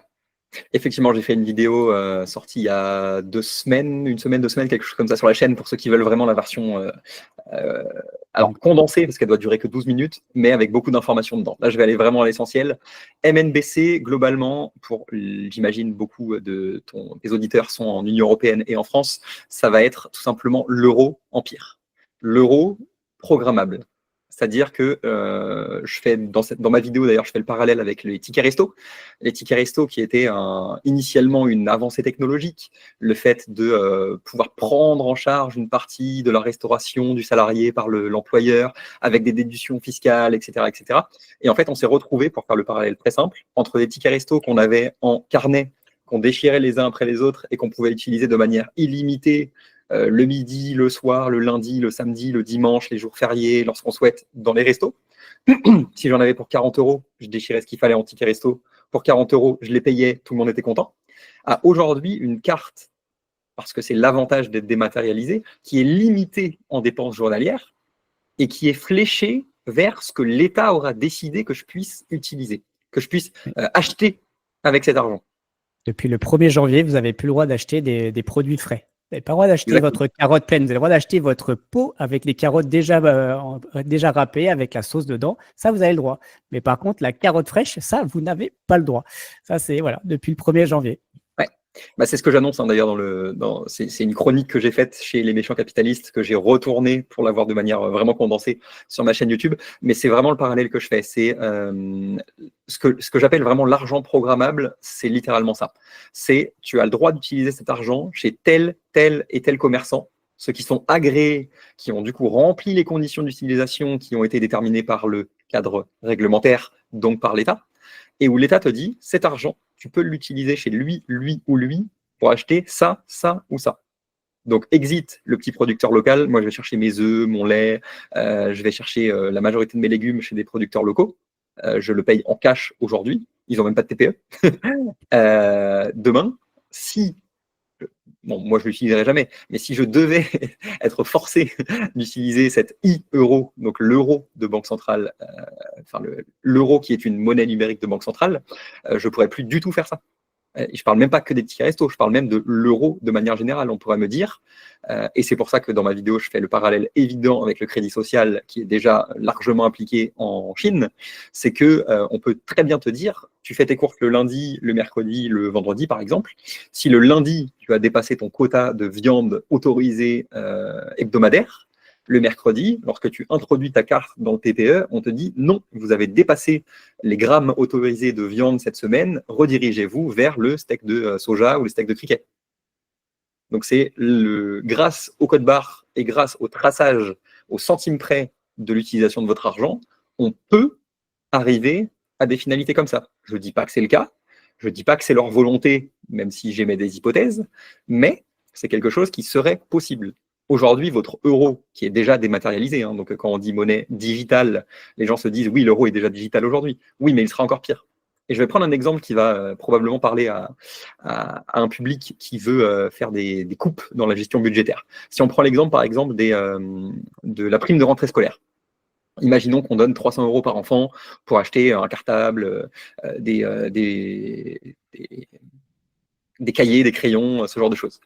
Effectivement, j'ai fait une vidéo sortie il y a 2 semaines, une semaine, 2 semaines, quelque chose comme ça sur la chaîne pour ceux qui veulent vraiment la version alors condensée, parce qu'elle doit durer que 12 minutes, mais avec beaucoup d'informations dedans. Là, je vais aller vraiment à l'essentiel. MNBC, globalement, j'imagine beaucoup de tes auditeurs sont en Union européenne et en France, ça va être tout simplement l'euro empire. L'euro programmable. C'est-à-dire que je fais dans ma vidéo, d'ailleurs, je fais le parallèle avec les tickets resto. Les tickets resto qui étaient initialement une avancée technologique, le fait de pouvoir prendre en charge une partie de la restauration du salarié par l'employeur, avec des déductions fiscales, etc., etc. Et en fait, on s'est retrouvé, pour faire le parallèle très simple, entre des tickets resto qu'on avait en carnet, qu'on déchirait les uns après les autres et qu'on pouvait utiliser de manière illimitée le midi, le soir, le lundi, le samedi, le dimanche, les jours fériés, lorsqu'on souhaite, dans les restos. Si j'en avais pour 40 €, je déchirais ce qu'il fallait en ticket resto. Pour 40 €, je les payais, tout le monde était content. À aujourd'hui, une carte, parce que c'est l'avantage d'être dématérialisé, qui est limitée en dépenses journalières et qui est fléchée vers ce que l'État aura décidé que je puisse utiliser, que je puisse acheter avec cet argent. Depuis le 1er janvier, vous n'avez plus le droit d'acheter des produits frais. Vous n'avez pas le droit d'acheter votre carotte pleine. Vous avez le droit d'acheter votre pot avec les carottes déjà râpées, avec la sauce dedans. Ça, vous avez le droit. Mais par contre, la carotte fraîche, ça, vous n'avez pas le droit. Ça, c'est depuis le 1er janvier. Ouais. Bah, c'est ce que j'annonce d'ailleurs c'est une chronique que j'ai faite chez Les Méchants Capitalistes, que j'ai retournée pour l'avoir de manière vraiment condensée sur ma chaîne YouTube. Mais c'est vraiment le parallèle que je fais. C'est ce que j'appelle vraiment l'argent programmable, c'est littéralement ça. C'est tu as le droit d'utiliser cet argent chez tel et tel commerçant, ceux qui sont agréés, qui ont du coup rempli les conditions d'utilisation qui ont été déterminées par le cadre réglementaire, donc par l'État, et où l'État te dit cet argent, tu peux l'utiliser chez lui ou lui pour acheter ça, ça ou ça. Donc, exit le petit producteur local. Moi, je vais chercher mes œufs, mon lait, je vais chercher la majorité de mes légumes chez des producteurs locaux. Je le paye en cash aujourd'hui. Ils n'ont même pas de TPE. Demain, si, bon, moi, je ne l'utiliserai jamais, mais si je devais être forcé d'utiliser cet e-euro, donc l'euro de banque centrale, enfin l'euro qui est une monnaie numérique de banque centrale, je ne pourrais plus du tout faire ça. Je ne parle même pas que des tickets resto, je parle même de l'euro de manière générale, on pourrait me dire. Et c'est pour ça que dans ma vidéo, je fais le parallèle évident avec le crédit social qui est déjà largement impliqué en Chine. C'est qu'on peut très bien te dire, tu fais tes courses le lundi, le mercredi, le vendredi par exemple. Si le lundi, tu as dépassé ton quota de viande autorisée hebdomadaire, Le mercredi, lorsque tu introduis ta carte dans le TPE, on te dit non, vous avez dépassé les grammes autorisés de viande cette semaine, redirigez-vous vers le steak de soja ou le steak de criquet. Donc c'est grâce au code barre et grâce au traçage au centime près de l'utilisation de votre argent, on peut arriver à des finalités comme ça. Je ne dis pas que c'est le cas, je ne dis pas que c'est leur volonté, même si j'émets des hypothèses, mais c'est quelque chose qui serait possible. Aujourd'hui, votre euro, qui est déjà dématérialisé, hein, donc quand on dit monnaie digitale, les gens se disent oui, l'euro est déjà digital aujourd'hui. Oui, mais il sera encore pire. Et je vais prendre un exemple qui va probablement parler à un public qui veut faire des coupes dans la gestion budgétaire. Si on prend l'exemple, par exemple, de la prime de rentrée scolaire. Imaginons qu'on donne 300 € par enfant pour acheter un cartable, des cahiers, des crayons, ce genre de choses.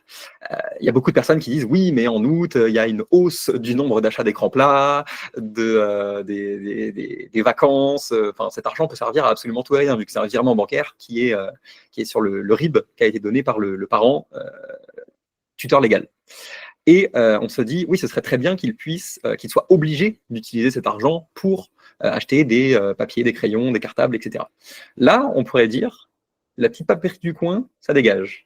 Il y a beaucoup de personnes qui disent oui, mais en août, il y a une hausse du nombre d'achats d'écrans plats, des vacances. Enfin, cet argent peut servir à absolument tout et rien, vu que c'est un virement bancaire qui est sur le RIB qui a été donné par le parent tuteur légal. Et on se dit, oui, ce serait très bien qu'il soit obligé d'utiliser cet argent pour acheter des papiers, des crayons, des cartables, etc. Là, on pourrait dire, la petite papeterie du coin, ça dégage.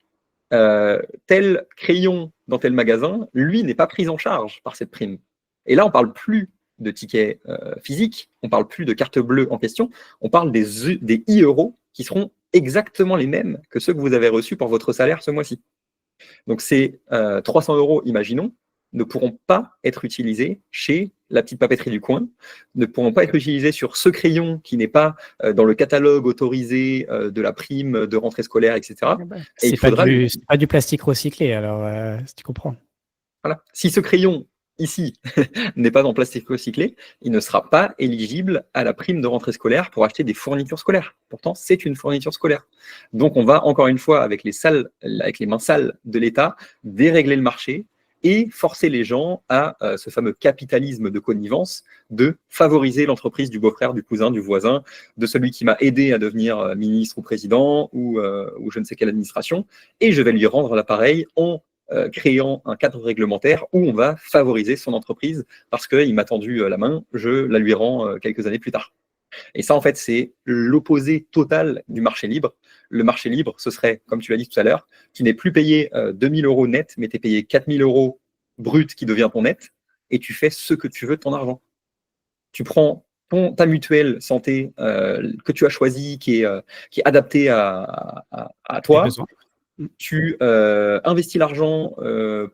Tel crayon dans tel magasin, lui, n'est pas pris en charge par cette prime. Et là, on ne parle plus de tickets physiques, on ne parle plus de carte bleue en question, on parle des e-euros qui seront exactement les mêmes que ceux que vous avez reçus pour votre salaire ce mois-ci. Donc ces 300 €, imaginons, ne pourront pas être utilisés chez la petite papeterie du coin, ne pourront pas être utilisés sur ce crayon qui n'est pas dans le catalogue autorisé de la prime de rentrée scolaire, etc. C'est pas du plastique recyclé, alors si tu comprends. Voilà. Si ce crayon ici n'est pas en plastique recyclé, il ne sera pas éligible à la prime de rentrée scolaire pour acheter des fournitures scolaires. Pourtant, c'est une fourniture scolaire. Donc, on va encore une fois, avec les mains sales de l'État, dérégler le marché et forcer les gens à ce fameux capitalisme de connivence de favoriser l'entreprise du beau-frère, du cousin, du voisin, de celui qui m'a aidé à devenir ministre ou président ou je ne sais quelle administration, et je vais lui rendre l'appareil en créant un cadre réglementaire où on va favoriser son entreprise parce qu'il m'a tendu la main, je la lui rends quelques années plus tard. Et ça, en fait, c'est l'opposé total du marché libre. Le marché libre, ce serait, comme tu l'as dit tout à l'heure, tu n'es plus payé 2 000 € net, mais tu es payé 4 000 € brut qui devient ton net, et tu fais ce que tu veux de ton argent. Tu prends ta mutuelle santé que tu as choisie, qui est adaptée à toi. Tu investis l'argent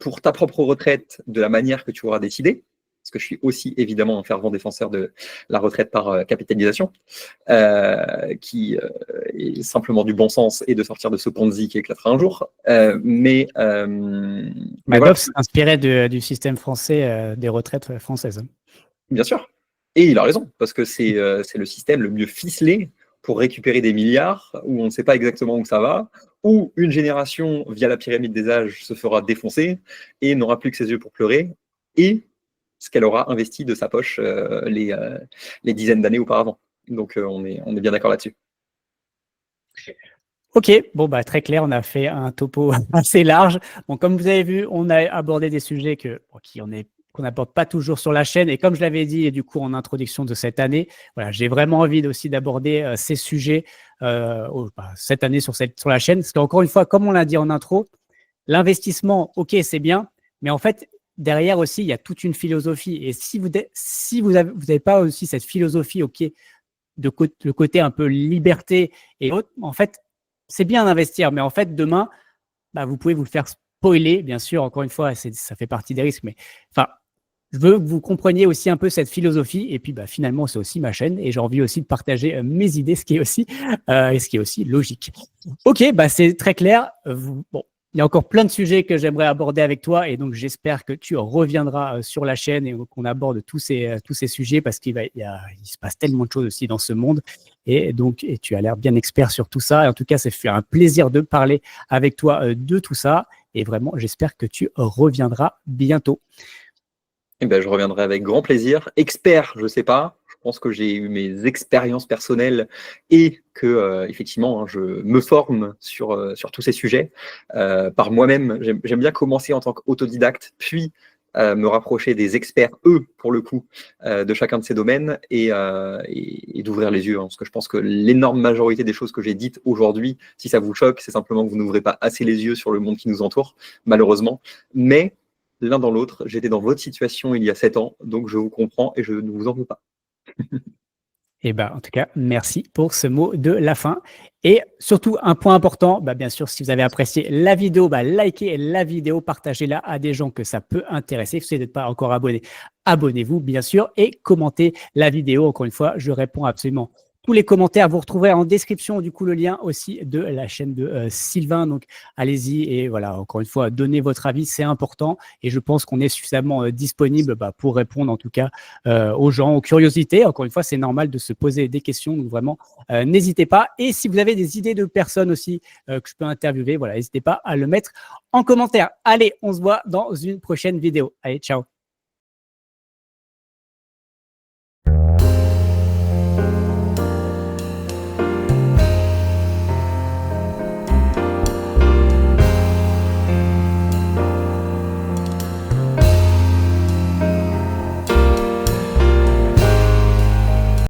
pour ta propre retraite de la manière que tu auras décidé, parce que je suis aussi évidemment un fervent défenseur de la retraite par capitalisation, qui est simplement du bon sens et de sortir de ce Ponzi qui éclatera un jour. Madoff s'inspirait du système français des retraites françaises. Bien sûr. Et il a raison, parce que c'est le système le mieux ficelé pour récupérer des milliards, où on ne sait pas exactement où ça va, où une génération, via la pyramide des âges, se fera défoncer et n'aura plus que ses yeux pour pleurer, et ce qu'elle aura investi de sa poche les dizaines d'années auparavant. Donc on est bien d'accord là-dessus. Ok, bon bah très clair, on a fait un topo assez large. Bon, comme vous avez vu, on a abordé des sujets qu'on n'aborde pas toujours sur la chaîne. Et comme je l'avais dit, et du coup, en introduction de cette année, voilà, j'ai vraiment envie aussi d'aborder ces sujets cette année sur la chaîne. Parce qu'encore une fois, comme on l'a dit en intro, l'investissement, ok, c'est bien, mais en fait, derrière aussi, il y a toute une philosophie. Et si vous avez pas aussi cette philosophie, ok, le côté un peu liberté et autres, en fait, c'est bien d'investir, mais en fait, demain, bah, vous pouvez vous faire spoiler, bien sûr, encore une fois, ça fait partie des risques, mais enfin, je veux que vous compreniez aussi un peu cette philosophie. Et puis, bah, finalement, c'est aussi ma chaîne et j'ai envie aussi de partager mes idées, ce qui est aussi logique. Ok, bah, c'est très clair. Bon, il y a encore plein de sujets que j'aimerais aborder avec toi et donc j'espère que tu reviendras sur la chaîne et qu'on aborde tous ces sujets parce qu'il se passe tellement de choses aussi dans ce monde et tu as l'air bien expert sur tout ça. Et en tout cas, ça fait un plaisir de parler avec toi de tout ça et vraiment, j'espère que tu reviendras bientôt. Eh ben, je reviendrai avec grand plaisir. Expert, je ne sais pas. Je pense que j'ai eu mes expériences personnelles et que, effectivement, je me forme sur tous ces sujets. Par moi-même, j'aime bien commencer en tant qu'autodidacte, puis me rapprocher des experts, eux, pour le coup, de chacun de ces domaines et d'ouvrir les yeux. Hein, parce que je pense que l'énorme majorité des choses que j'ai dites aujourd'hui, si ça vous choque, c'est simplement que vous n'ouvrez pas assez les yeux sur le monde qui nous entoure, malheureusement. Mais l'un dans l'autre, j'étais dans votre situation il y a 7 ans, donc je vous comprends et je ne vous en veux pas. Et en tout cas, merci pour ce mot de la fin. Et surtout, un point important, bien sûr, si vous avez apprécié la vidéo, likez la vidéo, partagez-la à des gens que ça peut intéresser. Si vous n'êtes pas encore abonné, abonnez-vous, bien sûr, et commentez la vidéo. Encore une fois, je réponds absolument tous les commentaires. Vous retrouverez en description, du coup, le lien aussi de la chaîne de Sylvain. Donc, allez-y et voilà, encore une fois, donnez votre avis, c'est important. Et je pense qu'on est suffisamment disponible pour répondre, en tout cas, aux gens, aux curiosités. Encore une fois, c'est normal de se poser des questions. Donc, vraiment, n'hésitez pas. Et si vous avez des idées de personnes aussi que je peux interviewer, voilà, n'hésitez pas à le mettre en commentaire. Allez, on se voit dans une prochaine vidéo. Allez, ciao.